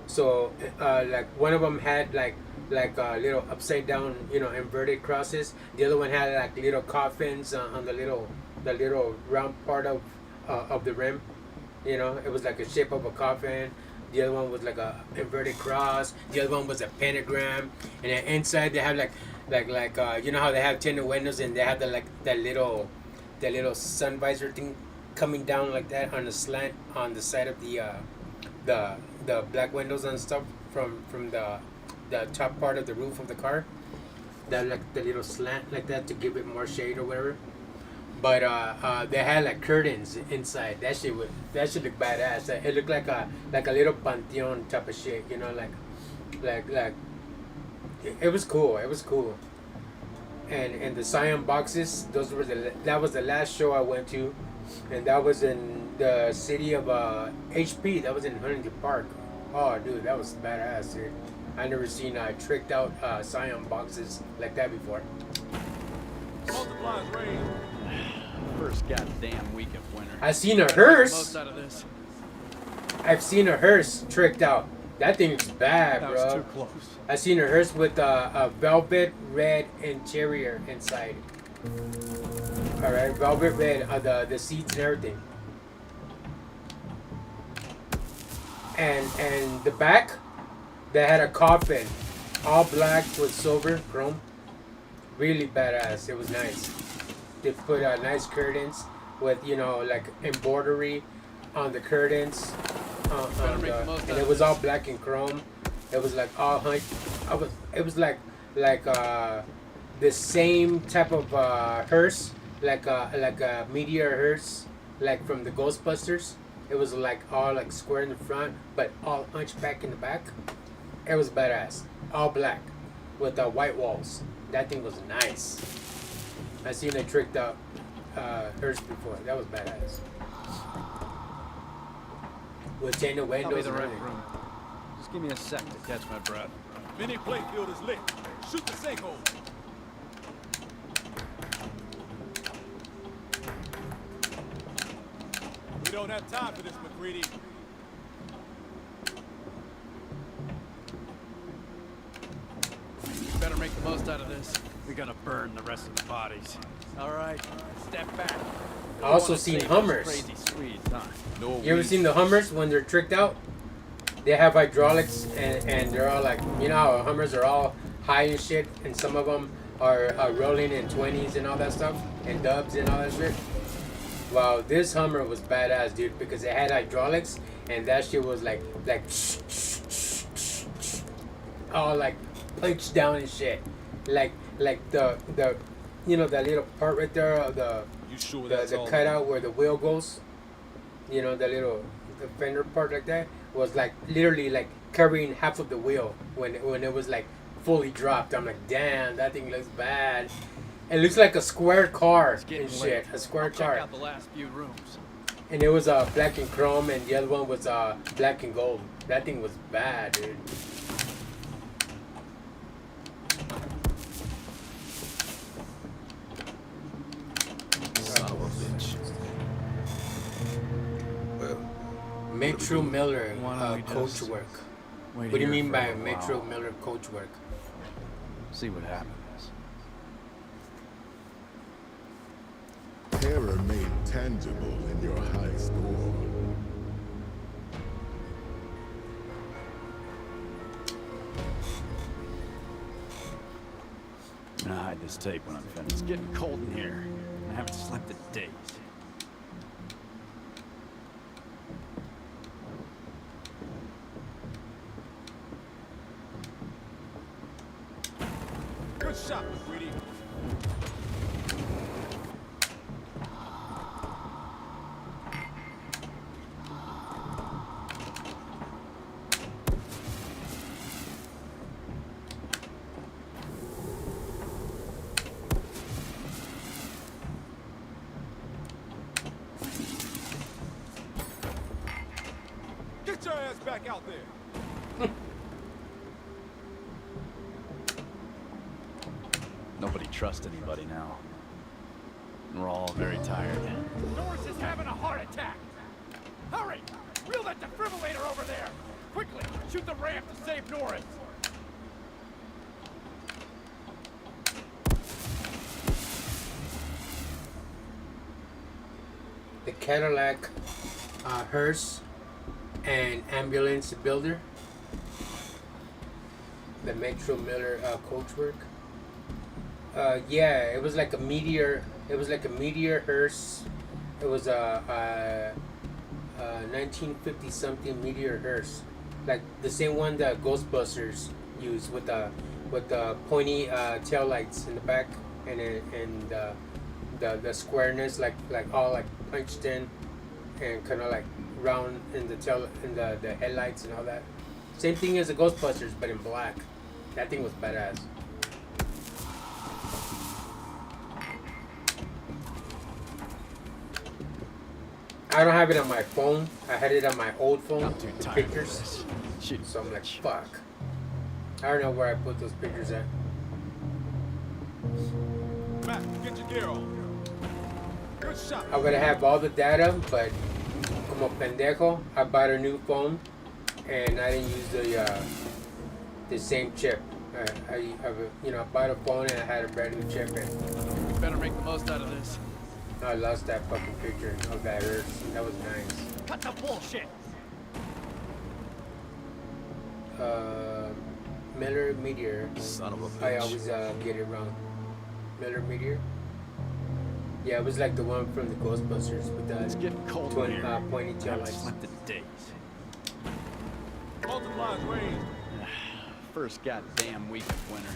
So like one of them had like little upside down, you know, inverted crosses. The other one had like little coffins on the little round part of the rim. You know, it was like a shape of a coffin. The other one was like a inverted cross. The other one was a pentagram. And then inside they have like you know how they have tinted windows and they have that little sun visor thing coming down like that on the slant on the side of the black windows and stuff from the top part of the roof of the car. That like the little slant like that to give it more shade or whatever. But they had like curtains inside. That shit looked badass. It looked like a little pantheon type of shit, you know, like it was cool. It was cool. And the Scion boxes, that was the last show I went to, and that was in the city of HP. That was in Huntington Park. Oh, dude, that was badass, dude. I never seen tricked out Scion boxes like that before. Multiplies rain. First goddamn week of winter. I seen a Most hearse. out of this. I've seen a hearse tricked out. That thing's bad, That was bro. too close. I seen a hearse with a velvet red interior inside. All right, velvet red, the seats and everything. And the back, they had a coffin, all black with silver chrome. Really badass. It was nice. They put nice curtains with, you know, like embroidery on the curtains. And it was all black and chrome. It was like all hunched. It was like the same type of hearse, like a meteor hearse, like from the Ghostbusters. It was like all like square in the front, but all hunchback in the back. It was badass. All black with white walls. That thing was nice. I seen a tricked out hearse before. That was badass. With tinted I'll be windows the and rec everything. room. Just give me a sec to catch my breath. Mini playfield is lit. Shoot the sinkhole. We don't have time for this, McCready. the most out of this. We gotta burn the rest of the bodies. All right, step back. I also seen Hummers. Crazy Swedes, huh? You ever seen the Hummers when they're tricked out? They have hydraulics and they're all like, you know how Hummers are all high and shit, and some of them are rolling in 20s and all that stuff, and dubs and all that shit. Wow, this Hummer was badass, dude, because it had hydraulics, and that shit was like all like punched down and shit, like the you know that little part right there of the cutout where the wheel goes, you know, the fender part like that was like literally like covering half of the wheel when it was like fully dropped. I'm like, damn, that thing looks bad. It looks like a square car and shit, a square car. Check out the last few rooms. And it was black and chrome, and the other one was black and gold. That thing was bad, dude. Son of a bitch. Metro Miller Why don't we coach just work. wait What do you here mean for by a while? Metro Miller coach work? See what happens. Terror made tangible in your high score. I'm gonna hide this tape when I'm finished. It's getting cold in here. I haven't slept in days. Good shot, McGreedy. Get your ass back out there. Nobody trusts anybody now. And we're all very tired. Norris is having a heart attack. Hurry! Reel that defibrillator over there. Quickly, shoot the ramp to save Norris. The Cadillac hearse and ambulance builder. The Metro Miller coach work. Yeah, it was like a meteor. It was like a meteor hearse. It was a 1950 something meteor hearse, like the same one that Ghostbusters used with the pointy tail lights in the back, and the squareness like all like punched in, and kind of like round in the tail in the headlights and all that. Same thing as the Ghostbusters, but in black. That thing was badass. I don't have it on my phone. I had it on my old phone. I'm too The tired for pictures. this. Shoot. So I'm like, fuck. I don't know where I put those pictures at. Matt, get your gear on. Good shot. I would have all the data, but como pendejo, I bought a new phone, and I didn't use the same chip. I bought a phone and I had a brand new chip, and Better make the most out of this. I lost that fucking picture of that hearse. That was nice. Cut the bullshit. Miller Meteor. Son of a bitch. I always get it wrong. Miller Meteor. Yeah, it was like the one from the Ghostbusters with It's the getting cold in pointy here. tail Haven't lights. slept in days. Multiplies range. First goddamn week of winter.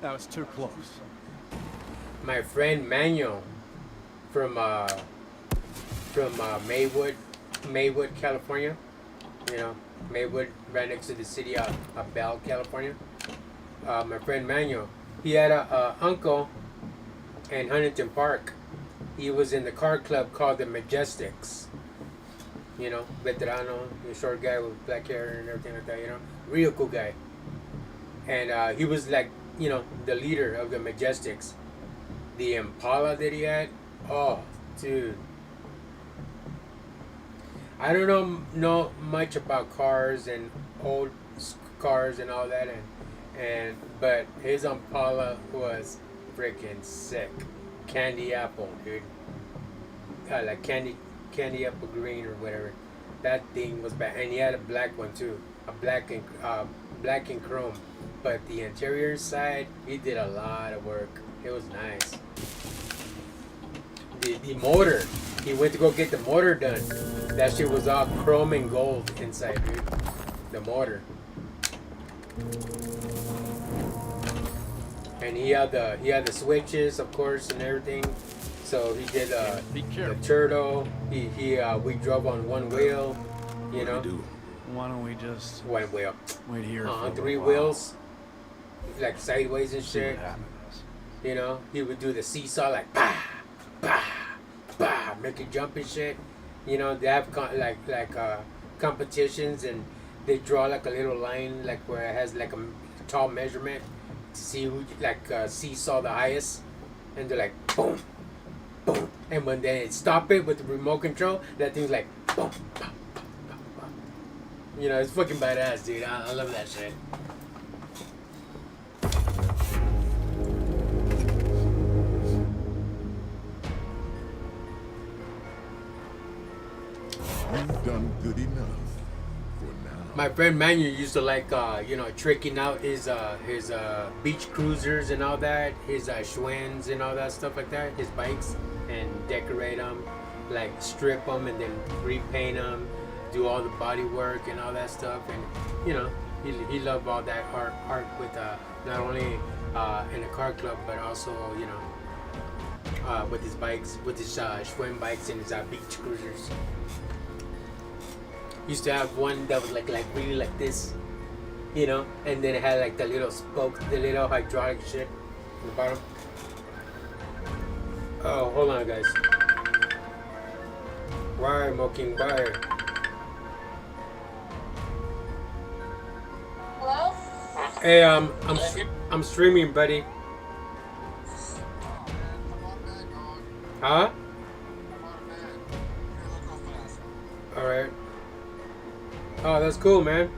That was too close. My friend Manuel from Maywood, California. You know, Maywood, right next to the city of Bell, California. My friend Manuel, he had a uncle in Huntington Park. He was in the car club called the Majestics. You know, veterano, the short guy with black hair and everything like that. You know, real cool guy. And he was like, you know, the leader of the Majestics. the Impala that he had. Oh, dude. I don't know much about cars and old cars and all that, but his Impala was freaking sick. Candy apple, dude. Like candy apple green or whatever. That thing was bad, and he had a black one too, a black and chrome. But the interior side, he did a lot of work. It was nice. The motor, he went to go get the motor done. That shit was all chrome and gold inside, dude. The motor. And he had the switches, of course, and everything. So he did the turtle. We drove on one wheel, you know. Why don't we just one wheel? Wait here. On 3 wheels, like sideways and See shit. what happens. You know, he would do the seesaw like bah, bah, bah, make it jump and shit. You know, they have competitions, and they draw like a little line, like where it has like a tall measurement to see who seesaw the highest, and they're like boom, boom, and when they stop it with the remote control, that thing's like boom, bah, bah, bah, bah. You know, it's fucking badass, dude. I love that shit. You've done good enough for now. My friend Manu used to like, tricking out his beach cruisers and all that, his Schwinns and all that stuff like that, his bikes, and decorate them, like strip them and then repaint them, do all the body work and all that stuff. And, you know, he loved all that art with not only in the car club, but also, you know, with his bikes, with his Schwinn bikes and his beach cruisers. Used to have one that was like really like this, you know, and then it had like the little spoke, the little hydraulic shit on the bottom. Oh, hold on, guys. Why mocking by? Hello? Hey, I'm streaming, buddy. Huh? All right. Oh, that's cool, man.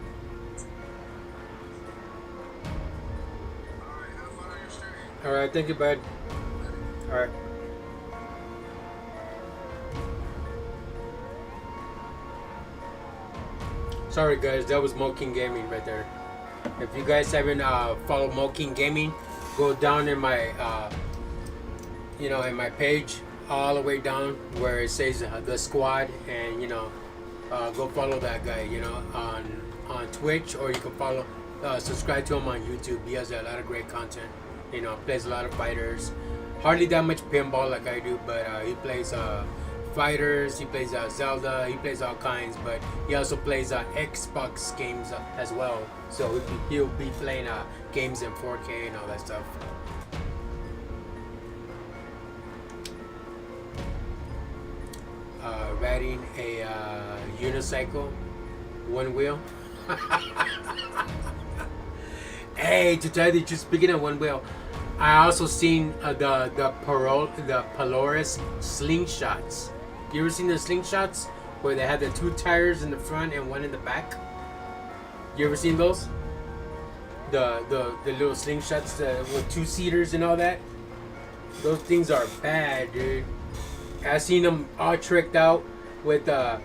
All right, thank you, bud. All right. Sorry, guys, that was Moking Gaming right there. If you guys haven't followed Moking Gaming, go down in my, in my page, all the way down where it says the squad, and go follow that guy, on Twitch, or you can subscribe to him on YouTube. He has a lot of great content. Plays a lot of fighters. Hardly that much pinball like I do, but he plays fighters, he plays Zelda, he plays all kinds, but he also plays Xbox games as well. So he'll be playing games in 4K and all that stuff. Riding a unicycle, one wheel. Hey, to tell you the truth, speaking of one wheel, I also seen the Polaris slingshots. You ever seen the slingshots where they have the 2 tires in the front and 1 in the back? You ever seen those? The little slingshots with 2-seaters and all that. Those things are bad, dude. I seen them all tricked out with the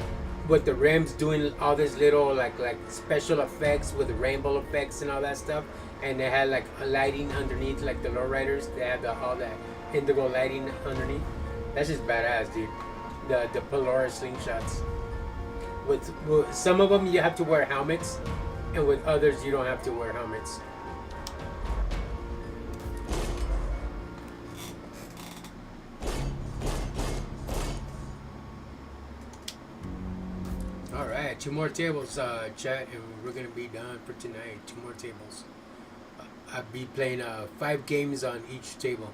rims doing all this little like special effects with the rainbow effects and all that stuff, and they had like a lighting underneath, like the lowriders. They had all that indigo lighting underneath. That's just badass, dude. The Polaris slingshots. With some of them you have to wear helmets, and with others you don't have to wear helmets. Alright, 2 more tables, chat, and we're gonna be done for tonight. 2 more tables. I'll be playing 5 games on each table.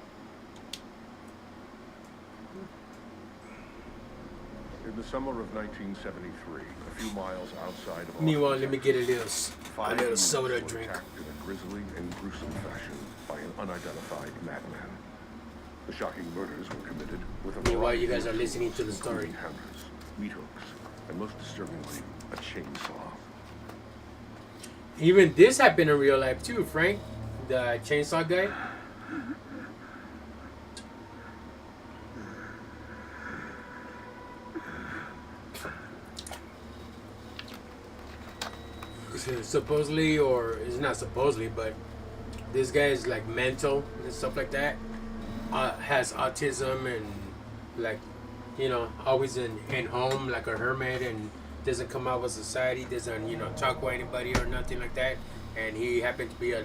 In the summer of 1973, a few miles outside of Meanwhile, Austin, let me get a little Texas, soda were drink. attacked in a grisly and gruesome fashion by an unidentified madman. The shocking murders were committed with a Meanwhile, variety you guys of are listening to the tools, story. including hammers, meat hooks, and most disturbingly, a chainsaw. Even this happened in real life too, Frank. The chainsaw guy. So supposedly, or it's not supposedly, but this guy is like mental and stuff like that. Has autism and like, you know, always in home like a hermit and doesn't come out with society, doesn't, you know, talk with anybody or nothing like that. And he happened to be a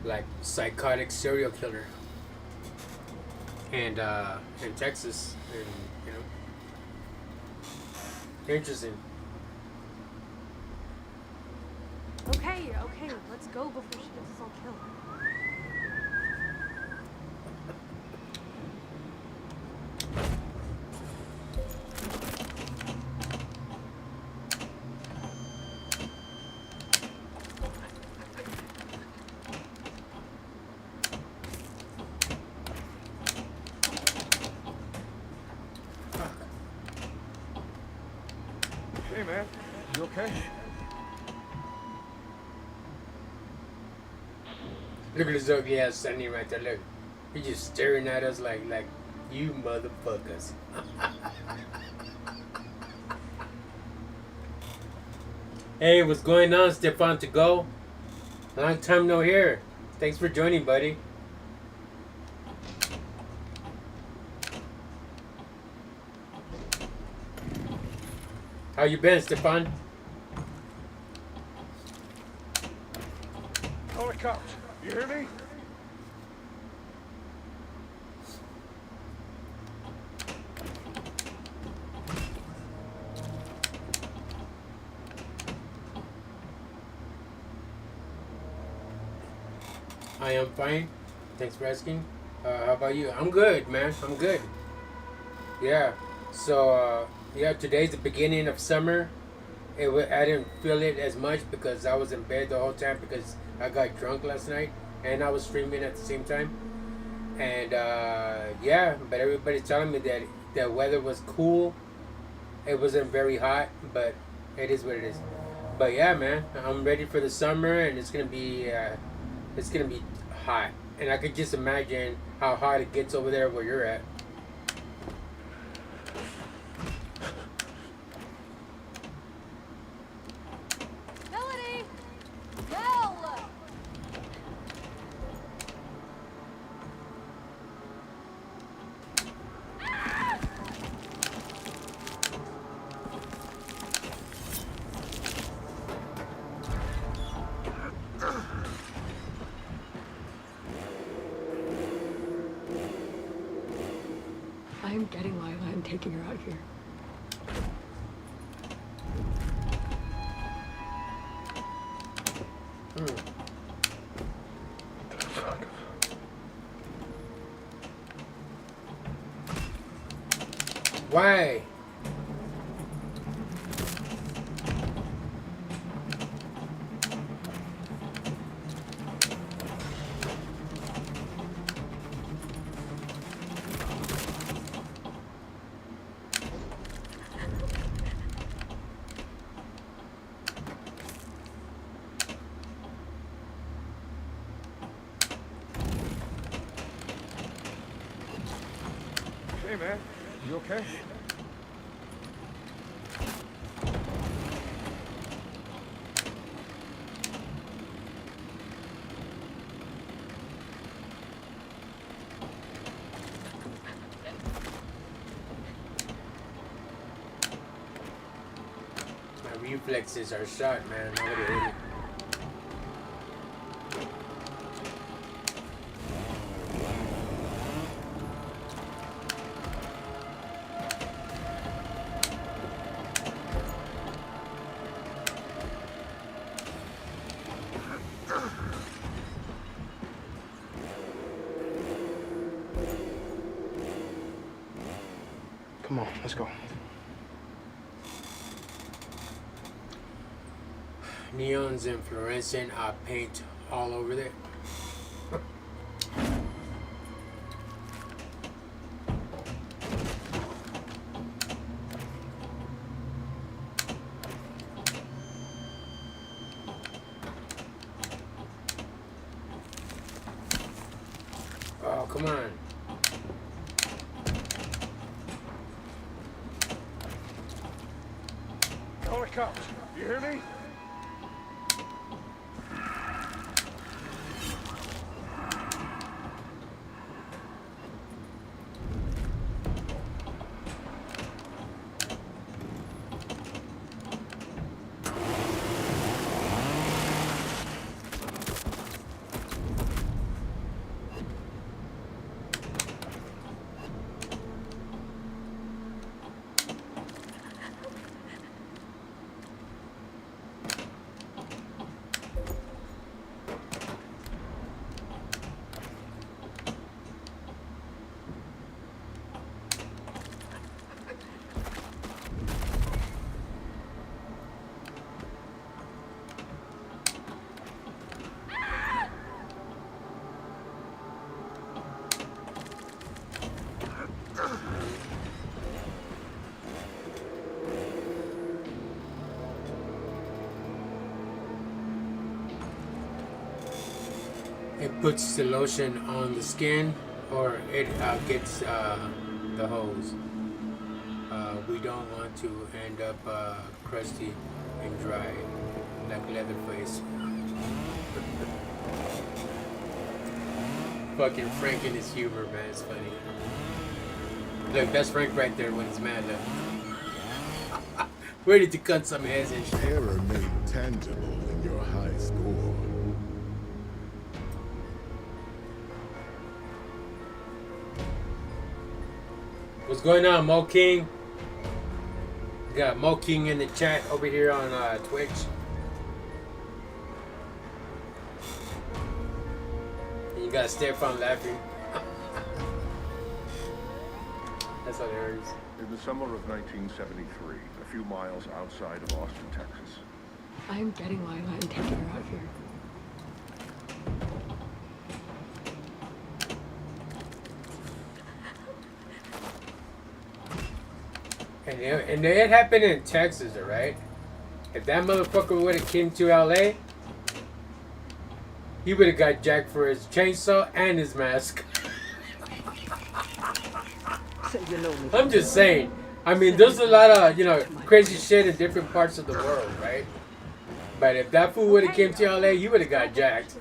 like psychotic serial killer. And in Texas, and you know, interesting. Okay, let's go before she gets us all killed. Hey, man. You okay? Look at this ugly ass standing right there. Look, he's just staring at us like you motherfuckers. Hey, what's going on, Stefan? To go? Long time no hear. Thanks for joining, buddy. How you been, Stefan? Call the cops. You hear me? I am fine. Thanks for asking. How about you? I'm good, man. I'm good. Yeah. So, yeah, today's the beginning of summer. I didn't feel it as much because I was in bed the whole time because I got drunk last night and I was streaming at the same time. And yeah, but everybody's telling me that the weather was cool. It wasn't very hot, but it is what it is. But yeah, man, I'm ready for the summer, and it's gonna be hot. And I could just imagine how hot it gets over there where you're at. Melody! Mel! I'm getting Lila and taking her out of here. Why? Hey, man. You okay? My reflexes are shot, man. Nobody hit me. Come on, let's go. Neons and fluorescent paint all over there. come on. Call the cops. You hear me? It puts the lotion on the skin, or it gets the hose. We don't want to end up crusty and dry like Leatherface. Fucking Frank and his humor, man, it's funny. Look, that's Frank right there when he's mad. Look. Ready to cut some heads and shit. Error made tangible in your high score. What's going on, Mo King? We got Mo King in the chat over here on Twitch. And you got Stefan laughing. That's hilarious. In the summer of 1973, a few miles outside of Austin, Texas. I'm getting Lila and taking her out here. And it happened in Texas, right? If that motherfucker would have came to LA, he would have got jacked for his chainsaw and his mask. I'm just saying. I mean, there's a lot of, crazy shit in different parts of the world, right? But if that fool would have came to LA, he would have got jacked.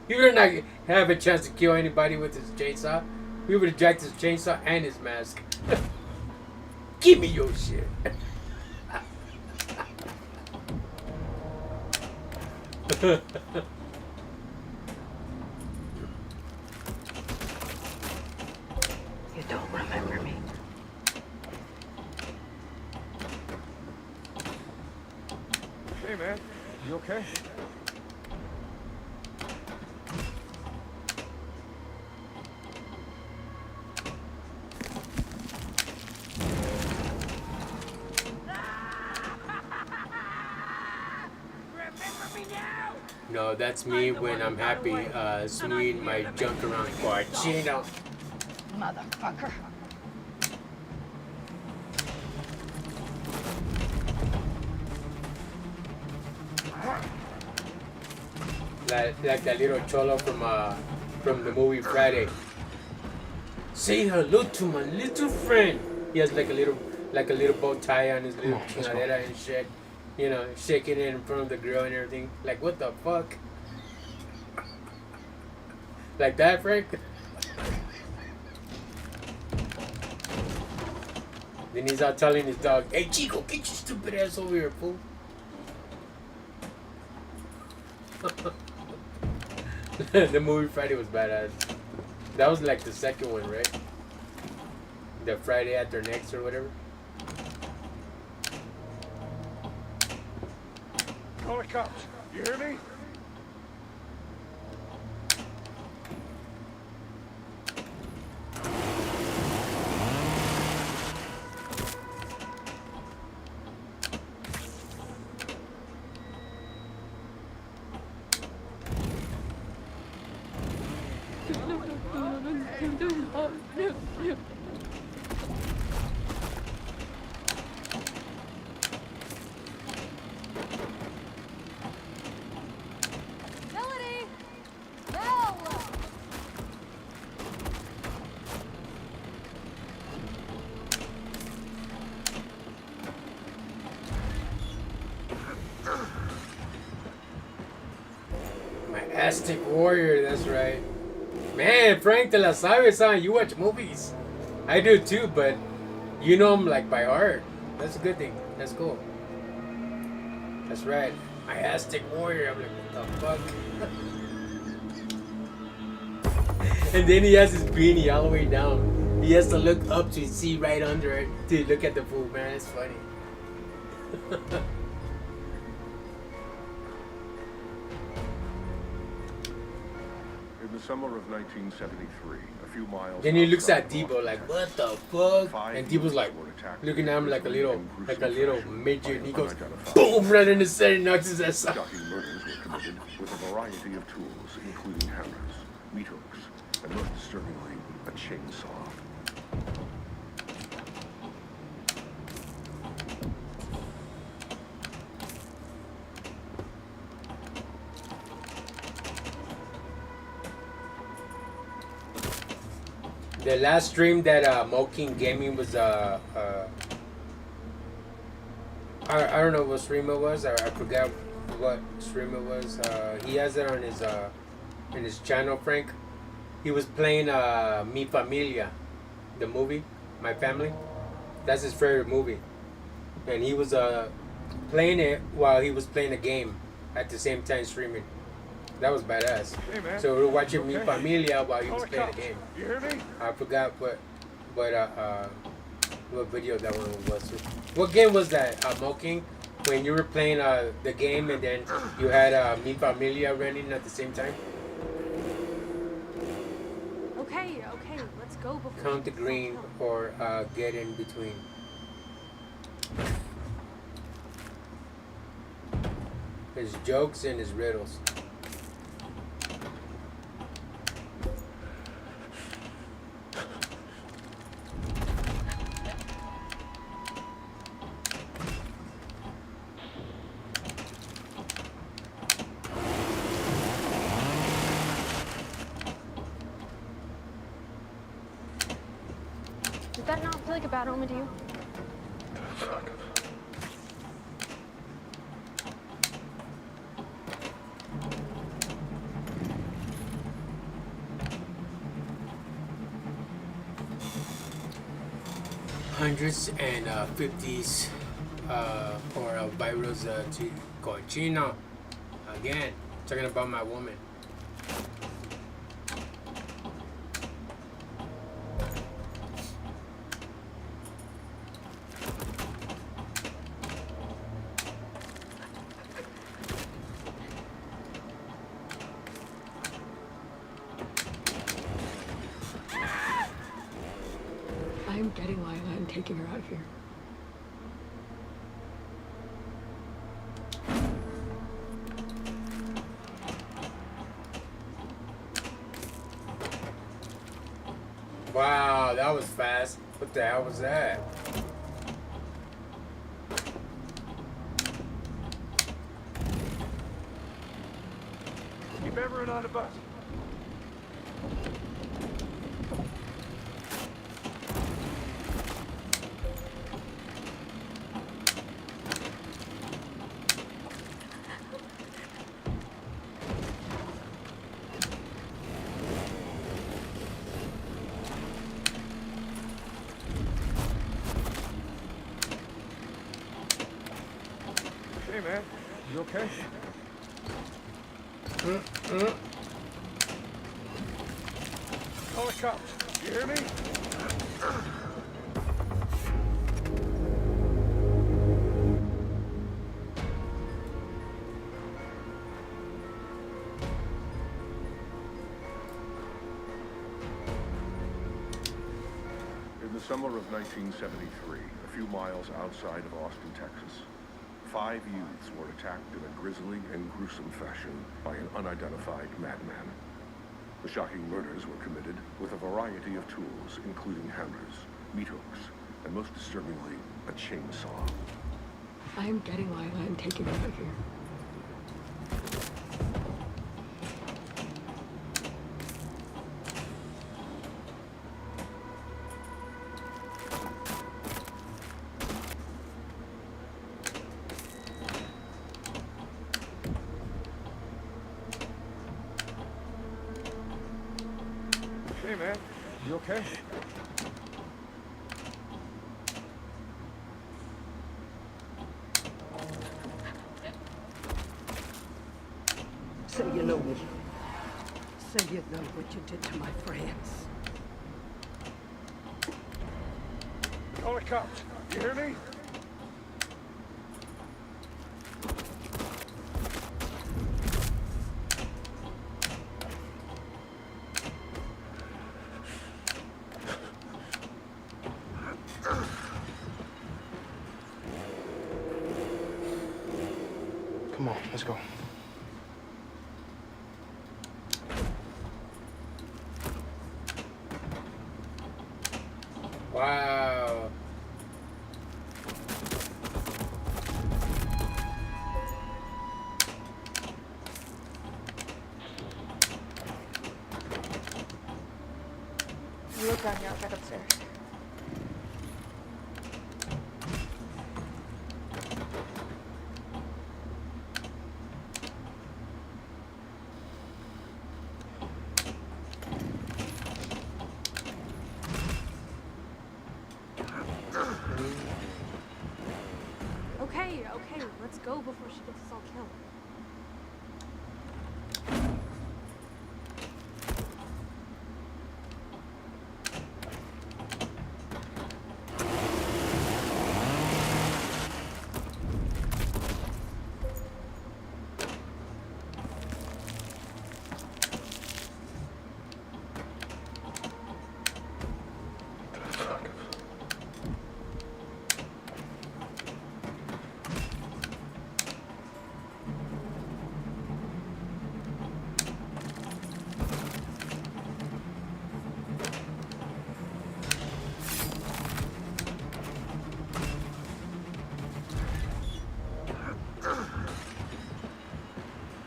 He would not have a chance to kill anybody with his chainsaw. He would have jacked his chainsaw and his mask. Give me your shit. You don't remember me. Hey, man. You okay? No, that's me when I'm happy, swinging my junk around Guachino. Motherfucker. Like that little cholo from the movie Friday. Say hello to my little friend. He has like a little bow tie on his little chingadera and shit. Shaking it in front of the grill and everything. Like, what the fuck? Like that, Frank? Then he's out telling his dog, "Hey, Chico, get your stupid ass over here, fool." The movie Friday was badass. That was like the second one, right? The Friday After Next or whatever. Call the cops. You hear me? Aztec Warrior, that's right. Man, Frank de la Sabe, son, you watch movies. I do too, but you know them like by heart. That's a good thing. That's cool. That's right. My Aztec Warrior. I'm like, what the fuck? And then he has his beanie all the way down. He has to look up to see right under it to look at the food, man. It's funny. In the summer of 1973, a few miles. Then he looks at outside of Debo Austin, like, Texas, what the fuck? 5 And Debo's like youths were attacked looking at him like a in little gruesome midget. fashion And he by goes, an unidentified boom, right in the center, knocks his ass out. Shocking murders were committed with a variety of tools, including hammers, meat hooks, and most disturbingly, a chainsaw. The last stream that Moking Gaming was I don't know what stream it was. I forgot what stream it was. He has it on his channel, Frank. He was playing Mi Familia, the movie, My Family. That's his favorite movie, and he was playing it while he was playing a game at the same time streaming. That was badass. Hey, man. So we were watching Mi Okay? Familia while he was Call the playing the cops. game. You hear me? I forgot what video that one was. What game was that, Moking? When you were playing the game and then you had Mi Familia running at the same time? Okay, let's go before. Count the green or get in between. His jokes and his riddles. Did that not feel like a bad omen to you? Hundreds and 50s or virus to cochino. Again, talking about my woman. I'm getting Lila and taking her out of here. Wow, that was fast. What the hell was that? Keep everyone on the bus. Hey, man. You okay? Call the cops. You hear me? In the summer of 1973, a few miles outside of Austin, Texas, 5 youths were attacked in a grisly and gruesome fashion by an unidentified madman. The shocking murders were committed with a variety of tools, including hammers, meat hooks, and most disturbingly, a chainsaw. I'm getting Lila and taking her out of here. man. You okay? So you know me. So you know what you did to my friends. Call the cops. You hear me? Come on, let's go. Wow. You look down here, I'll check upstairs. Okay, let's go before she gets us all killed.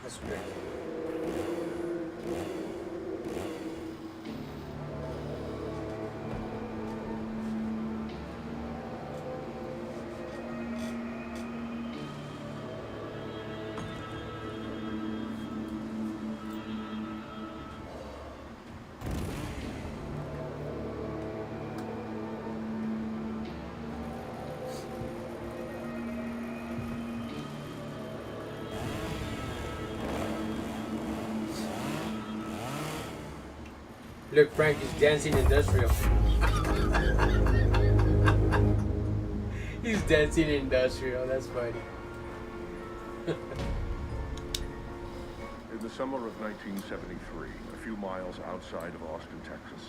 That's weird. Look, Frank is dancing industrial. He's dancing industrial. That's funny. In the summer of 1973, a few miles outside of Austin, Texas,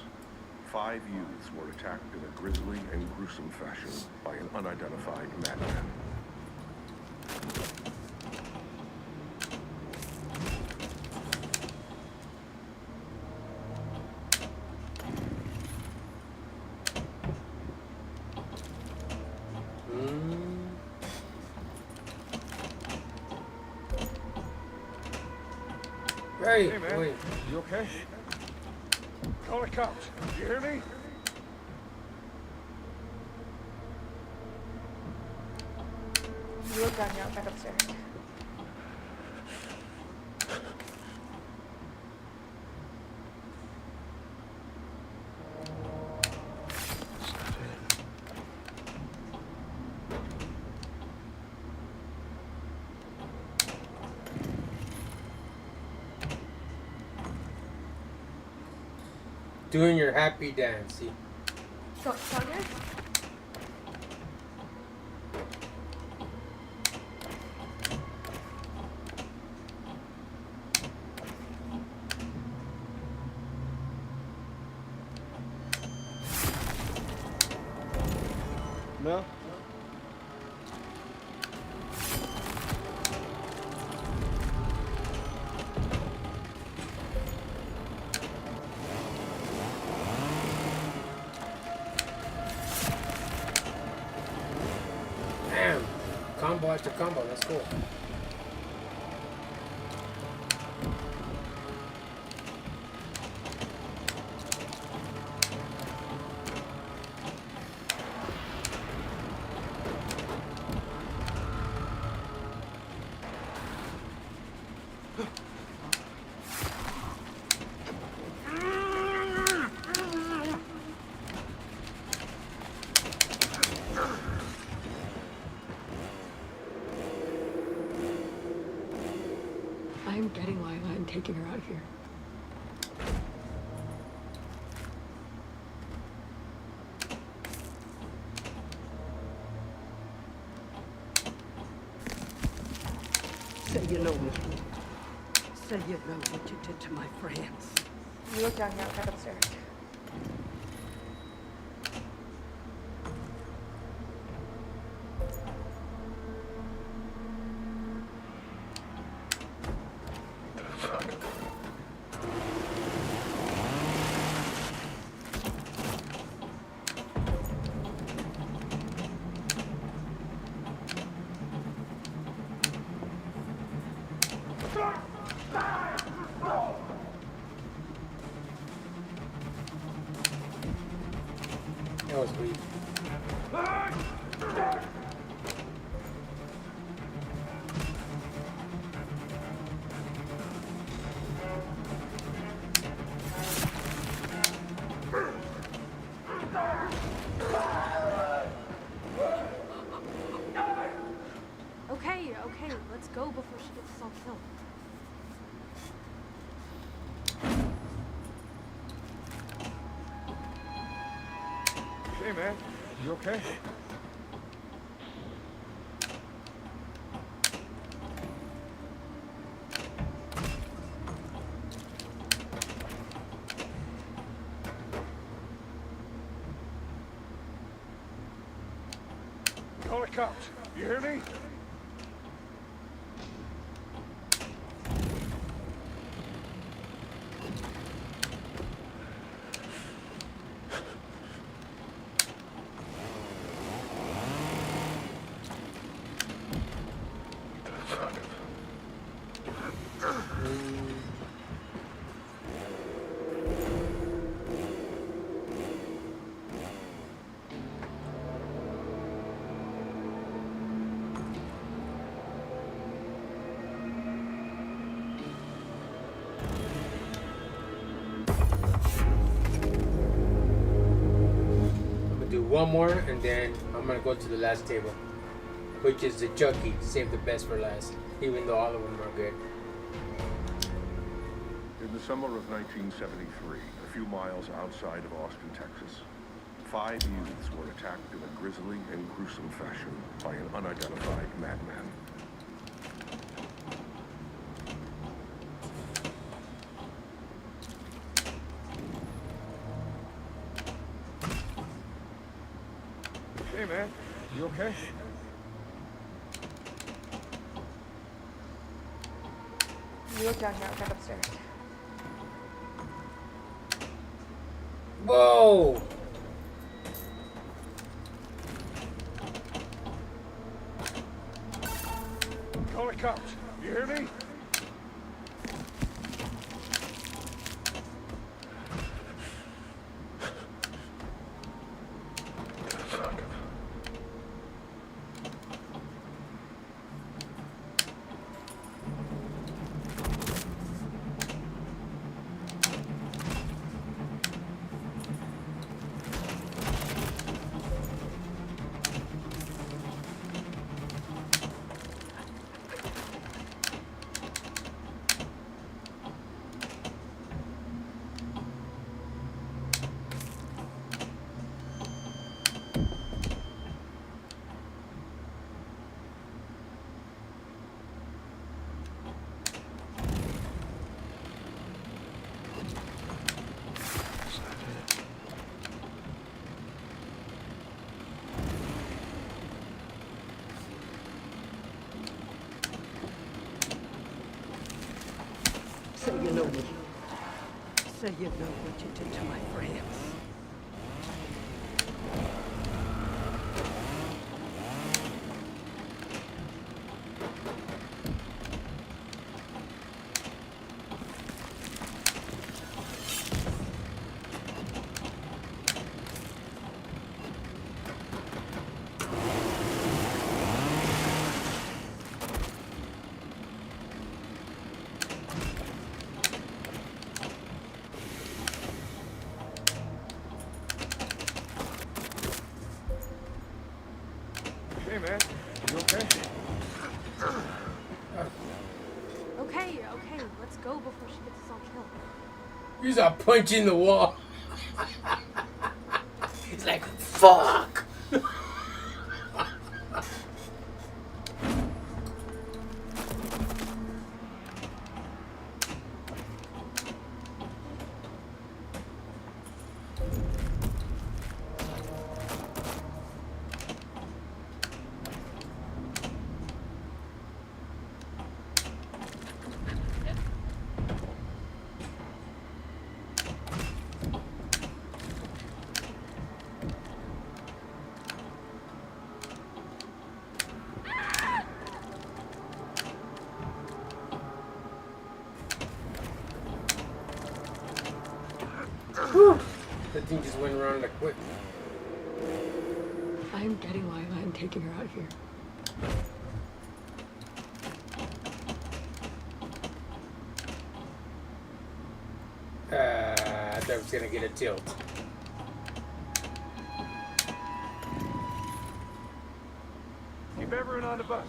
5 youths were attacked in a grisly and gruesome fashion by an unidentified madman. Hey, man. wait. You okay? Call the cops. You hear me? You look down here, I'll check upstairs. Doing your happy dance. See? So, Sonia? No? Damn. Combo after combo. That's cool. I'm getting Lila and taking her out of here. Say you know me. Say you know what you did to my friends. You look down here, I'll check upstairs. That was weak. Okay, let's go before she gets us all killed. Hey, man. You okay? Call the cops. You hear me? One more, and then I'm gonna go to the last table, which is the Chucky. Save the best for last, even though all of them are good. In the summer of 1973, a few miles outside of Austin, Texas, 5 youths were attacked in a grisly and gruesome fashion by an unidentified madman. Hey, man. You okay? You look down here, I'll check upstairs. Whoa! Call the cops. You hear me? Say you know me. Say you know what you did to my friends. let's go before she gets us all killed. He's a punch in the wall. It's like, fuck. That thing just went around like quick. I'm getting Lila and taking her out of here. I thought I was gonna get a tilt. Keep everyone on the bus.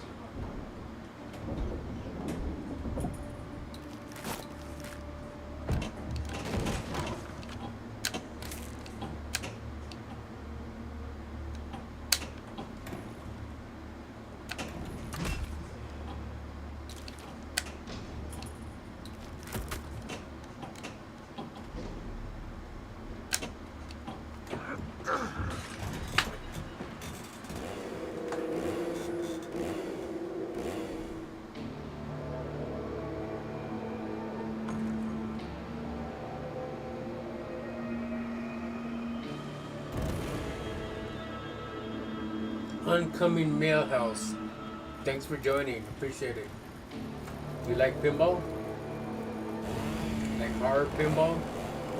Oncoming mail house. Thanks for joining. Appreciate it. You like pinball? Like horror pinball?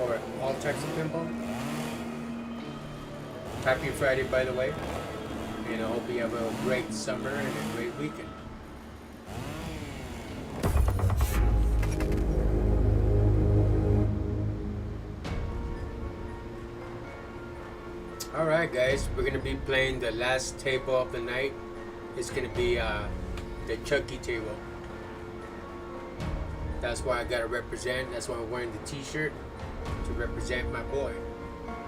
Or all types of pinball? Happy Friday, by the way. And I hope you have a great summer and a great weekend. Alright guys, we're going to be playing the last table of the night. It's going to be the Chucky table. That's why I got to represent. That's why I'm wearing the t-shirt, to represent my boy.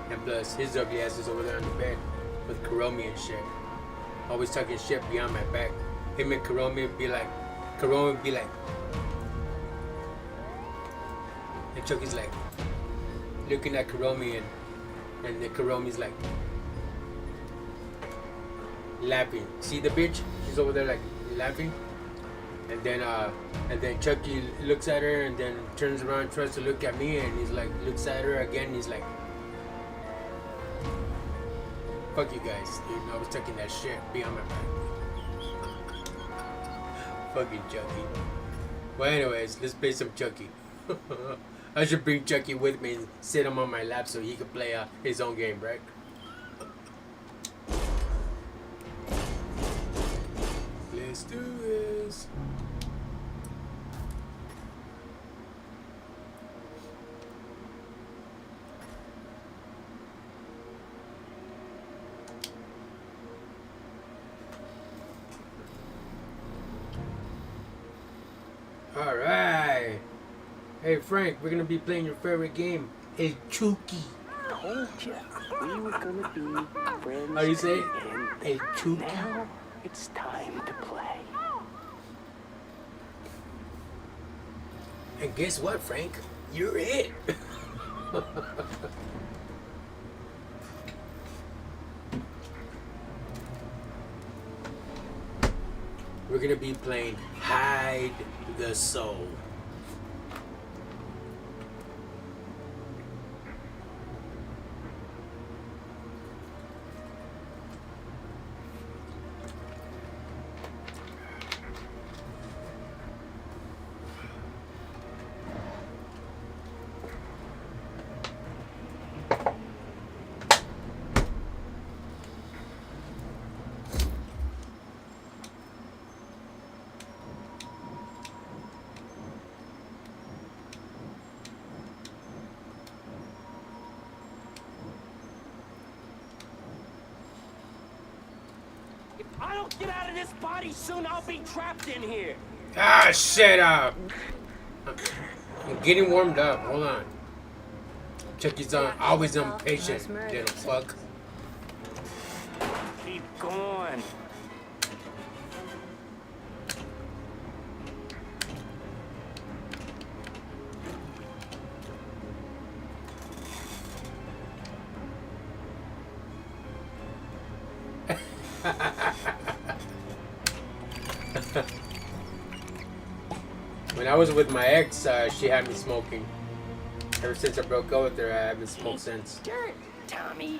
And plus, his ugly ass is over there on the bed with Kuromi and shit. Always talking shit behind my back. Him and Kuromi would be like, and Chucky's like, looking at Kuromi and the Kuromi's like, laughing. See the bitch? She's over there like laughing. And then Chucky looks at her and then turns around and tries to look at me and he's like, looks at her again and he's like, fuck you guys, dude. I was talking that shit behind my back. Fucking Chucky. Well anyways, let's play some Chucky. I should bring Chucky with me and sit him on my lap so he can play his own game, right? Let's do this. Alright. Hey Frank, we're gonna be playing your favorite game, El Chucky. Told ya, we were gonna be friends. How do you say it? El Chucky. Now it's time to play. And guess what, Frank? You're it. We're gonna be playing Hide the Soul. I don't get out of this body soon, I'll be trapped in here. Ah, shut up. I'm getting warmed up. Hold on. Chucky's always impatient, little fuck. Keep going. When I was with my ex, she had me smoking. Ever since I broke up with her, I haven't smoked since. Dirt, Tommy.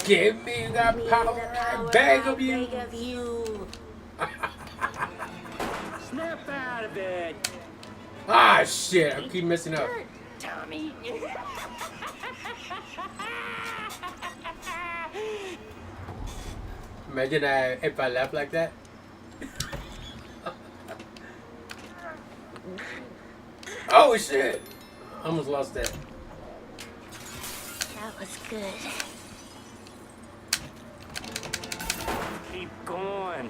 Give me the power, I beg of you. Snap out of it. Ah, shit, I keep messing up. Dirt, Tommy. Imagine if I laugh like that. Oh, shit. I almost lost that. That was good. Keep going.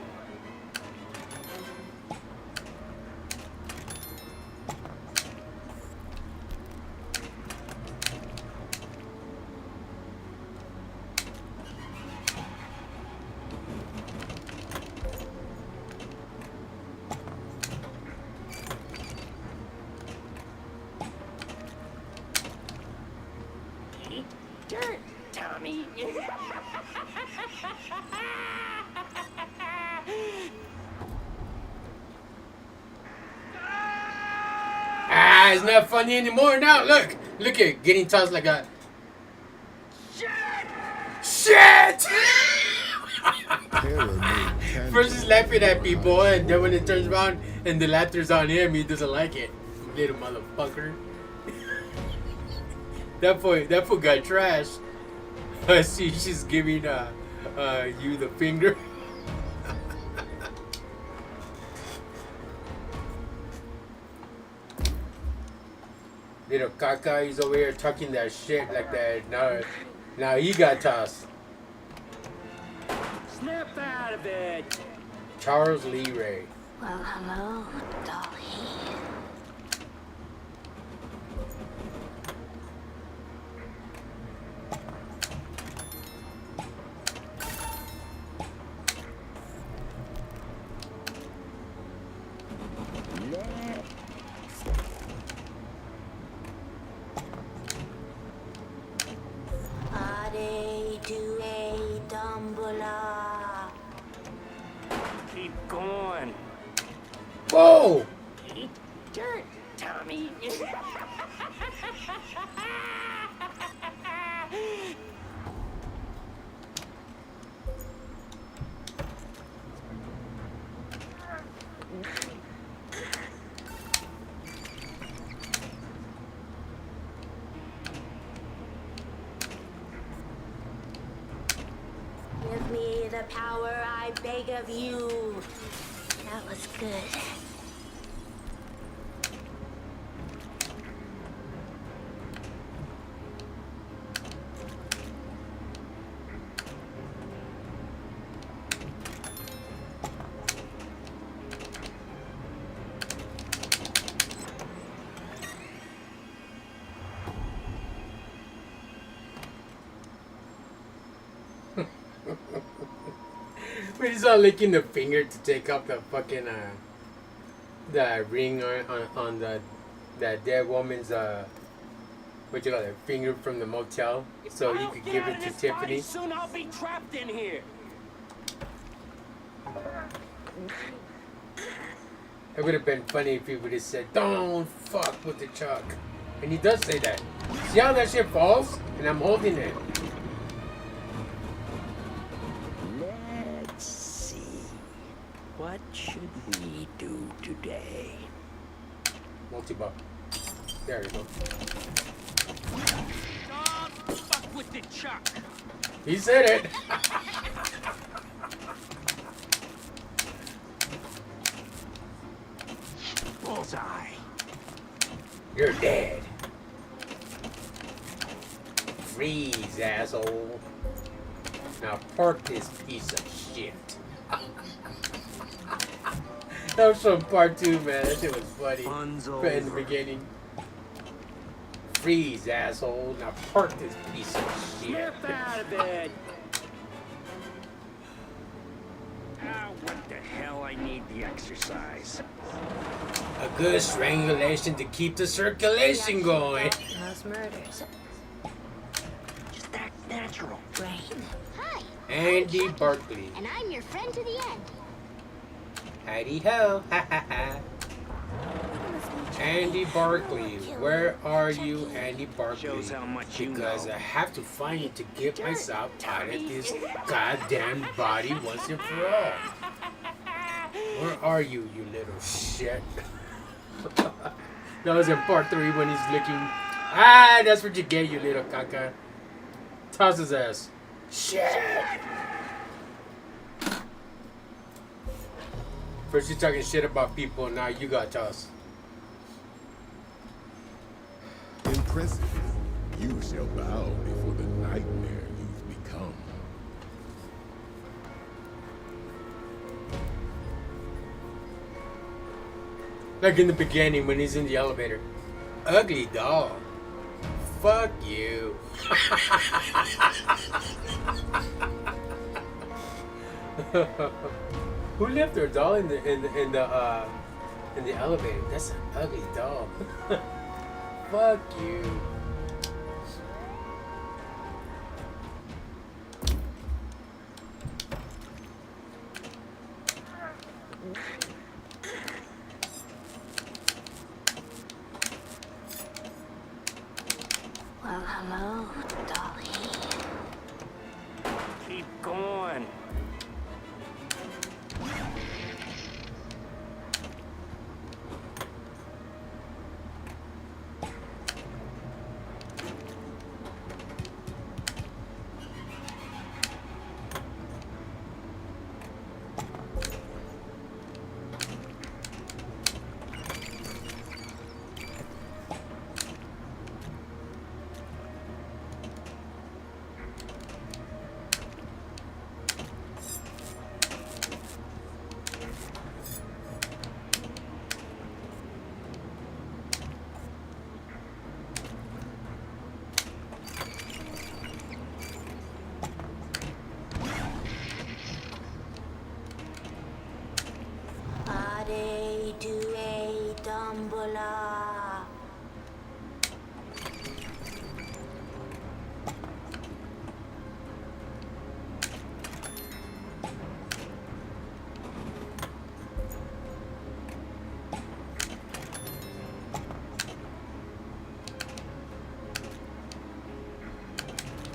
Dirt, Tommy. Ah, it's not funny anymore now. Look at it, getting tossed like a... Shit! First he's laughing at people, and then when it turns around and the laughter's on him, he doesn't like it. Little motherfucker. That fool got trashed. I see she's giving you the finger. Little caca, he's over here talking that shit like that. Now he got tossed. Snap out of it. Charles Lee Ray. Well, hello, Dolly. Keep going. Whoa! Dirt, Tommy. Give me the power, I beg of you. That was good. But he's all licking the finger to take off the fucking the ring on that dead woman's what you call it, finger from the motel, so he could give it to Tiffany. Soon I'll be trapped in here. It would have been funny if he would have said, "Don't fuck with the Chuck," and he does say that. See how that shit falls, and I'm holding it. Let's see. What should we do today? Multi-buck. There you go. Don't fuck with the Chuck. He said it. bullseye. You're dead. Freeze, asshole. Now park this piece of shit. That was from part 2, man. That shit was funny. Right in the beginning. Freeze, asshole. Now park this piece of shit. Snap out of it. Ah, what the hell? I need the exercise. A good strangulation to keep the circulation going. Most murders. Just act natural. Brain. Hi. Andy Barkley. And I'm your friend to the end. Howdy ho. Ha ha ha. Andy Barkley. Where are you, Andy Barkley? Shows how much you Because know. I have to find you to get myself out of this goddamn body once and for all. Where are you, you little shit? That was in part 3 when he's looking. Ah, that's what you get, you little caca. Toss his ass. Shit. First you're talking shit about people, now you got tossed. Impressive. You shall bow before the nightmare you've become. Like in the beginning when he's in the elevator. Ugly dog. Fuck you. Who left their doll in the elevator? That's an ugly dog. Fuck you. Well, hello, Dolly. Keep going. Ade due dumbola.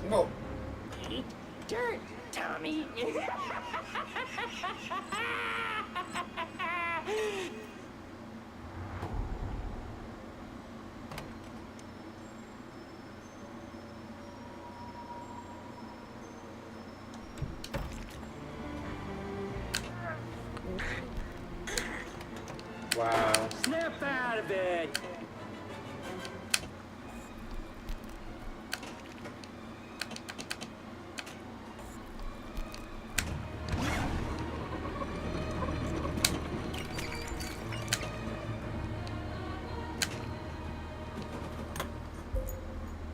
No. Eat dirt, Tommy. Wow. Snap out of it.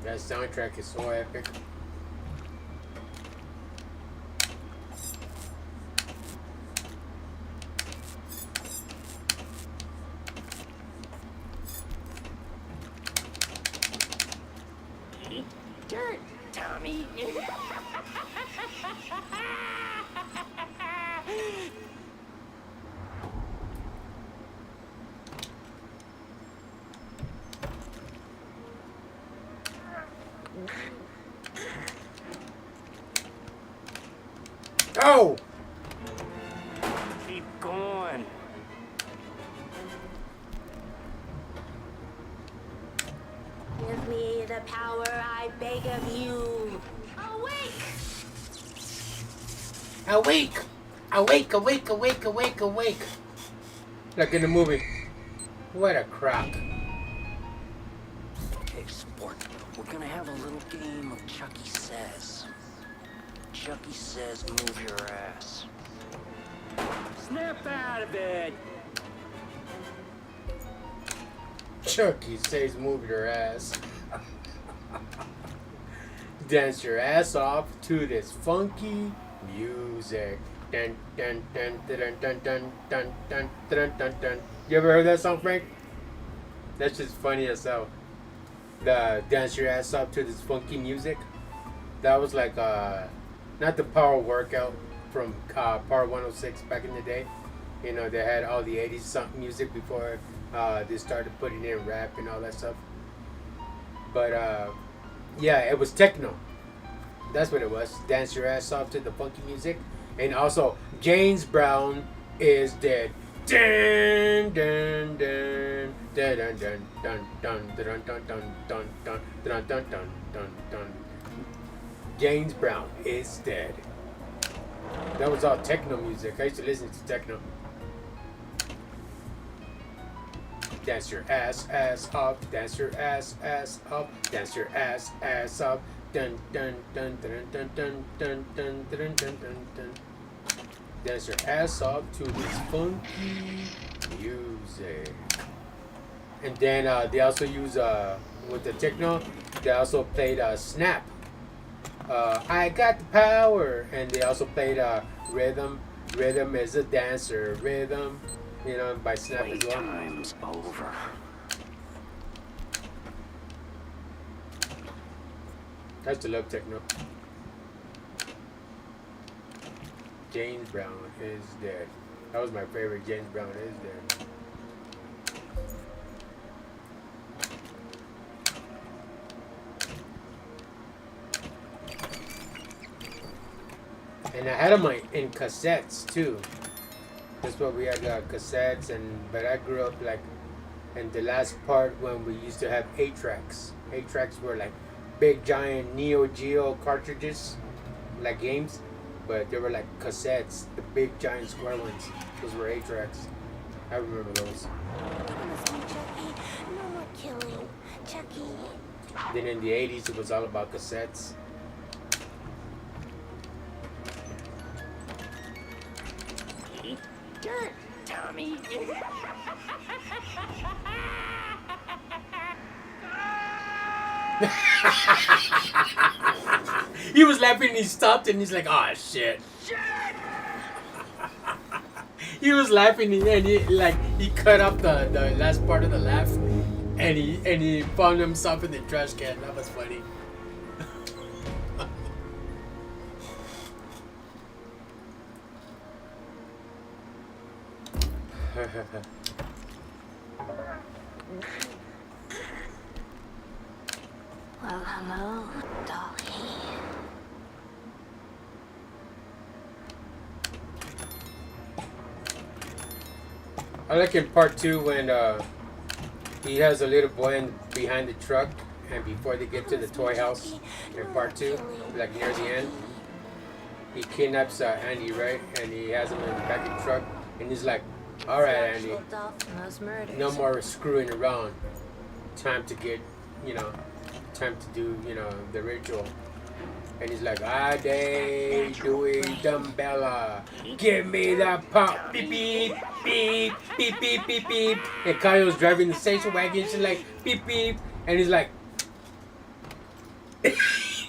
That soundtrack is so epic. Eat dirt, Tommy. Oh! Keep going. Give me the power, I beg of you. Awake! Awake! Awake, awake, awake, awake, awake. Like in the movie. What a crock. Hey, sport. We're gonna have a little game of Chucky Says. Chucky says move your ass. Snap out of it! Chucky says move your ass. Dance your ass off to this funky music. Dun, dun, dun, dun, dun, dun, dun, dun, dun, dun, dun. You ever heard that song, Frank? That's just funny as hell. The dance your ass off to this funky music. That was like not the power workout from Power 106 back in the day. You know, they had all the 80s something music before they started putting in rap and all that stuff. But yeah, it was techno. That's what it was. Dance your ass off to the funky music. And also, James Brown is dead. Dun dun dun dun dun dun dun dun dun dun dun dun dun dun dun dun dun. James Brown is dead. That was all techno music. I used to listen to techno. Dance your ass off. Dance your ass off. Dance your ass off. Dun dun dun dun dun dun dun dun dun dun dun dun. Dance your ass off to this funky music. And then they also use with the techno. They also played Snap. I got the power, and they also played Rhythm. Rhythm is a dancer. Rhythm, you know, by Snap as well. Playtime's over. I used to love techno. James Brown is dead. That was my favorite. James Brown is dead. And I had them in cassettes too. That's what we had cassettes, but I grew up like in the last part when we used to have 8-tracks. 8-tracks were like big giant Neo Geo cartridges, like games, but they were like cassettes, the big giant square ones. Those were 8-tracks. I remember those. No more killing. Chucky. Then in the 80s, it was all about cassettes. Dirt, Tommy. He was laughing and he stopped and he's like, "Oh shit." He was laughing and he cut up the last part of the laugh and he found himself in the trash can. That was funny. Well, hello, Dolly. I like in part 2 when he has a little boy behind the truck, and before they get to the toy house in part 2, like near the end, he kidnaps Andy, right? And he has him in the back of the truck, and he's like, "All right, Andy, no more screwing around. Time to get, time to do, the ritual." And he's like, "Ah, they doing dumbbella. Give me that pop. Beep, beep, beep, beep, beep, beep, beep." And Kyle's driving the station wagon. She's like, "Beep, beep." And he's like,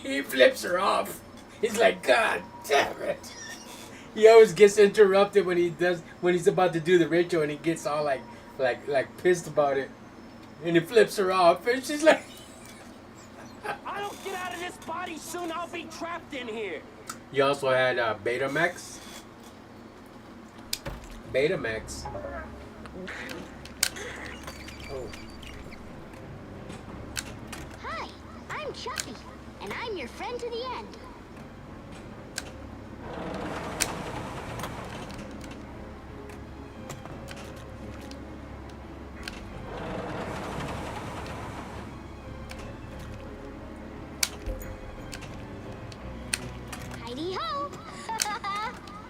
he flips her off. He's like, "God damn it." He always gets interrupted when he's about to do the ritual, and he gets all like pissed about it. And he flips her off, and she's like, I don't get out of this body soon, I'll be trapped in here. You also had Betamax. Betamax. Oh. Hi, I'm Chucky, and I'm your friend to the end. Heidi-ho!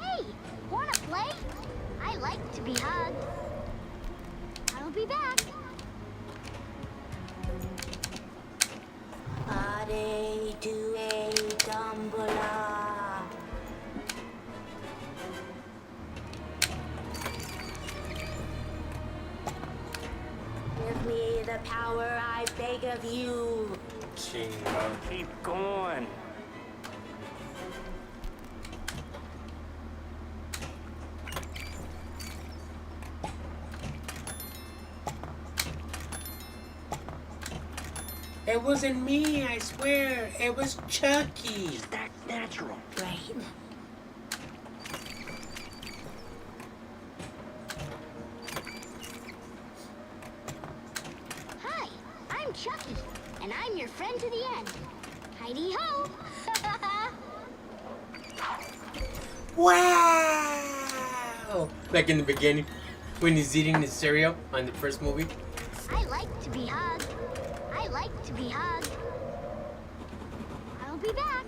Hey, wanna play? I like to be hugged. I'll be back. Are to a tombola. Give me the power, I beg of you. Keep going. It wasn't me, I swear. It was Chucky. That's natural. Right. Hi, I'm Chucky, and I'm your friend to the end. Heidi ho! Wow! Like in the beginning, when he's eating the cereal on the first movie. I like to be hugged. I like to be hugged. I'll be back.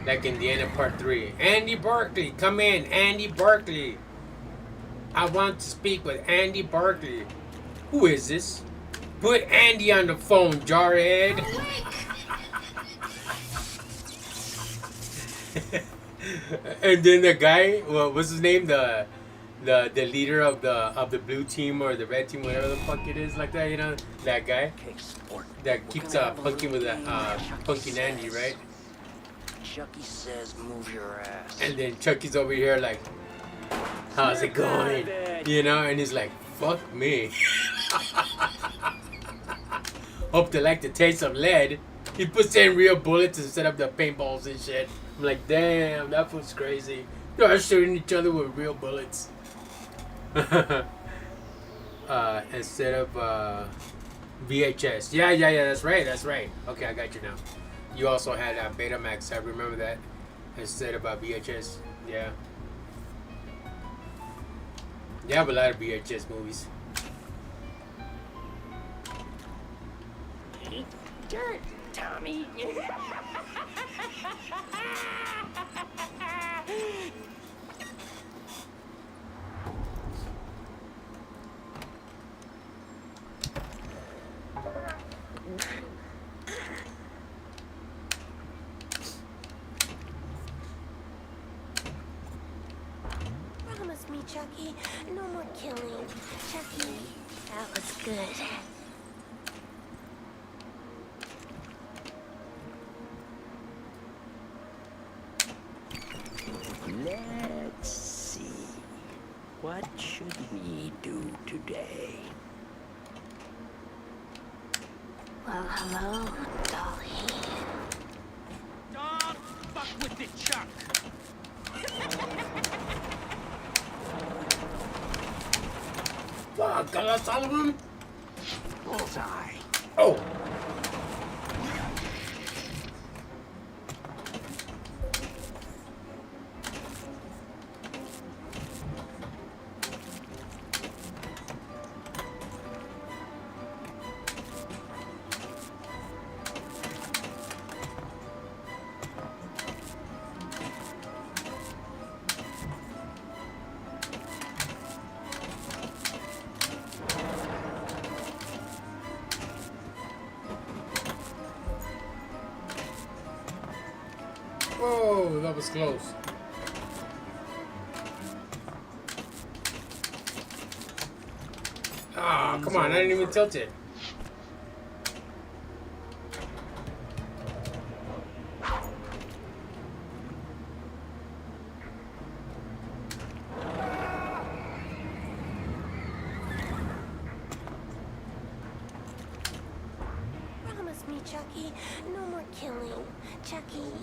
Like in the end of part 3. Andy Barkley, come in, Andy Barkley. I want to speak with Andy Barkley. Who is this? Put Andy on the phone, jarhead. And then the guy, what's his name? The leader of the blue team or the red team, whatever the fuck it is, like that, you know, that guy that keeps punking with punking Andy, right? Chucky says move your ass. And then Chucky's over here like, how's it going? You know, and he's like, fuck me. Hope they like the taste of lead. He puts in real bullets instead of the paintballs and shit. I'm like, damn, that was crazy. They're shooting each other with real bullets. Instead of VHS. Yeah, that's right. Okay, I got you now. You also had Betamax, I remember that, instead of VHS. Yeah. You have a lot of VHS movies. Eat dirt, Tommy. Promise me, Chucky. No more killing. Chucky, that was good. Let's see. What should we do today? Well, hello, Dolly. Don't fuck with the Chuck. Fuck, I lost all of them? Bullseye. Oh. Whoa, that was close. Ah, come on, I didn't even tilt it. Promise me, Chucky. No more killing. Chucky.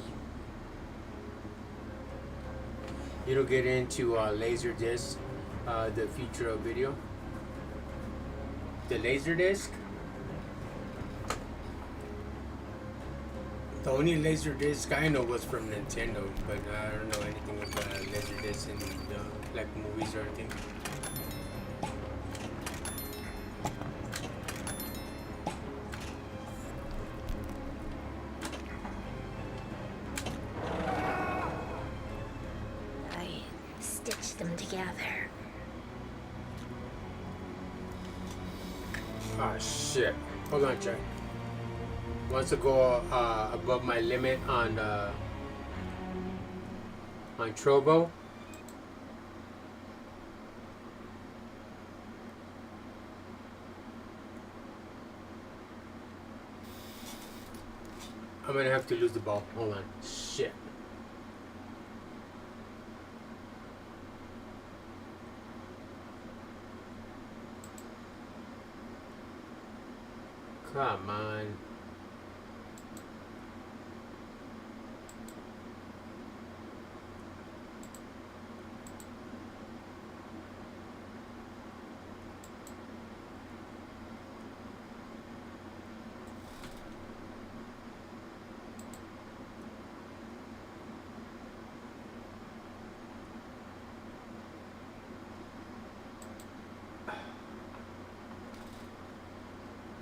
You don't get into laser disc, the future of video. The laser disc. The only laser disc I know was from Nintendo, but I don't know anything about laser discs in like movies or anything. I stitched them together. Ah, shit. Hold on, Jack. Wants to go above my limit on Trovo. I'm gonna have to lose the ball. Hold on. Shit. Come on.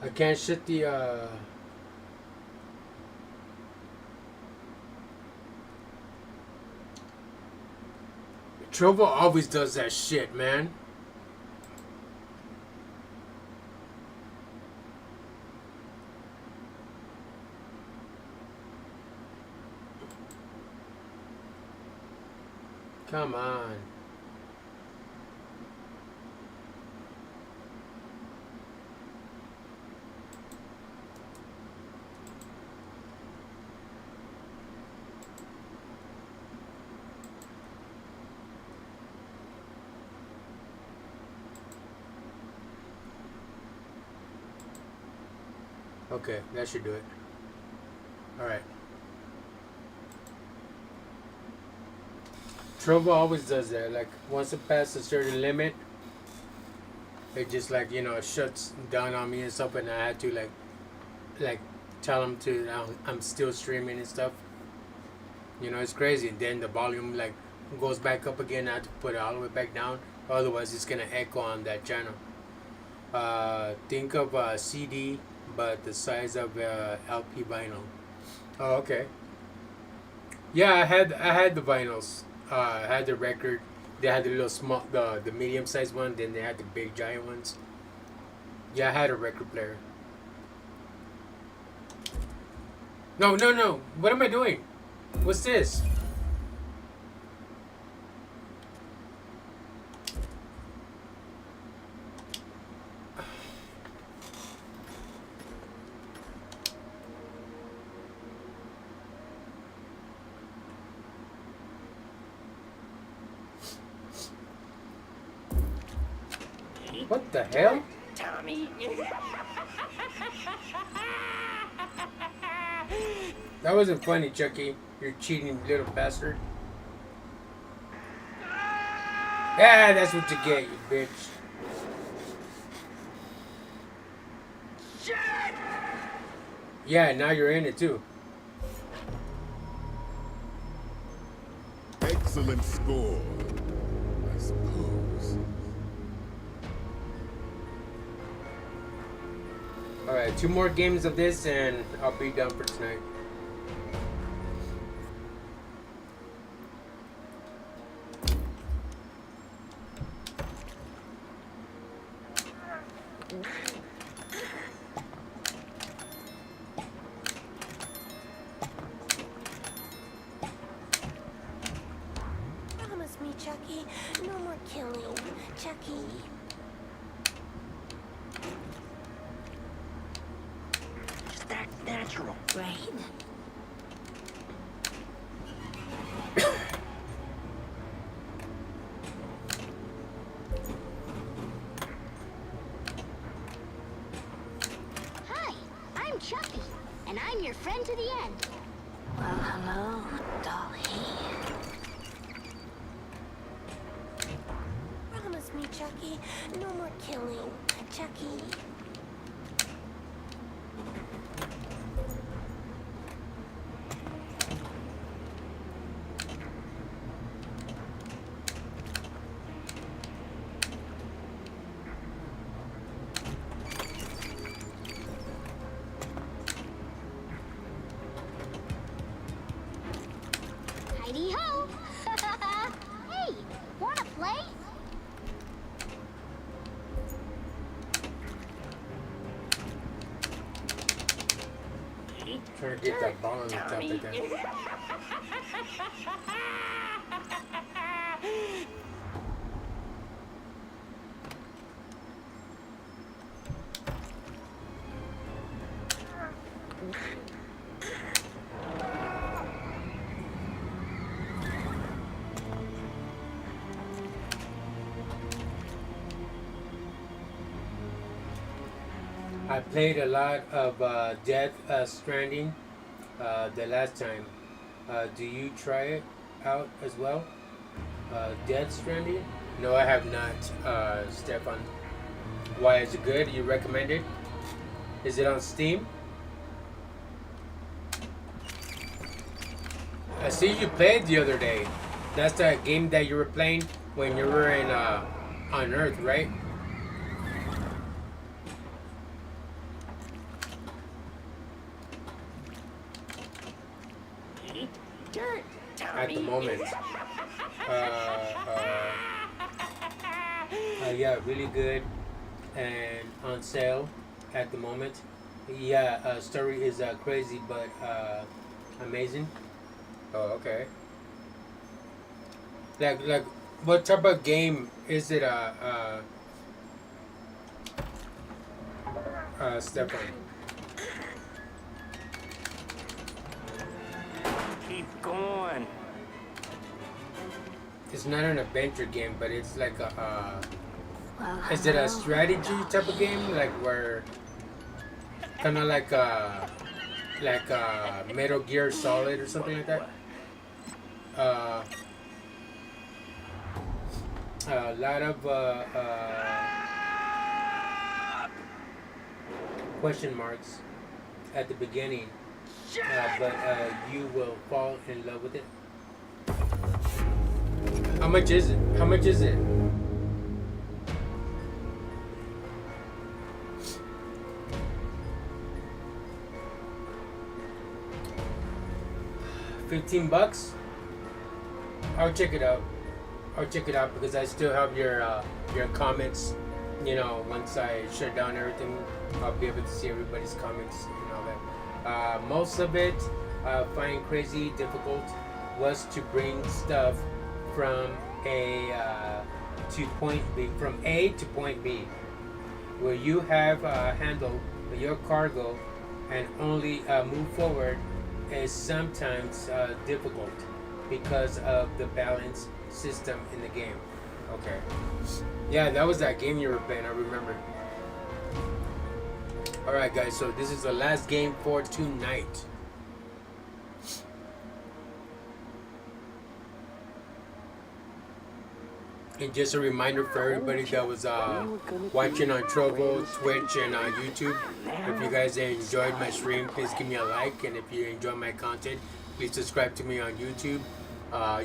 I can't shit the Trovo always does that shit, man. Come on. Okay, that should do it. Alright. Trovo always does that. Like, once it passes a certain limit, it just, like, you know, shuts down on me and stuff, and I had to, like tell them to, I'm still streaming and stuff. You know, it's crazy. And then the volume, like, goes back up again. I have to put it all the way back down. Otherwise, it's going to echo on that channel. Think of a CD, but the size of LP vinyl. Oh, okay. Yeah, I had the vinyls. I had the record. They had the little small, the medium sized one. Then they had the big giant ones. Yeah, I had a record player. No. What am I doing? What's this? What the hell? Tommy. That wasn't funny, Chucky. You cheating little bastard. Yeah, that's what you get, you bitch. Shit! Yeah, now you're in it too. Excellent score, I suppose. Alright, 2 more games of this and I'll be done for tonight. Promise me, Chucky. No more killing. Chucky. Just act natural. Right. Hi, I'm Chucky, and I'm your friend to the end. Well, hello, Dolly. Promise me, Chucky. No more killing. Chucky. Trying to get that ball on the top again. I played a lot of Death Stranding the last time. Do you try it out as well? Death Stranding? No, I have not, Stefan. Why is it good? You recommend it? Is it on Steam? I see you played the other day. That's that game that you were playing when you were in on Earth, right? At the moment. Yeah, really good and on sale at the moment. Yeah, story is crazy but amazing. Oh, okay. Like, what type of game is it? Stefan. Keep going. It's not an adventure game, but it's like a. Is it a strategy type of game, like where, kind of like Metal Gear Solid or something like that? A lot of question marks at the beginning, but you will fall in love with it. How much is it? How much is it? $15? I'll check it out. I'll check it out because I still have your comments. You know, once I shut down everything, I'll be able to see everybody's comments and all that. Most of it, find crazy difficult, was to bring stuff from A to point B, from A to point B, where you have handle your cargo and only move forward is sometimes difficult because of the balance system in the game. Okay. Yeah, that was that game you were playing, I remember. Alright guys, so this is the last game for tonight. And just a reminder for everybody that was watching on Trovo, Twitch, and YouTube. If you guys enjoyed my stream, please give me a like. And if you enjoy my content, please subscribe to me on YouTube.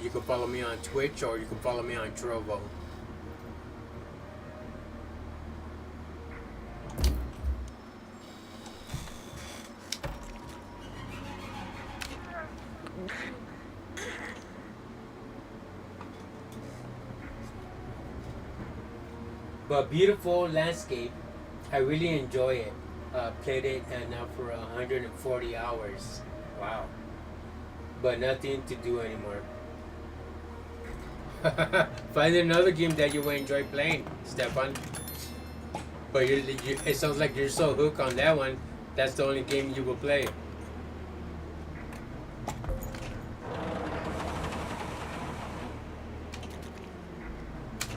You can follow me on Twitch or you can follow me on Trovo. But beautiful landscape. I really enjoy it. Played it now for 140 hours. Wow. But nothing to do anymore. Find another game that you will enjoy playing, Stefan. But it sounds like you're so hooked on that one. That's the only game you will play.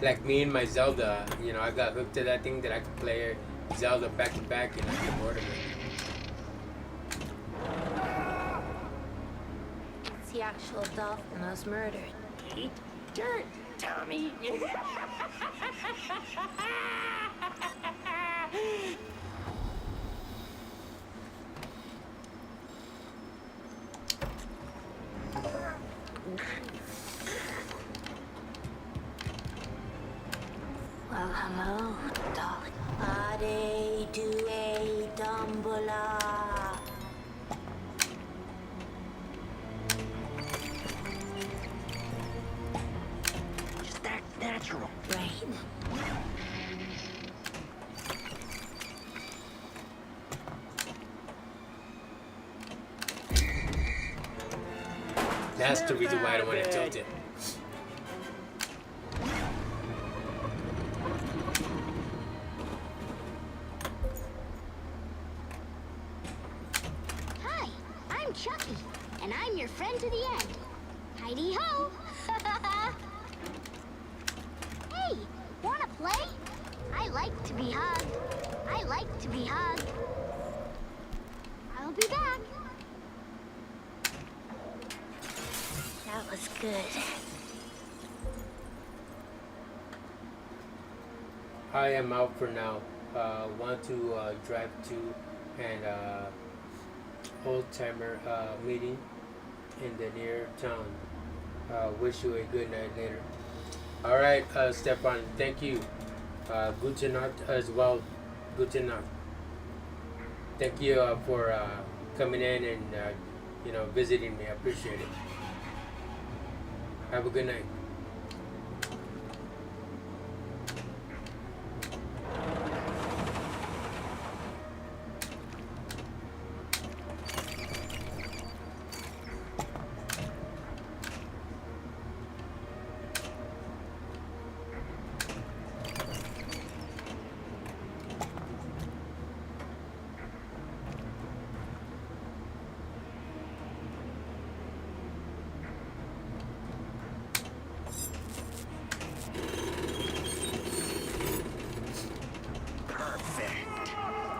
Like me and my Zelda, you know, I got hooked to that thing that I could play Zelda back to back and I get bored of it. It's the actual dolphin that was murdered. Eat dirt, Tommy. Well, hello, darling. Ade due dumbola. Just act natural. Right. That's the reason why I don't want to tilt it. Hi, I'm Chucky, and I'm your friend to the end. Heidi-ho! Hey, wanna play? I like to be hugged. I like to be hugged. I'll be back. That was good. I am out for now. Want to drive to an old timer meeting in the near town. Wish you a good night later. All right, Stefan. Thank you. Guten Nacht as well. Guten Nacht. Thank you for coming in and visiting me. I appreciate it. Have a good night.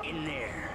In there.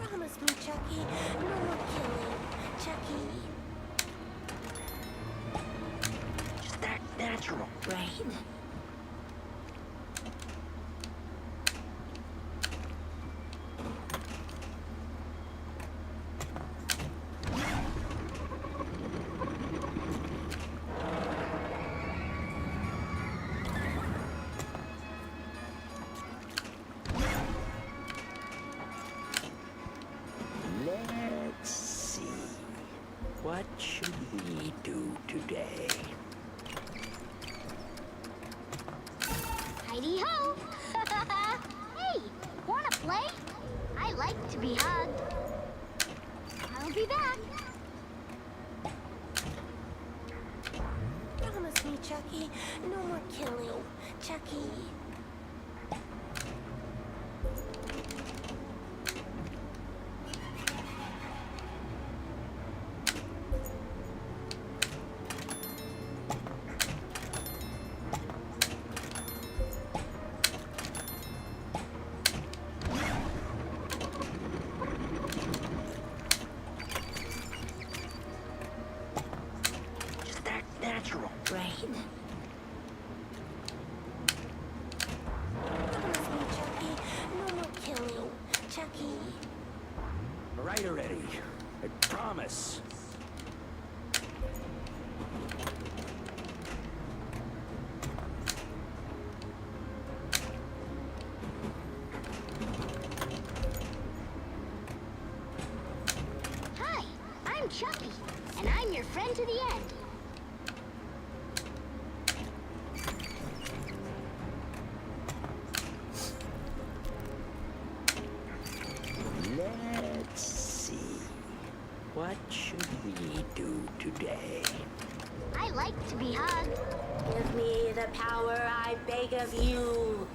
Promise me, Chucky. No more killing. Chucky. Just act natural. Right. Let's see. What should we do today? Heidi-ho! Hey, wanna play? I like to be hugged. I'll be back. Promise me, Chucky. No more killing. Chucky. Just act natural. Right. Promise me, Chucky. No more killing. Chucky. All right already. I promise. Hi, I'm Chucky, and I'm your friend to the end. Let's see. What should we do today? I like to be hugged. Give me the power, I beg of you.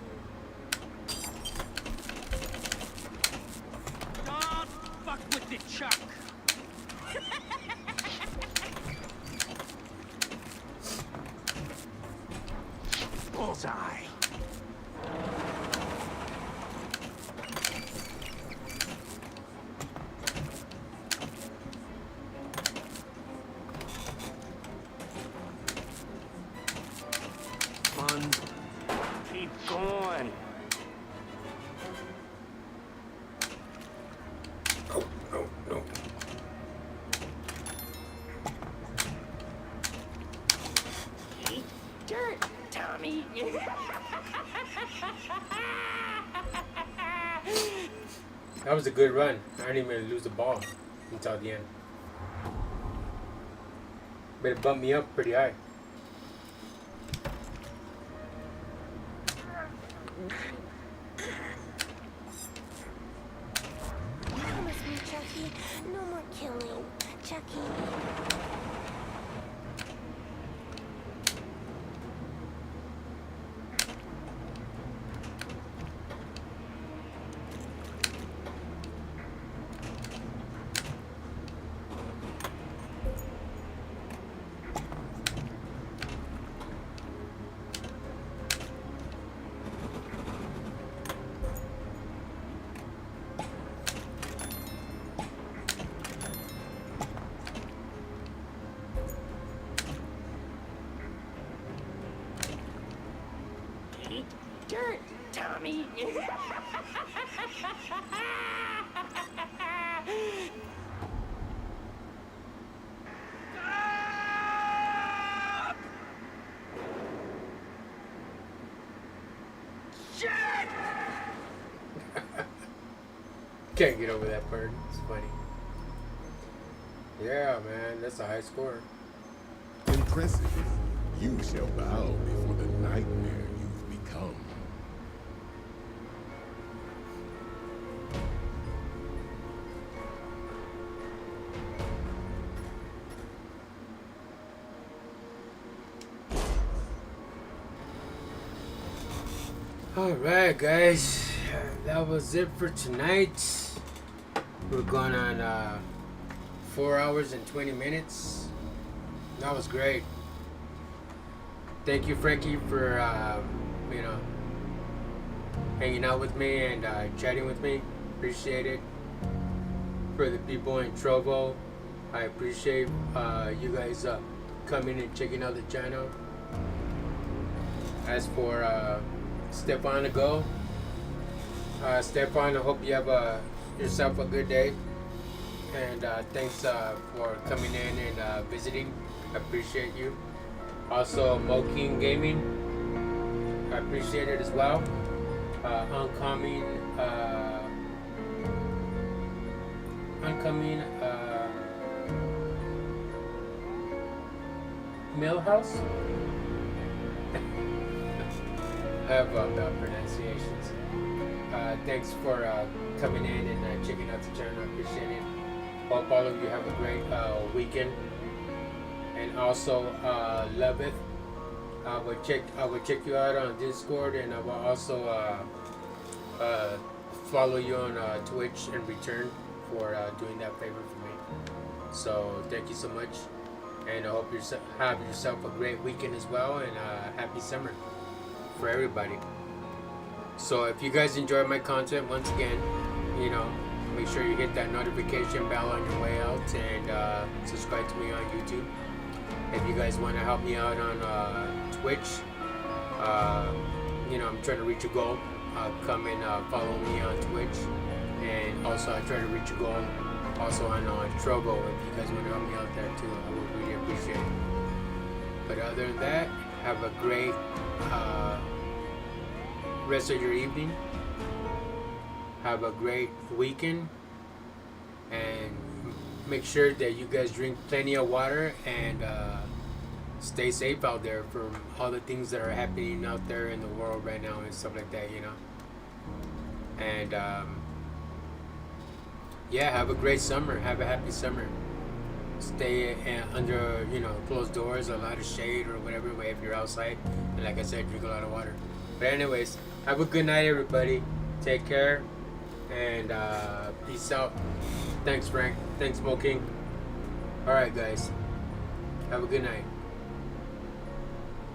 Don't fuck with the Chuck. Bullseye. Keep going. No. Eat dirt, Tommy. That was a good run. I didn't even lose the ball until the end. But it bumped me up pretty high. Promise me, Chucky. No more killing. Chucky. Eat dirt, Tommy. Shit! Can't get over that part. It's funny. Yeah, man, that's a high score. Impressive. You shall bow before the nightmare you've become. Alright, guys. That was it for tonight. We're going on 4 hours and 20 minutes. That was great. Thank you, Frankie, for hanging out with me and chatting with me. Appreciate it. For the people in Trovo, I appreciate you guys coming and checking out the channel. As for Stefan to go, Stefan, I hope you have yourself a good day. And thanks for coming in and visiting. I appreciate you. Also, Moking Gaming, I appreciate it as well. Oncoming Millhouse. I have bad pronunciations. Thanks for coming in and checking out the channel. I appreciate it. Hope all of you have a great weekend. And also, Loveth, I will check you out on Discord, and I will also follow you on Twitch in return for doing that favor for me. So thank you so much, and I hope you have yourself a great weekend as well, and happy summer for everybody. So if you guys enjoy my content, once again, make sure you hit that notification bell on your way out, and subscribe to me on YouTube. If you guys want to help me out on Twitch, I'm trying to reach a goal. Come and follow me on Twitch, and also I try to reach a goal also on Trovo. If you guys want to help me out there too, I would really appreciate it. But other than that, have a great rest of your evening. Have a great weekend, and make sure that you guys drink plenty of water and stay safe out there from all the things that are happening out there in the world right now and stuff like that, And have a great summer. Have a happy summer. Stay under closed doors, a lot of shade or whatever if you're outside. And like I said, drink a lot of water. But anyways, have a good night, everybody. Take care, and peace out. Thanks, Frank. Thanks, Smoking. Alright, guys. Have a good night.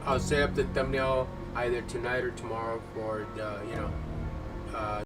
I'll set up the thumbnail either tonight or tomorrow for the,